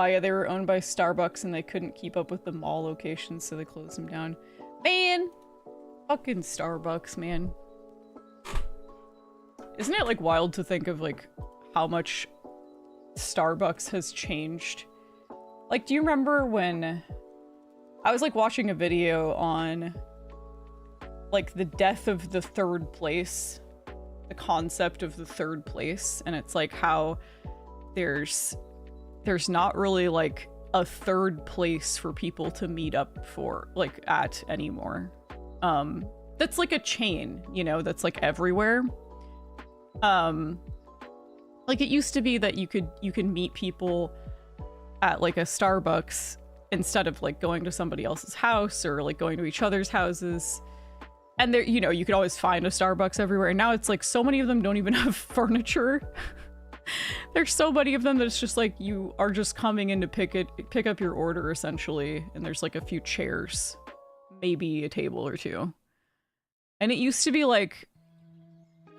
Yeah, they were owned by Starbucks and they couldn't keep up with the mall locations, so they closed them down. Man! Fucking Starbucks, man. Isn't it, like, wild to think of, like, how much Starbucks has changed? Like, do you remember when I was, like, watching a video on, like, the death of the third place, the concept of the third place, and it's, like, how there's not really, like, a third place for people to meet up for, like, at anymore. That's, like, a chain, you know, that's, like, everywhere. Like, it used to be that you can meet people at, like, a Starbucks instead of, like, going to somebody else's house or, like, going to each other's houses. And there, you know, you could always find a Starbucks everywhere. And now it's, like, so many of them don't even have furniture. There's so many of them that it's just, like, you are just coming in to pick up your order, essentially. And there's, like, a few chairs. Maybe a table or two. And it used to be, like,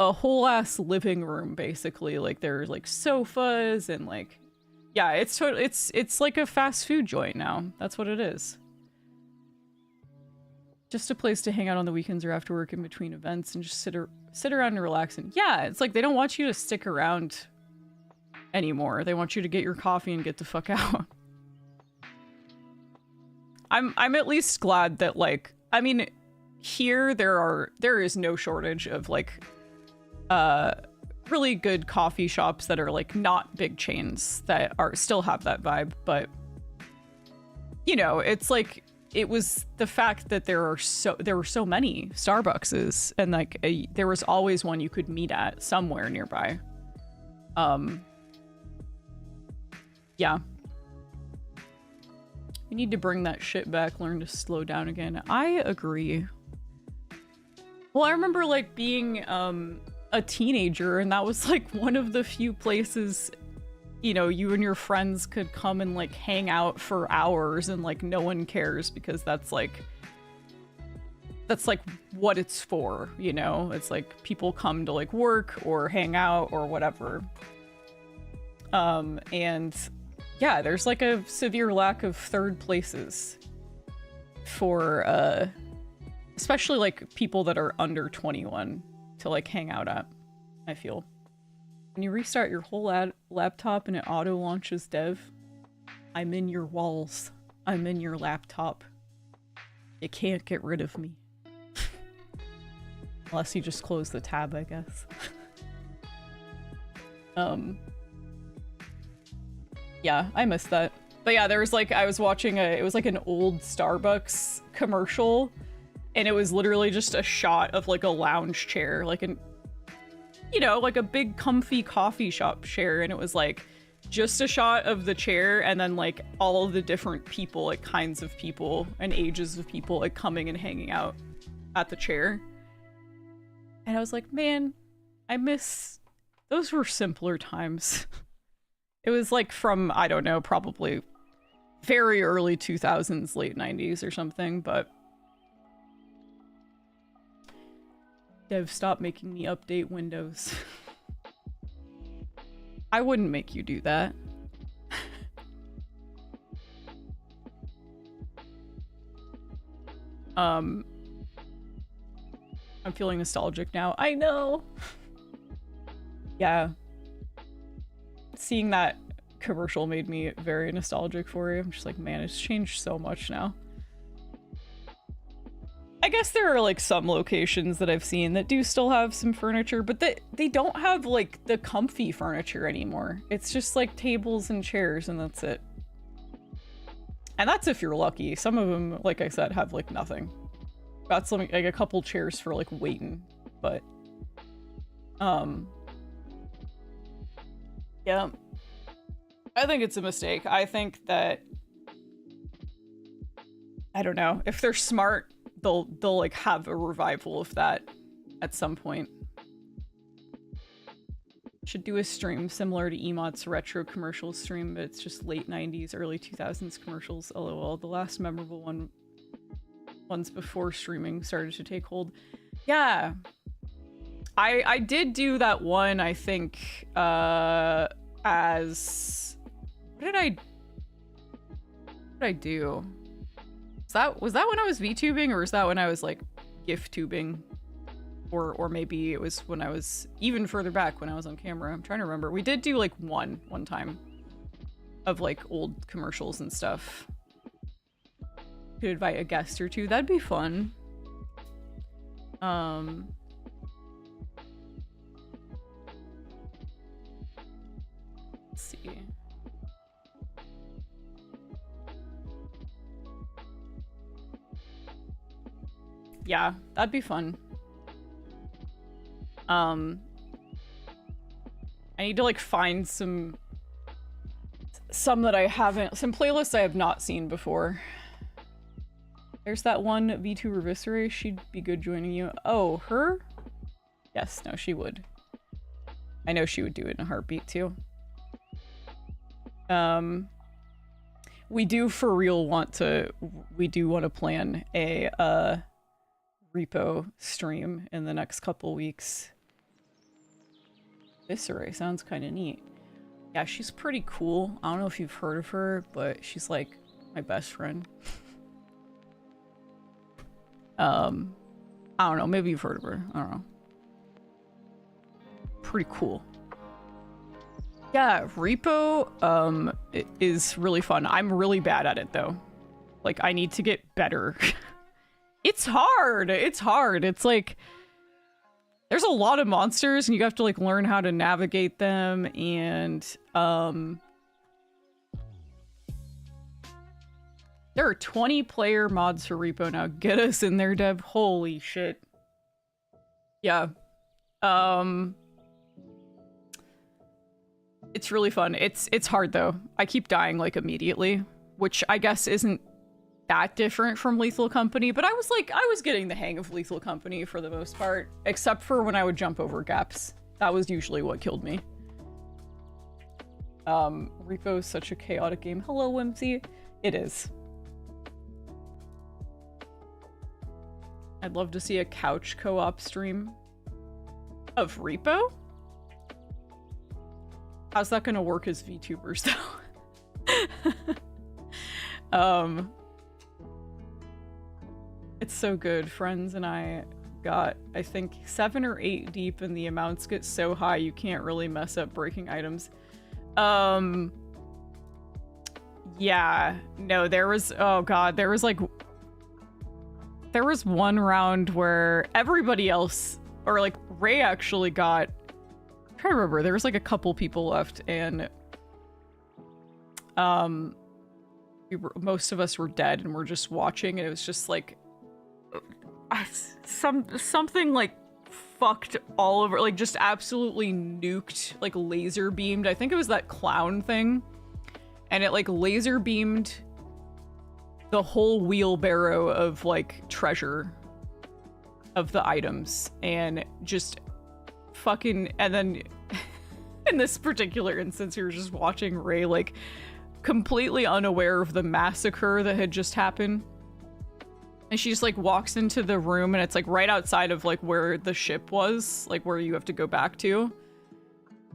a whole ass living room, basically. Like, there's, like, sofas and, like, yeah, it's like a fast food joint now. That's what it is. Just a place to hang out on the weekends or after work in between events and just sit around and relax. And yeah, it's like they don't want you to stick around anymore. They want you to get your coffee and get the fuck out. I'm at least glad that, like, I mean, here there is no shortage of, like, really good coffee shops that are, like, not big chains that still have that vibe, but you know, it's like, it was the fact that there were so many Starbuckses, and, like, there was always one you could meet at somewhere nearby. Yeah. You need to bring that shit back, learn to slow down again. I agree. Well, I remember like being a teenager, and that was like one of the few places, you know, you and your friends could come and like hang out for hours and like no one cares, because that's like what it's for, you know? It's like people come to like work or hang out or whatever. And yeah, there's like a severe lack of third places for especially like people that are under 21 to like hang out at, I feel. When you restart your whole laptop and it auto launches dev, I'm in your walls. I'm in your laptop. You can't get rid of me. Unless you just close the tab, I guess. Yeah, I missed that. But yeah, there was like, I was watching it was like an old Starbucks commercial, and it was literally just a shot of like a lounge chair, like an, you know, like a big comfy coffee shop chair, and it was like just a shot of the chair and then like all of the different people, like kinds of people and ages of people like coming and hanging out at the chair. And I was like, man, I miss, those were simpler times. It was like from, I don't know, probably very early 2000s, late 90s or something, but Dev, stop making me update Windows. I wouldn't make you do that. I'm feeling nostalgic now. I know. Yeah. Seeing that commercial made me very nostalgic for you. I'm just like, man, it's changed so much now. I guess there are like some locations that I've seen that do still have some furniture, but they don't have like the comfy furniture anymore. It's just like tables and chairs and that's it. And that's if you're lucky. Some of them, like I said, have like nothing. Got some, like a couple chairs for like waiting, but yeah. I think it's a mistake. I think that, I don't know, if they're smart, they'll like have a revival of that at some point. Should do a stream similar to Emot's retro commercial stream, but it's just late 90s, early 2000s commercials. LOL. The last memorable ones before streaming started to take hold. Yeah. I did do that one, I think, as... What did I do? Was that when I was VTubing, or was that when I was like gift tubing? Or maybe it was when I was even further back when I was on camera. I'm trying to remember. We did do like one time of like old commercials and stuff. Could invite a guest or two. That'd be fun. Let's see. Yeah, that'd be fun. I need to like find some that I haven't, some playlists I have not seen before. There's that one V2 Reviscere. She'd be good joining you. Oh, her? Yes, no, she would. I know she would do it in a heartbeat too. We do for real want to plan a repo stream in the next couple weeks. Viscera sounds kind of neat. Yeah, she's pretty cool. I don't know if you've heard of her, but she's like my best friend. I don't know, maybe you've heard of her. I don't know. Pretty cool. Yeah, repo it is really fun. I'm really bad at it though. Like I need to get better. It's hard. It's hard. It's like there's a lot of monsters and you have to like learn how to navigate them, and there are 20 player mods for repo now. Get us in there, Deb. Holy shit. Yeah. It's really fun. It's hard though. I keep dying like immediately. which I guess isn't that different from Lethal Company, but I was getting the hang of Lethal Company for the most part, except for when I would jump over gaps. That was usually what killed me. Repo is such a chaotic game. Hello, Whimsy. It is. I'd love to see a couch co-op stream of Repo. How's that gonna work as VTubers though? It's so good. Friends and I got, I think, 7 or 8 deep, and the amounts get so high you can't really mess up breaking items. Yeah, no, there was, oh god, there was one round where everybody else, or like Ray actually got, I'm trying to remember, there was like a couple people left, and most of us were dead and we're just watching, and it was just like something like fucked all over, like just absolutely nuked, like laser beamed. I think it was that clown thing, and it like laser beamed the whole wheelbarrow of like treasure of the items, and just fucking, and then in this particular instance, you're just watching Ray like completely unaware of the massacre that had just happened. And she just like walks into the room, and it's like right outside of like where the ship was, like where you have to go back to,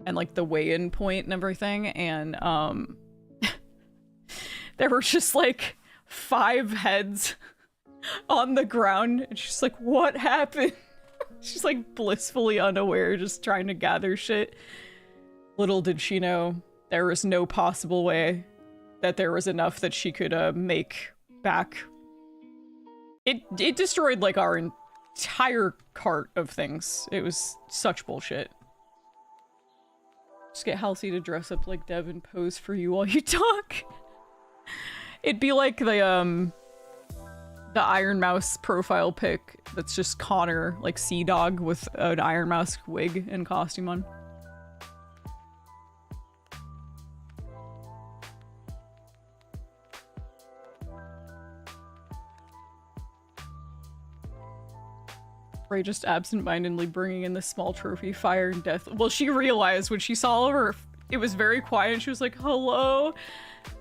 and like the weigh-in point and everything. And there were just like 5 heads on the ground, and she's like, what happened? She's like blissfully unaware, just trying to gather shit. Little did she know there was no possible way that there was enough that she could make back. It destroyed like our entire cart of things. It was such bullshit. Just get Halsey to dress up like Dev and pose for you while you talk. It'd be like the Iron Mouse profile pic that's just Connor, like Sea Dog with an Iron Mouse wig and costume on. Ray just absent-mindedly bringing in the small trophy, fire and death. Well, she realized when she saw her, it was very quiet, and she was like, hello?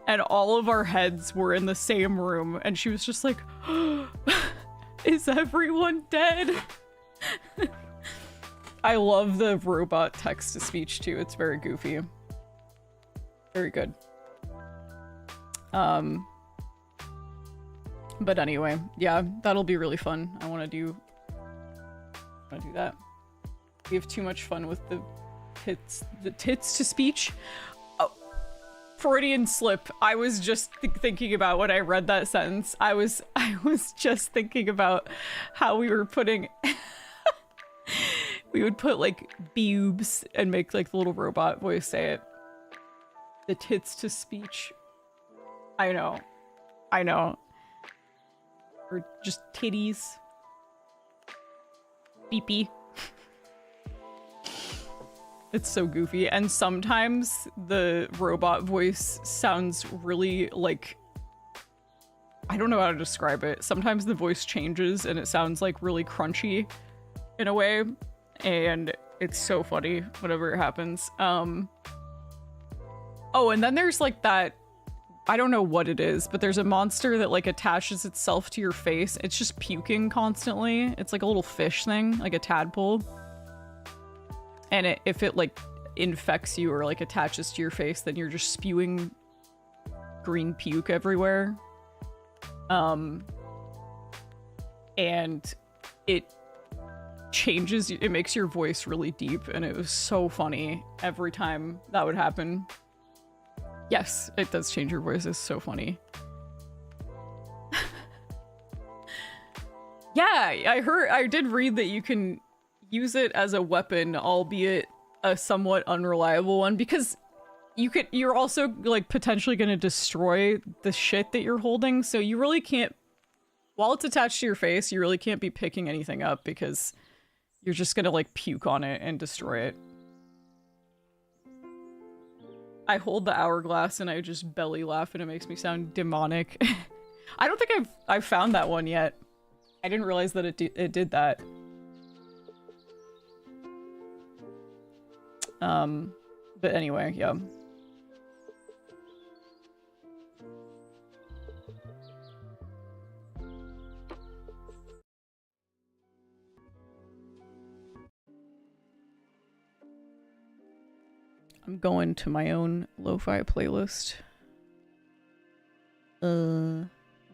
And all of our heads were in the same room, and she was just like, is everyone dead? I love the robot text-to-speech too. It's very goofy. Very good. But anyway, yeah, that'll be really fun. I want to do that. We have too much fun with the tits to speech. Oh, Freudian slip. I was just thinking about when I read that sentence. I was just thinking about how we were putting we would put like boobs and make like the little robot voice say it. The tits to speech. I know. Or just titties. Beepy. It's so goofy, and sometimes the robot voice sounds really like, I don't know how to describe it. Sometimes the voice changes and it sounds like really crunchy in a way, and it's so funny whenever it happens. Oh, and then there's like that, I don't know what it is, but there's a monster that like attaches itself to your face. It's just puking constantly. It's like a little fish thing, like a tadpole. And if it like infects you or like attaches to your face, then you're just spewing green puke everywhere. And it changes, it makes your voice really deep, and it was so funny every time that would happen. Yes, it does change your voice. It's so funny. Yeah, I did read that you can use it as a weapon, albeit a somewhat unreliable one, because you're also like potentially going to destroy the shit that you're holding, so you really can't, while it's attached to your face, you really can't be picking anything up because you're just going to like puke on it and destroy it. I hold the hourglass and I just belly laugh and it makes me sound demonic. I don't think I've found that one yet. I didn't realize that it did that. But anyway, yeah. I'm going to my own lo-fi playlist. Let's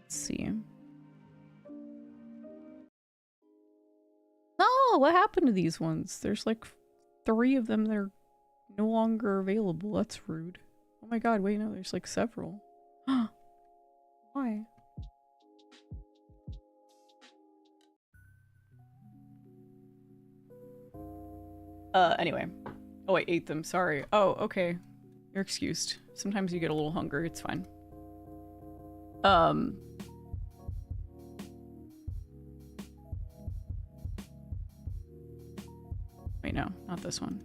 see. Oh, what happened to these ones? There's like 3 of them that are no longer available. That's rude. Oh my god, wait, no, there's like several. Why? Anyway. Oh, I ate them, sorry. Oh, okay. You're excused. Sometimes you get a little hungry, it's fine. Wait, no, not this one.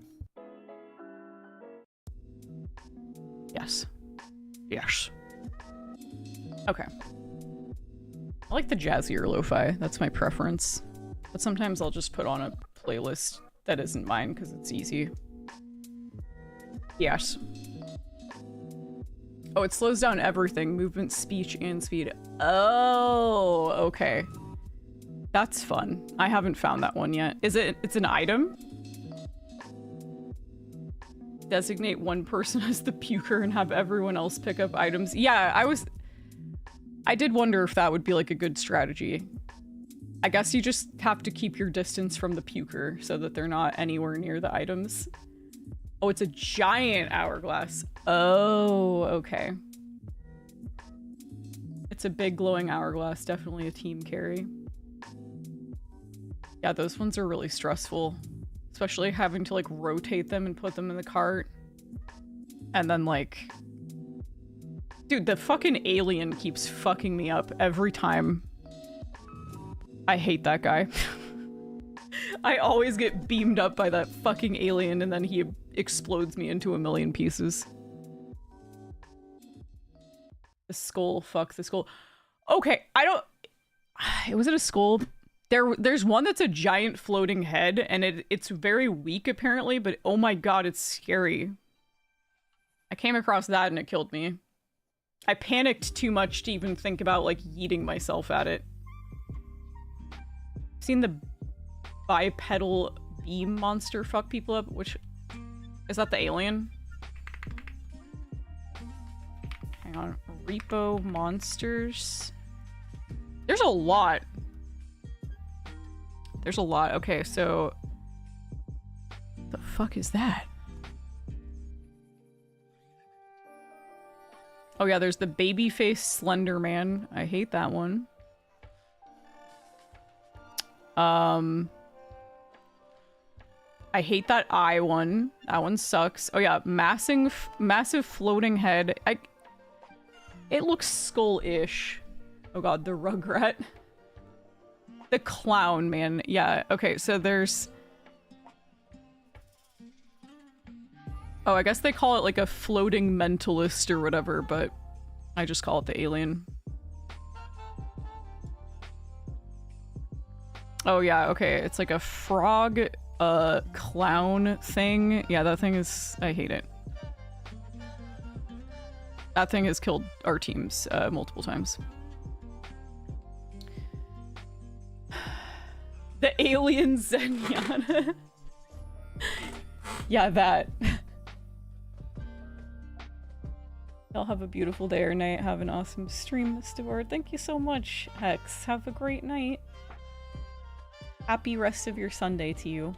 Yes. Yes. Okay. I like the jazzier lo-fi. That's my preference. But sometimes I'll just put on a playlist that isn't mine because it's easy. Yes. Oh, it slows down everything. Movement, speech, and speed. Oh, okay. That's fun. I haven't found that one yet. It's an item? Designate one person as the puker and have everyone else pick up items. Yeah, I did wonder if that would be like a good strategy. I guess you just have to keep your distance from the puker so that they're not anywhere near the items. Oh, it's a giant hourglass. Oh, okay. It's a big glowing hourglass, definitely a team carry. Yeah, those ones are really stressful. Especially having to like rotate them and put them in the cart. And then like... Dude, the fucking alien keeps fucking me up every time. I hate that guy. I always get beamed up by that fucking alien and then he explodes me into a million pieces. The skull, fuck the skull. Okay, I don't... Was it a skull? There's one that's a giant floating head and it's very weak apparently, but oh my god, it's scary. I came across that and it killed me. I panicked too much to even think about like yeeting myself at it. Seen the bipedal beam monster fuck people up? Which is that the alien? Hang on. Repo monsters. There's a lot. There's a lot. Okay, so the fuck is that? Oh yeah, there's the baby-faced Slender Man. I hate that one. I hate that eye one. That one sucks. Oh yeah, massive floating head. It looks skull-ish. Oh god, the Rugrat. The clown, man. Yeah, okay, so there's... Oh, I guess they call it like a floating mentalist or whatever, but I just call it the alien. Oh yeah, okay, it's like a frog, clown thing. Yeah, that thing is... I hate it. That thing has killed our teams, multiple times. The alien Zenyatta. Yeah, that. Y'all have a beautiful day or night. Have an awesome stream, Miss Devora. Thank you so much, Hex. Have a great night. Happy rest of your Sunday to you.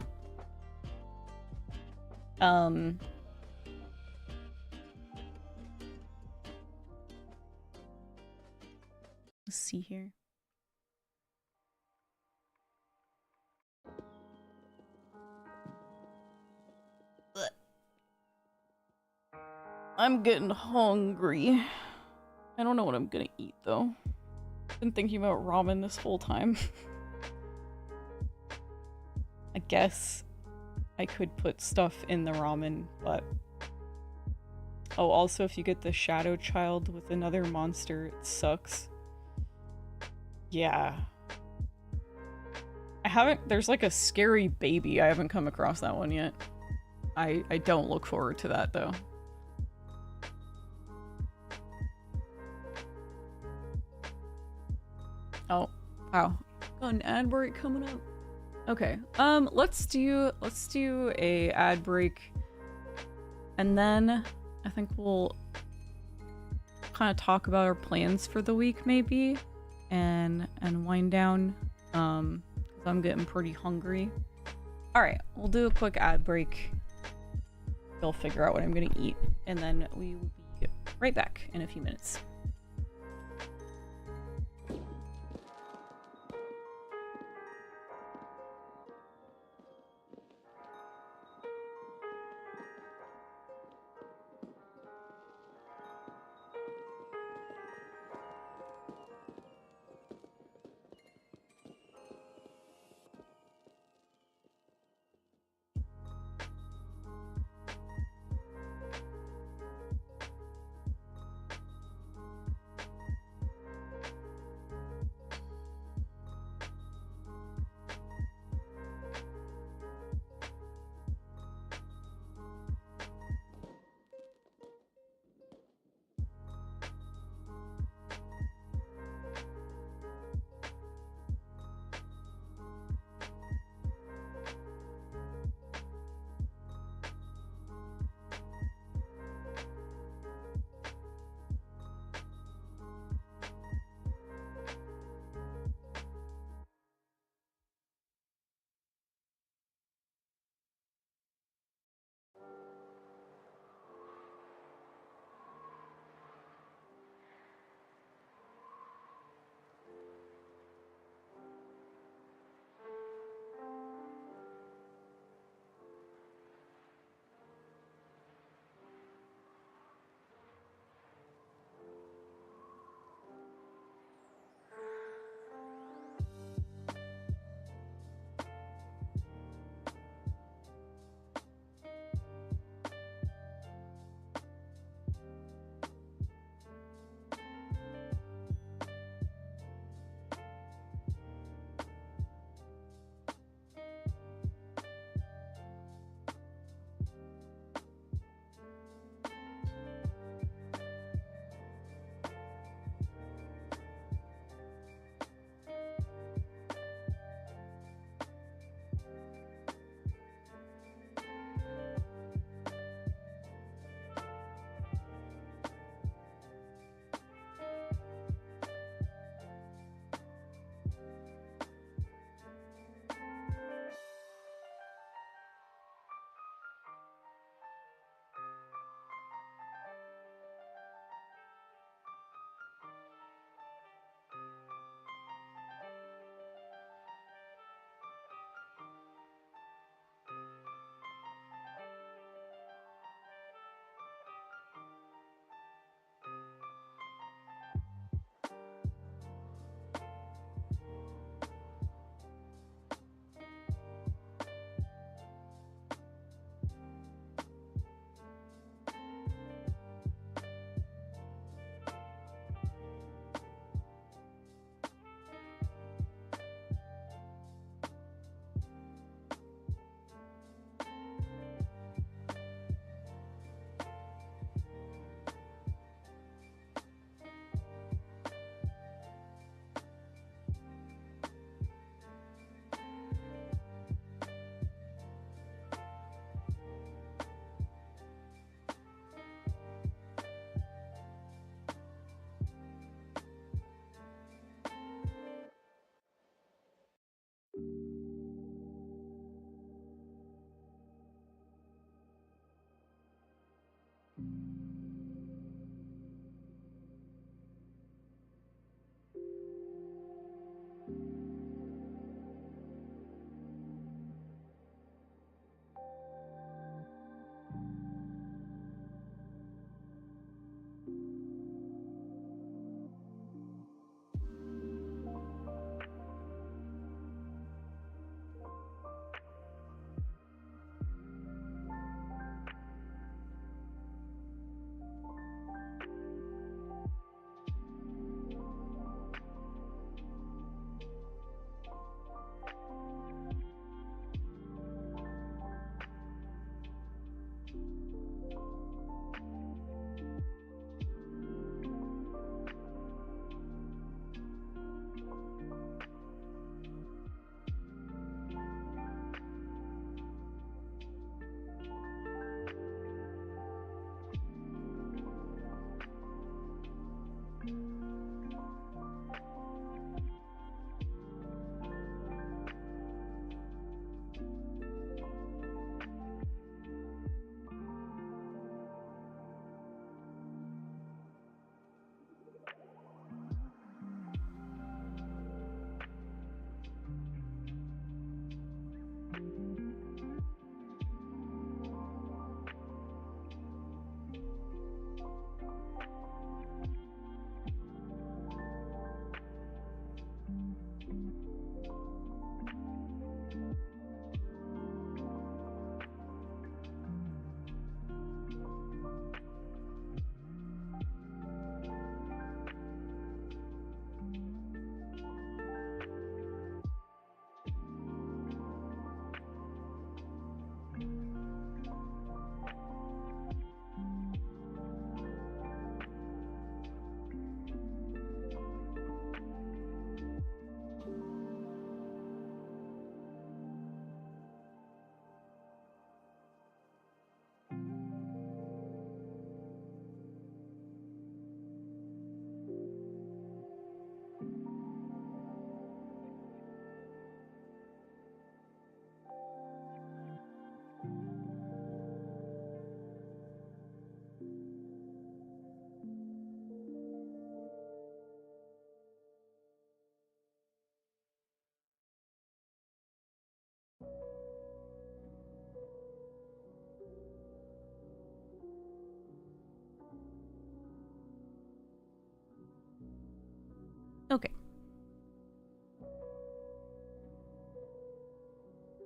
Let's see here. I'm getting hungry. I don't know what I'm gonna eat though. Been thinking about ramen this whole time. I guess I could put stuff in the ramen, but Oh, also, if you get the shadow child with another monster, it sucks. Yeah. I haven't, there's like a scary baby. I haven't come across that one yet. I don't look forward to that though. Oh, wow. Got an ad break coming up. Okay. Let's do a ad break. And then I think we'll kind of talk about our plans for the week maybe and wind down. 'Cause I'm getting pretty hungry. All right, we'll do a quick ad break. You'll figure out what I'm gonna eat, and then we will be right back in a few minutes.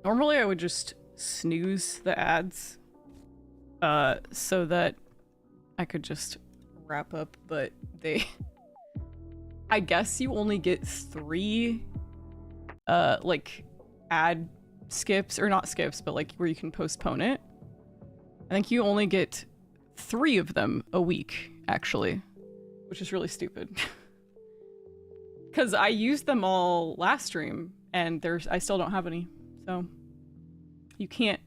Normally I would just snooze the ads so that I could just wrap up, but they I guess you only get 3 like ad skips, or not skips, but like where you can postpone it. I think you only get 3 of them a week, actually, which is really stupid. Because I used them all last stream, and I still don't have any, so you can't.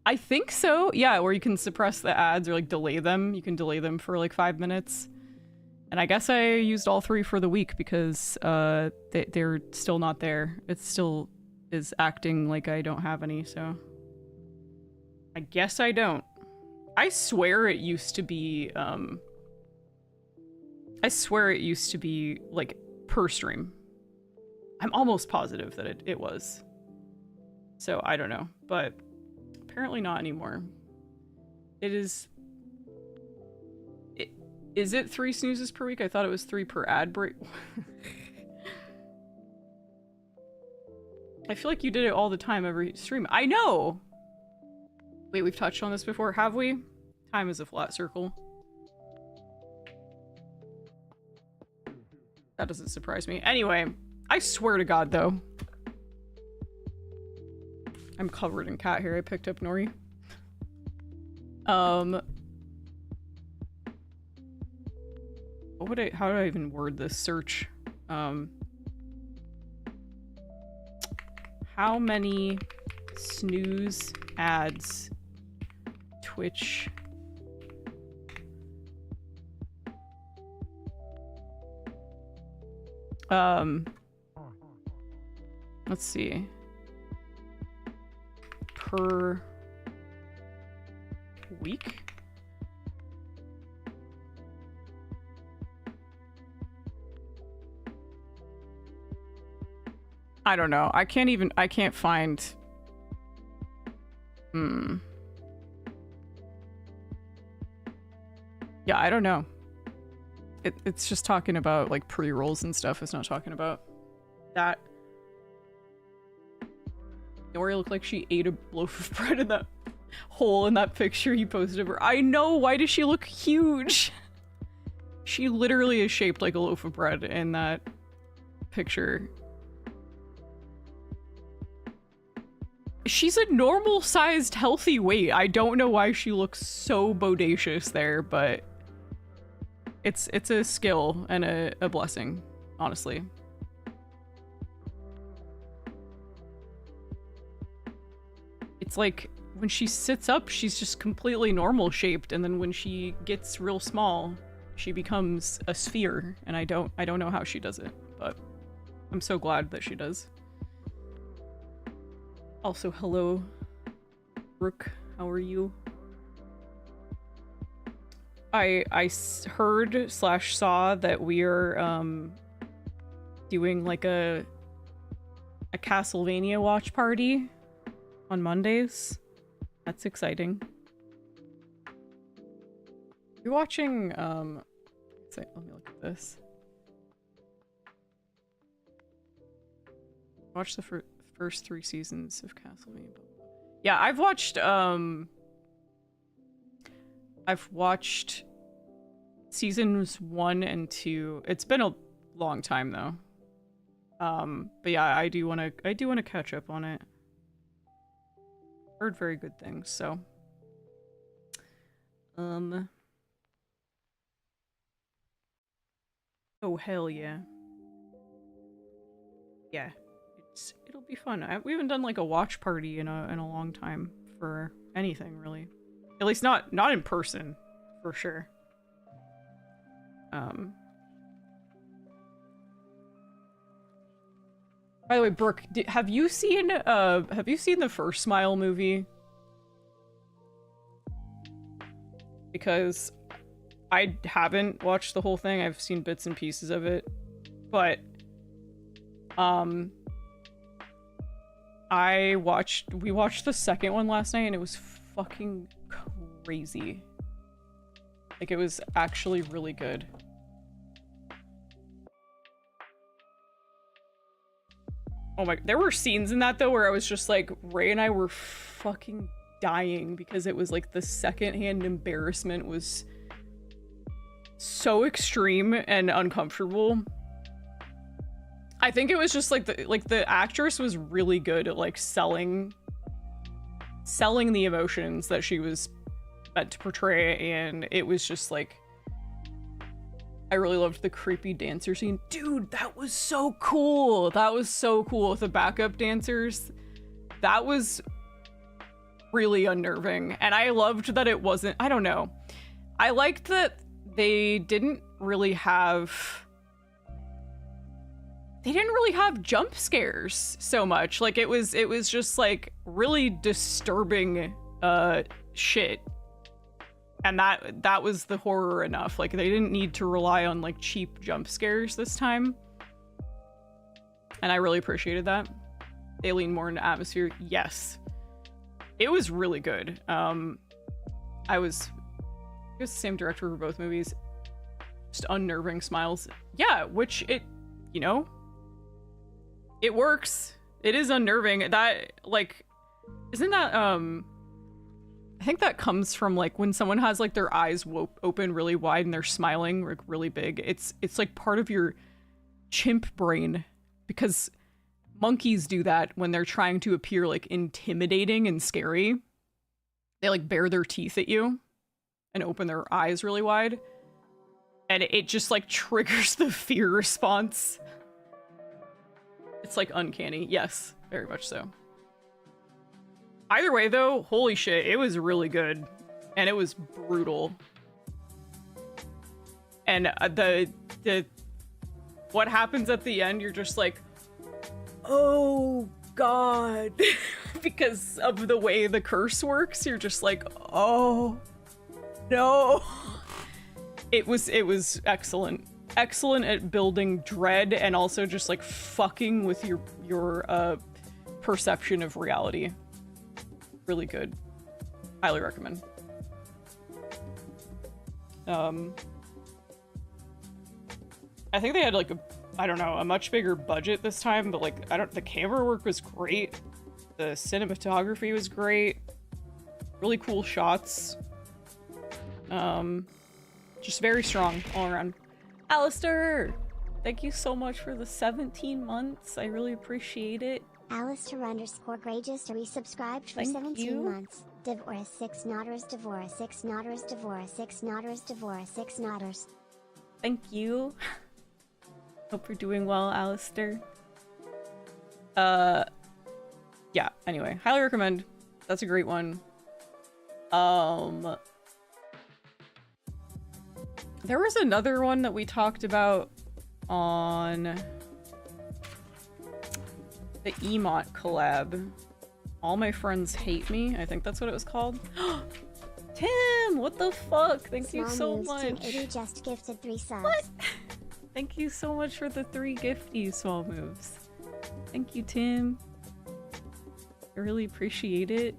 I think so, yeah, where you can suppress the ads or like delay them. You can delay them for like 5 minutes. And I guess I used all 3 for the week because they're still not there. It still is acting like I don't have any, so I guess I don't. I swear it used to be like per stream. I'm almost positive that it was. So I don't know, but apparently not anymore. It is. Is it 3 snoozes per week? I thought it was 3 per ad break. I feel like you did it all the time every stream. I know! Wait, we've touched on this before, have we? Time is a flat circle. That doesn't surprise me. Anyway, I swear to God, though. I'm covered in cat hair. I picked up Nori. How do I even word this search? How many snooze ads Twitch let's see, per week? I don't know. I can't find. Yeah, I don't know. It's just talking about like pre-rolls and stuff. It's not talking about that. Nori looked like she ate a loaf of bread in that hole in that picture you posted of her. I know! Why does she look huge? She literally is shaped like a loaf of bread in that picture. She's a normal-sized, healthy weight. I don't know why she looks so bodacious there, but it's a skill and a blessing, honestly. It's like when she sits up, she's just completely normal shaped, and then when she gets real small, she becomes a sphere, and I don't know how she does it, but I'm so glad that she does. Also, hello, Brooke. How are you? I heard / saw that we're doing like a Castlevania watch party on Mondays. That's exciting. You're watching let me look at this. Watch the first 3 seasons of Castlevania. Yeah, I've watched seasons 1 and 2. It's been a long time though. But yeah, I do want to catch up on it. Heard very good things, so oh hell yeah. Yeah. It'll be fun. We haven't done like a watch party in a long time for anything really. At least not in person, for sure. By the way, Brooke, have you seen the first Smile movie? Because I haven't watched the whole thing. I've seen bits and pieces of it, but we watched the second one last night and it was fucking crazy. Like, it was actually really good. Oh my, there were scenes in that though where I was just like, Ray and I were fucking dying because it was like the secondhand embarrassment was so extreme and uncomfortable. I think it was just like the actress was really good at like selling the emotions that she was meant to portray, and it was just like, I really loved the creepy dancer scene. Dude, that was so cool. That was so cool with the backup dancers. That was really unnerving. And I loved that it wasn't, I don't know. I liked that they didn't really have jump scares so much. Like it was just like really disturbing shit. And that was the horror enough. Like they didn't need to rely on like cheap jump scares this time. And I really appreciated that. They leaned more into atmosphere. Yes. It was really good. It was the same director for both movies. Just unnerving smiles. Yeah, which it works. It is unnerving. That like isn't that I think that comes from like when someone has like their eyes open really wide and they're smiling like really big. It's like part of your chimp brain, because monkeys do that when they're trying to appear like intimidating and scary. They like bare their teeth at you and open their eyes really wide. And it just like triggers the fear response. It's like uncanny. Yes, very much so. Either way, though, holy shit, it was really good. And it was brutal. And the what happens at the end, you're just like, oh god. Because of the way the curse works, you're just like, oh no. It was excellent. Excellent at building dread and also just like fucking with your perception of reality. Really good. Highly recommend. I think they had like a much bigger budget this time, but like the camera work was great. The cinematography was great. Really cool shots. Just very strong all around. Alistair! Thank you so much for the 17 months. I really appreciate it. Alistair_Gray just resubscribed for 17 months. Devora 6 Notters, Devora 6 Notters, Devora 6 Notters, Devora 6 Notters. Thank you. Hope you're doing well, Alistair. Yeah, anyway, highly recommend. That's a great one. There was another one that we talked about on the Emot collab. All My Friends Hate Me. I think that's what it was called. Tim, what the fuck? Thank you so much. Team just gifted 3 subs. What? Thank you so much for the 3 gifties, Small Moves. Thank you, Tim. I really appreciate it.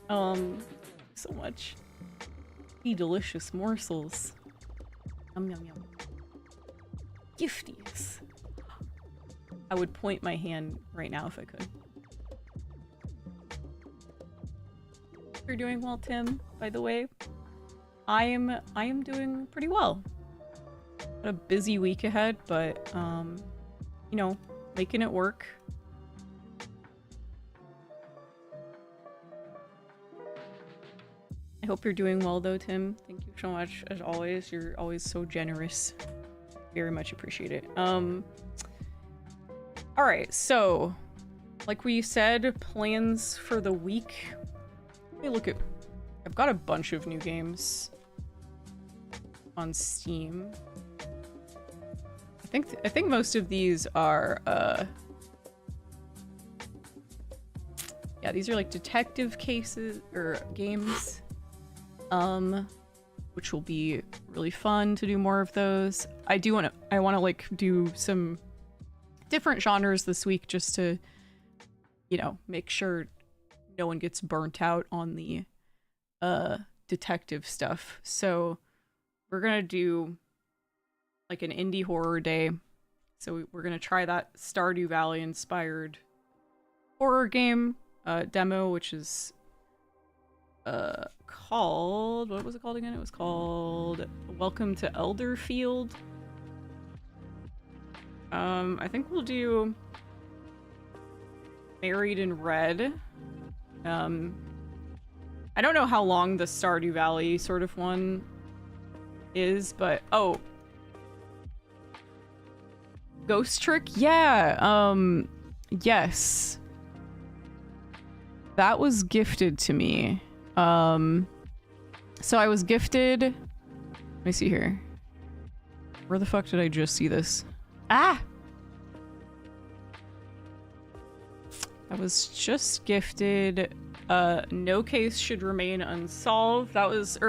So much. Eat delicious morsels. Yum yum yum. Gifties. I would point my hand right now if I could. You're doing well, Tim, by the way. I am doing pretty well. Got a busy week ahead, but you know, making it work. I hope you're doing well though, Tim. Thank you so much as always. You're always so generous. Very much appreciate it. All right, so like we said, plans for the week. Let me look at, I've got a bunch of new games on Steam. I think most of these are yeah, these are like detective cases or games. Which will be really fun to do more of those. I want to like do some different genres this week just to, you know, make sure no one gets burnt out on the detective stuff. So we're gonna do like an indie horror day So we're gonna try that Stardew Valley inspired horror game demo, which is called, what was it called again? It was called Welcome to Elderfield. I think we'll do Married in Red. I don't know how long the Stardew Valley sort of one is, but oh, Ghost Trick? Yeah, yes. That was gifted to me. So I was gifted, let me see here. Where the fuck did I just see this? Ah! I was just gifted, No Case Should Remain Unsolved. That was,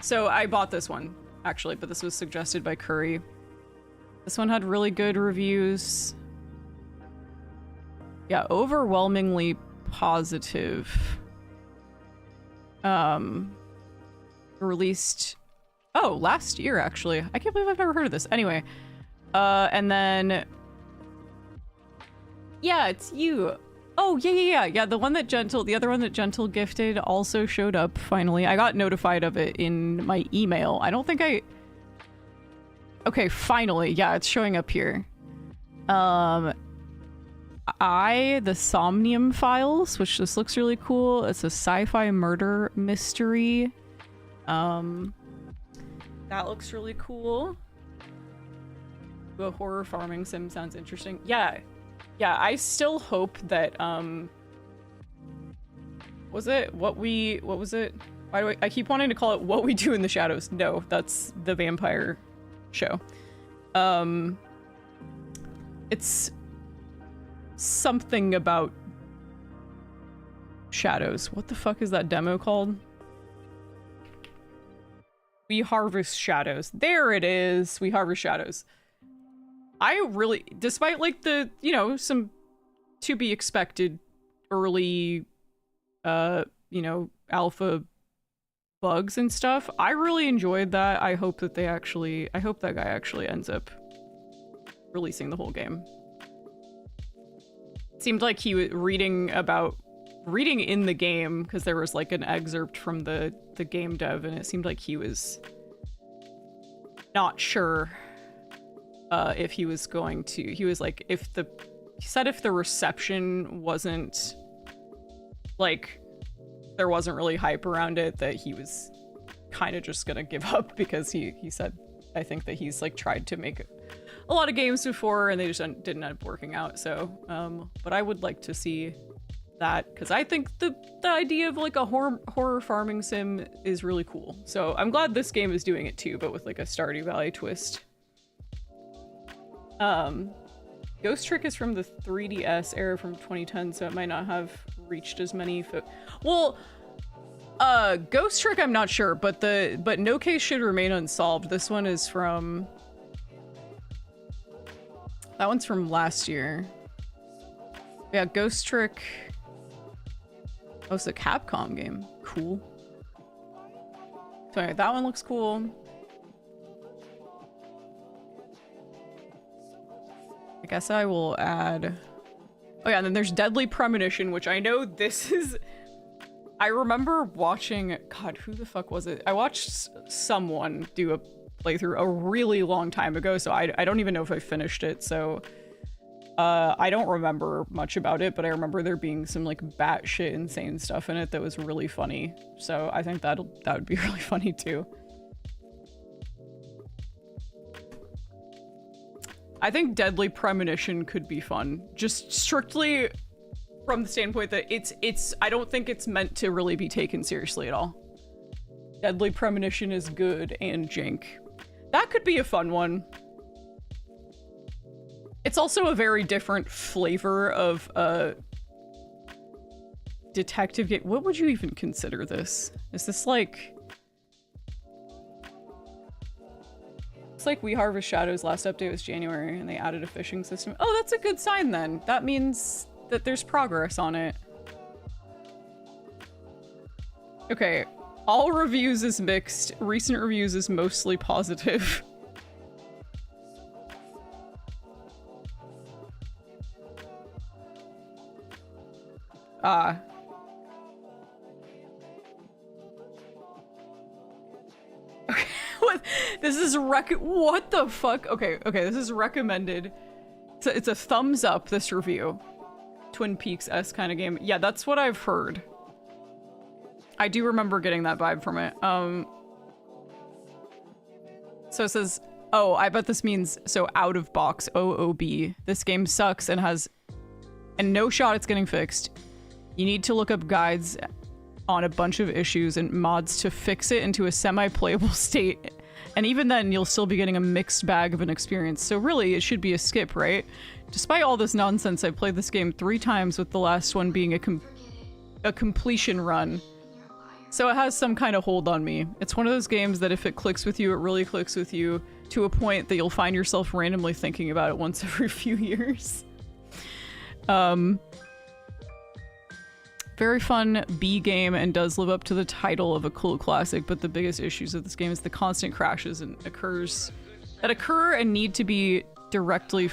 so I bought this one, actually, but this was suggested by Curry. This one had really good reviews. Yeah, overwhelmingly positive. Released, oh, last year, actually. I can't believe I've never heard of this. Anyway, and then, yeah, it's you. Oh, yeah. The one that the other one that Gentle gifted also showed up, finally. I got notified of it in my email. I don't think okay, finally. Yeah, it's showing up here. The Somnium Files, which this looks really cool. It's a sci-fi murder mystery. That looks really cool. The horror farming sim sounds interesting. Yeah, I still hope that, what was it? Why do I keep wanting to call it What We Do in the Shadows. No, that's the vampire show. It's something about shadows. What the fuck is that demo called? We Harvest Shadows. There it is. We Harvest Shadows. I really, despite like the, you know, some to be expected early, you know, alpha bugs and stuff, I really enjoyed that. I hope that I hope that guy actually ends up releasing the whole game. It seemed like he was reading in the game, because there was like an excerpt from the game dev, and it seemed like he was not sure if he was going to, he was like, he said if the reception wasn't, like, there wasn't really hype around it, that he was kind of just gonna give up, because he said, I think that he's like tried to make a lot of games before and they just didn't end up working out. So, but I would like to see that, because I think the idea of like a horror farming sim is really cool. So I'm glad this game is doing it too, but with like a Stardew Valley twist. Ghost Trick is from the 3DS era from 2010, so it might not have reached as many Ghost Trick I'm not sure, but No Case Should Remain Unsolved. This one is from, that one's from last year. Yeah, Ghost Trick. Oh, it's a Capcom game. Cool. So anyway, that one looks cool. I guess I will add... Oh yeah, and then there's Deadly Premonition, which I know this is... I remember watching... God, who the fuck was it? I watched someone do a playthrough a really long time ago, so I don't even know if I finished it, so... I don't remember much about it, but I remember there being some like batshit insane stuff in it that was really funny. So I think that would be really funny too. I think Deadly Premonition could be fun, just strictly from the standpoint that I don't think it's meant to really be taken seriously at all. Deadly Premonition is good and jank. That could be a fun one. It's also a very different flavor of detective game. What would you even consider this? Is this like... It's like We Harvest Shadows last update was January and they added a fishing system. Oh, that's a good sign then. That means that there's progress on it. Okay, all reviews is mixed. Recent reviews is mostly positive. Ah. Okay, what? This is what the fuck? Okay, this is recommended. So it's a thumbs up, this review. Twin Peaks-esque kind of game. Yeah, that's what I've heard. I do remember getting that vibe from it. So it says, oh, I bet this means, so out of box, OOB. This game sucks and no shot it's getting fixed. You need to look up guides on a bunch of issues and mods to fix it into a semi-playable state. And even then, you'll still be getting a mixed bag of an experience. So really, it should be a skip, right? Despite all this nonsense, I played this game 3 times, with the last one being a completion run. So it has some kind of hold on me. It's one of those games that if it clicks with you, it really clicks with you to a point that you'll find yourself randomly thinking about it once every few years. Very fun B game and does live up to the title of a cult classic, but the biggest issues of this game is the constant crashes that occur and need to be directly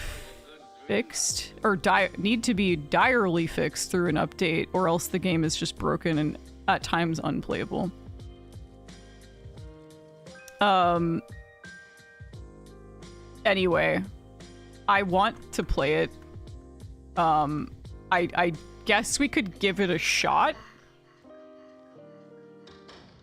fixed, or need to be direly fixed through an update, or else the game is just broken and at times unplayable. Anyway, I want to play it. I guess we could give it a shot.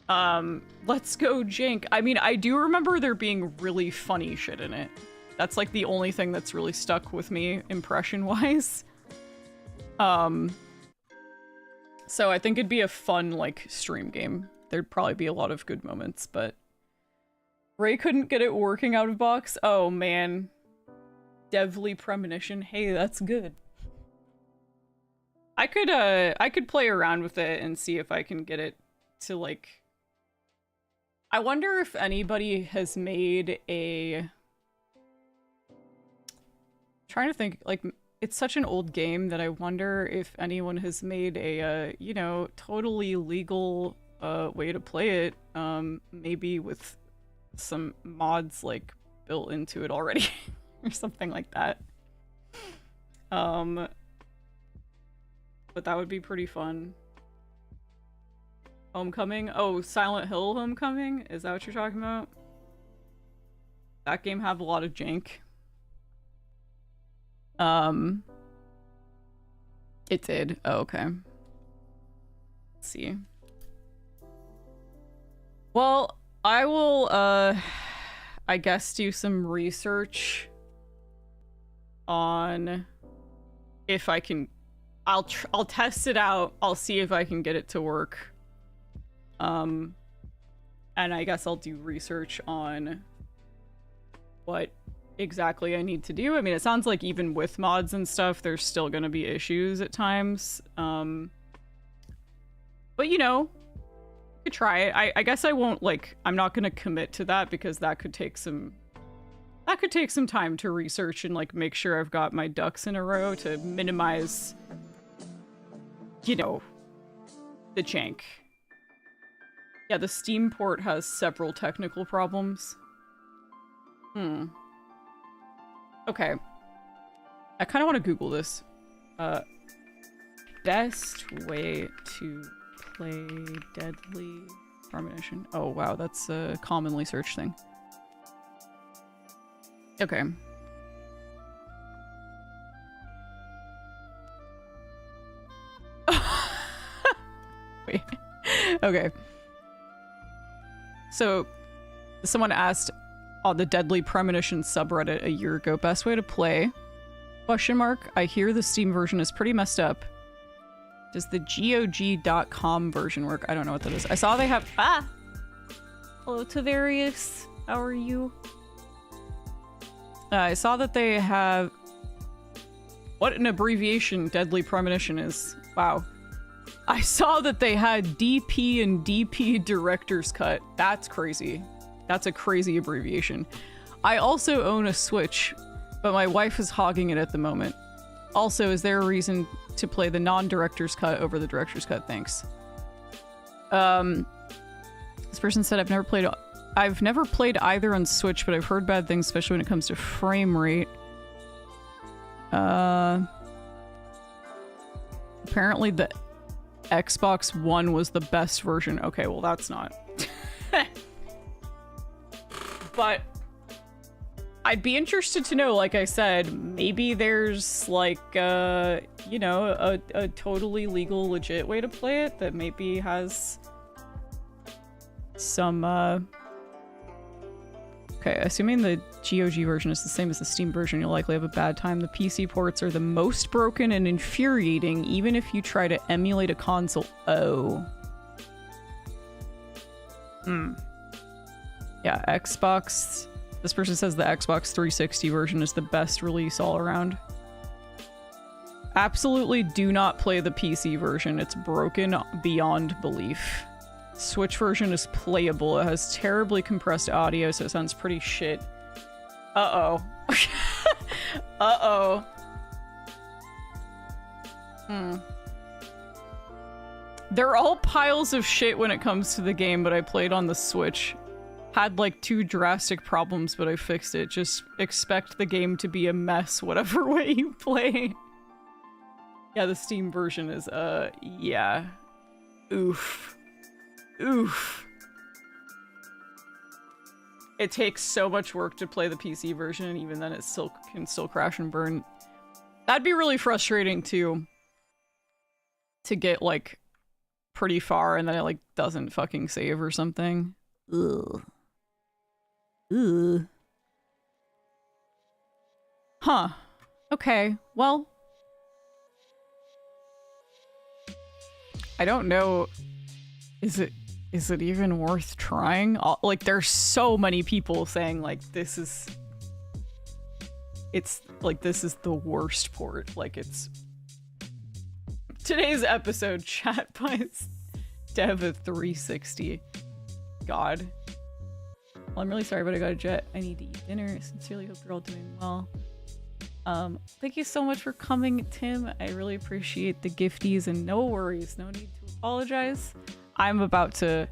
Let's go jank. I mean, I do remember there being really funny shit in it. That's like the only thing that's really stuck with me impression-wise. So I think it'd be a fun, like, stream game. There'd probably be a lot of good moments, but Ray couldn't get it working out of box. Oh man. Devly Premonition. Hey, that's good. I could play around with it and see if I can get it to, like... I wonder if anybody has made a... trying to think, like, it's such an old game that I wonder if anyone has made a, you know, totally legal way to play it, maybe with some mods, like, built into it already, or something like that. But that would be pretty fun. Homecoming? Oh, Silent Hill Homecoming? Is that what you're talking about? That game have a lot of jank. It did. Oh, okay. Let's see. Well, I will, I guess do some research on if I can... I'll test it out. I'll see if I can get it to work. And I guess I'll do research on what exactly I need to do. I mean, it sounds like even with mods and stuff, there's still gonna be issues at times. But you know, you could try it. I guess I won't, like, I'm not gonna commit to that because that could take some time to research and, like, make sure I've got my ducks in a row to minimize, you know, the jank. Yeah, the Steam port has several technical problems. Okay. I kind of want to Google this. Best way to play Deadly Premonition. Oh, wow, that's a commonly searched thing. Okay. Wait. Okay. So, someone asked on the Deadly Premonition subreddit a year ago, best way to play? Question mark. I hear the Steam version is pretty messed up. Does the GOG.com version work? I don't know what that is. I saw they have... Ah! Hello, Tavarius. How are you? I saw that they have... What an abbreviation Deadly Premonition is. Wow. I saw that they had DP and DP Director's Cut. That's crazy. That's a crazy abbreviation. I also own a Switch, but my wife is hogging it at the moment. Also, is there a reason to play the non-Director's Cut over the Director's Cut? Thanks. This person said, I've never played either on Switch, but I've heard bad things, especially when it comes to frame rate. Apparently the Xbox One was the best version. Okay, well that's not. But I'd be interested to know, like I said, maybe there's like, you know, a totally legal, legit way to play it that maybe has some, okay, assuming the GOG version is the same as the Steam version, you'll likely have a bad time. The PC ports are the most broken and infuriating, even if you try to emulate a console. Oh. Yeah, Xbox... This person says the Xbox 360 version is the best release all around. Absolutely do not play the PC version. It's broken beyond belief. Switch version is playable. It has terribly compressed audio, so it sounds pretty shit. Uh-oh. Uh-oh. They're all piles of shit when it comes to the game, but I played on the Switch. Had like 2 drastic problems, but I fixed it. Just expect the game to be a mess whatever way you play. Yeah, the Steam version is, yeah. Oof. Oof. It takes so much work to play the PC version, and even then it can still crash and burn. That'd be really frustrating too. To get like pretty far and then it like doesn't fucking save or something. Ugh. Ugh. Huh. Okay, well. I don't know. Is it even worth trying? Like, there's so many people saying, like, it's like, this is the worst port. Like, it's... Today's episode, chat by Dev360. God. Well, I'm really sorry, but I got a jet. I need to eat dinner. Sincerely hope you're all doing well. Thank you so much for coming, Tim. I really appreciate the gifties, and no worries. No need to apologize. I'm about to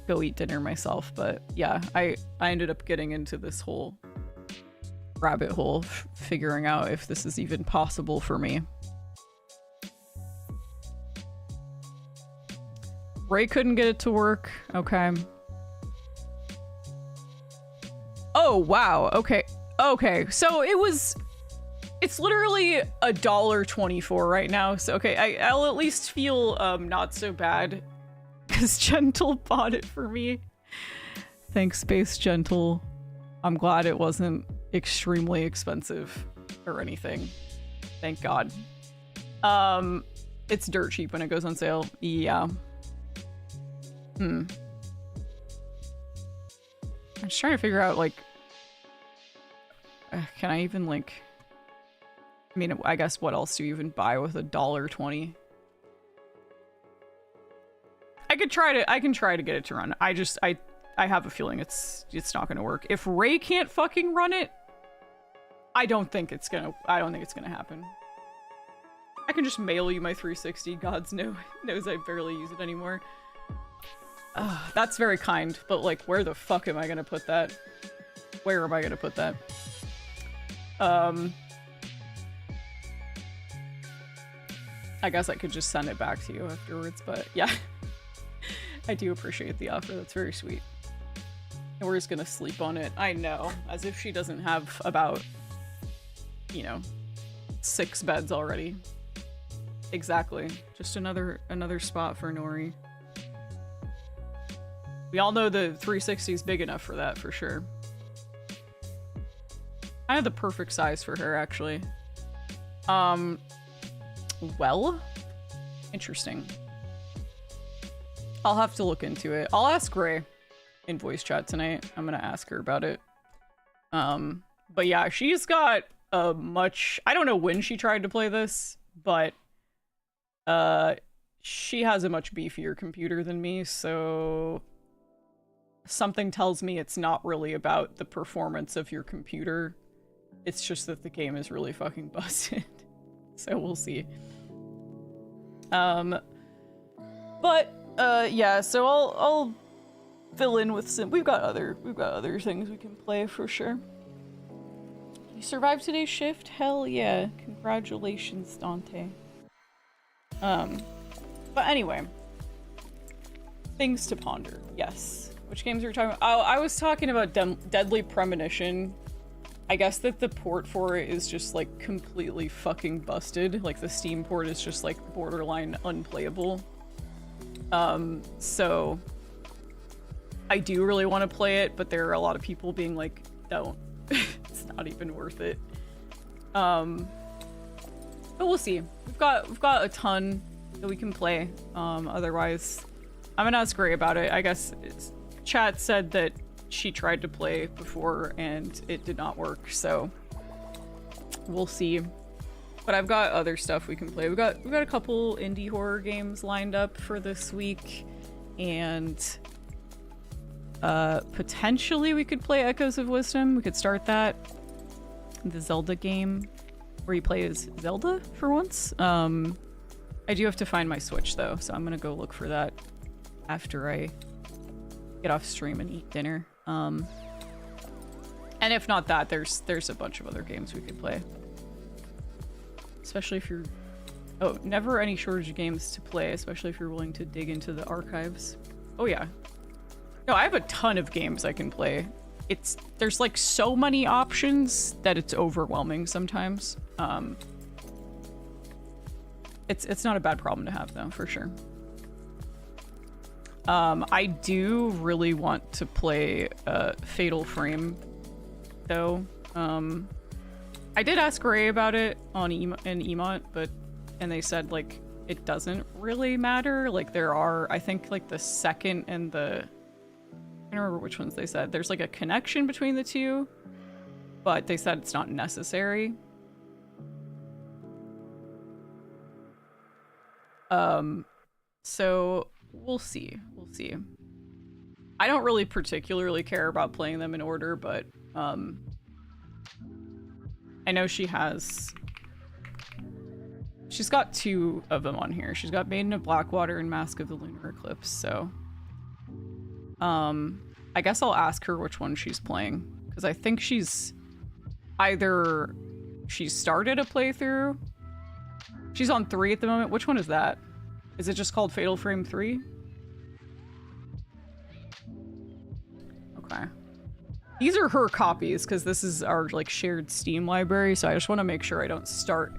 go eat dinner myself, but yeah, I ended up getting into this whole rabbit hole, figuring out if this is even possible for me. Ray couldn't get it to work. Okay. Oh, wow. Okay. Okay. So it's literally $1.24 right now. So, okay, I'll at least feel not so bad because Gentle bought it for me. Thanks, Space Gentle. I'm glad it wasn't extremely expensive or anything. Thank God. It's dirt cheap when it goes on sale. Yeah. I'm just trying to figure out, like, can I even, like, I mean, I guess what else do you even buy with $1.20? I can try to get it to run. I have a feeling it's not gonna work. If Ray can't fucking run it, I don't think it's gonna happen. I can just mail you my 360. God's knows I barely use it anymore. That's very kind, but like, where the fuck am I gonna put that? Where am I gonna put that? I guess I could just send it back to you afterwards, but yeah. I do appreciate the offer, that's very sweet. And we're just gonna sleep on it. I know, as if she doesn't have about, you know, 6 beds already. Exactly. Just another spot for Nori. We all know the 360 is big enough for that, for sure. I had the perfect size for her, actually. Well, interesting. I'll have to look into it. I'll ask Ray in voice chat tonight. I'm gonna ask her about it. But yeah, she's got a much... I don't know when she tried to play this, but she has a much beefier computer than me, so something tells me it's not really about the performance of your computer. It's just that the game is really fucking busted. So we'll see. But yeah, so I'll fill in with some... We've got other things we can play for sure. You survived today's shift? Hell yeah. Congrats. Congratulations, Dante. But anyway. Things to ponder, yes. Which games are we talking about? Oh, I was talking about Deadly Premonition. I guess that the port for it is just, like, completely fucking busted. Like, the Steam port is just, like, borderline unplayable. So... I do really want to play it, but there are a lot of people being like, don't. It's not even worth it. But we'll see. We've got a ton that we can play. Otherwise, I'm gonna ask Ray about it. I guess chat said that she tried to play before and it did not work, so we'll see. But I've got other stuff we can play. We've got a couple indie horror games lined up for this week, and potentially we could play Echoes of Wisdom. We could start that. The Zelda game where you play as Zelda for once. I do have to find my Switch though, so I'm gonna go look for that after I get off stream and eat dinner. And if not that, there's a bunch of other games we could play. Especially if you're... Oh, never any shortage of games to play, especially if you're willing to dig into the archives. Oh yeah. No, I have a ton of games I can play. There's like so many options that it's overwhelming sometimes. It's not a bad problem to have though, for sure. I do really want to play Fatal Frame though. I did ask Ray about it on in Emot, and they said like it doesn't really matter. Like there are, I think like the second and the, I don't remember which ones they said. There's like a connection between the two, but they said it's not necessary. So we'll see. We'll see. I don't really particularly care about playing them in order, but I know she's got two of them on here. She's got Maiden of Blackwater and Mask of the Lunar Eclipse, so I guess I'll ask her which one she's playing, because I think she's started a playthrough. She's on 3 at the moment. Which one is that? Is it just called Fatal Frame 3? Okay. These are her copies, because this is our like shared Steam library, so I just want to make sure I don't start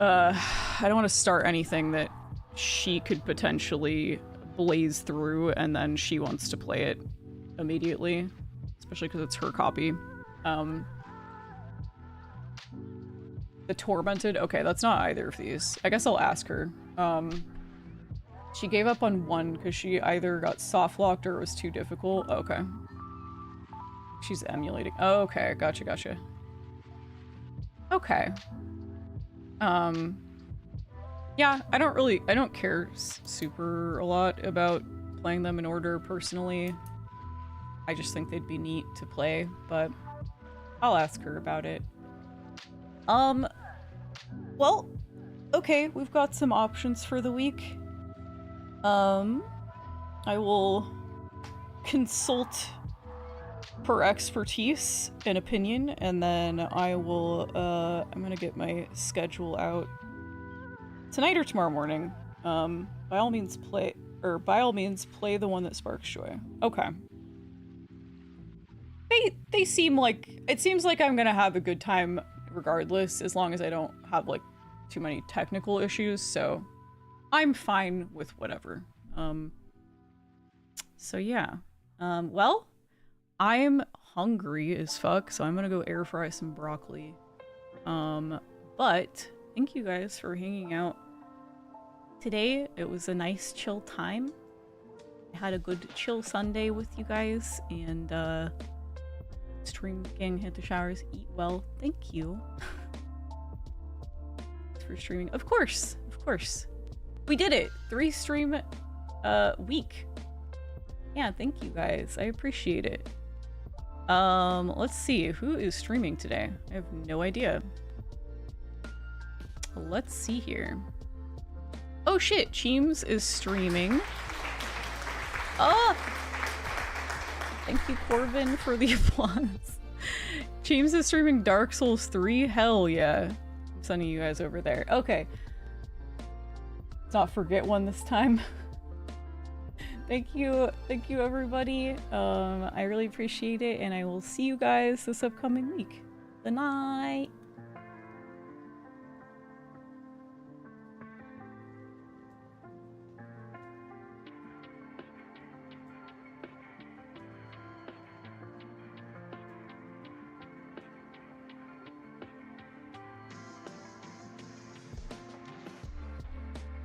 I don't want to start anything that she could potentially blaze through and then she wants to play it immediately, especially because it's her copy. The Tormented? Okay, that's not either of these. I guess I'll ask her. She gave up on one because she either got soft-locked or it was too difficult. Okay. She's emulating. Oh, okay, gotcha. Okay. Yeah, I don't care super a lot about playing them in order personally. I just think they'd be neat to play, but I'll ask her about it. Well, okay, we've got some options for the week. I will consult her expertise and opinion, and then I will, I'm gonna get my schedule out tonight or tomorrow morning. By all means play the one that sparks joy. Okay. They seem like, it seems like I'm gonna have a good time regardless, as long as I don't have like too many technical issues, so I'm fine with whatever. So yeah. Well, I'm hungry as fuck, so I'm gonna go air fry some broccoli. But thank you guys for hanging out today. It was a nice chill time. I had a good chill Sunday with you guys, and stream gang, hit the showers, eat well. Thank you. Thanks for streaming. Of course. We did it. 3 stream week. Yeah, thank you guys. I appreciate it. Let's see. Who is streaming today? I have no idea. Let's see here. Oh shit, Cheems is streaming. Oh! Thank you, Corbin, for the applause. James is streaming Dark Souls 3? Hell yeah. I'm sending you guys over there. Okay. Let's not forget one this time. Thank you everybody. I really appreciate it, and I will see you guys this upcoming week. Good night.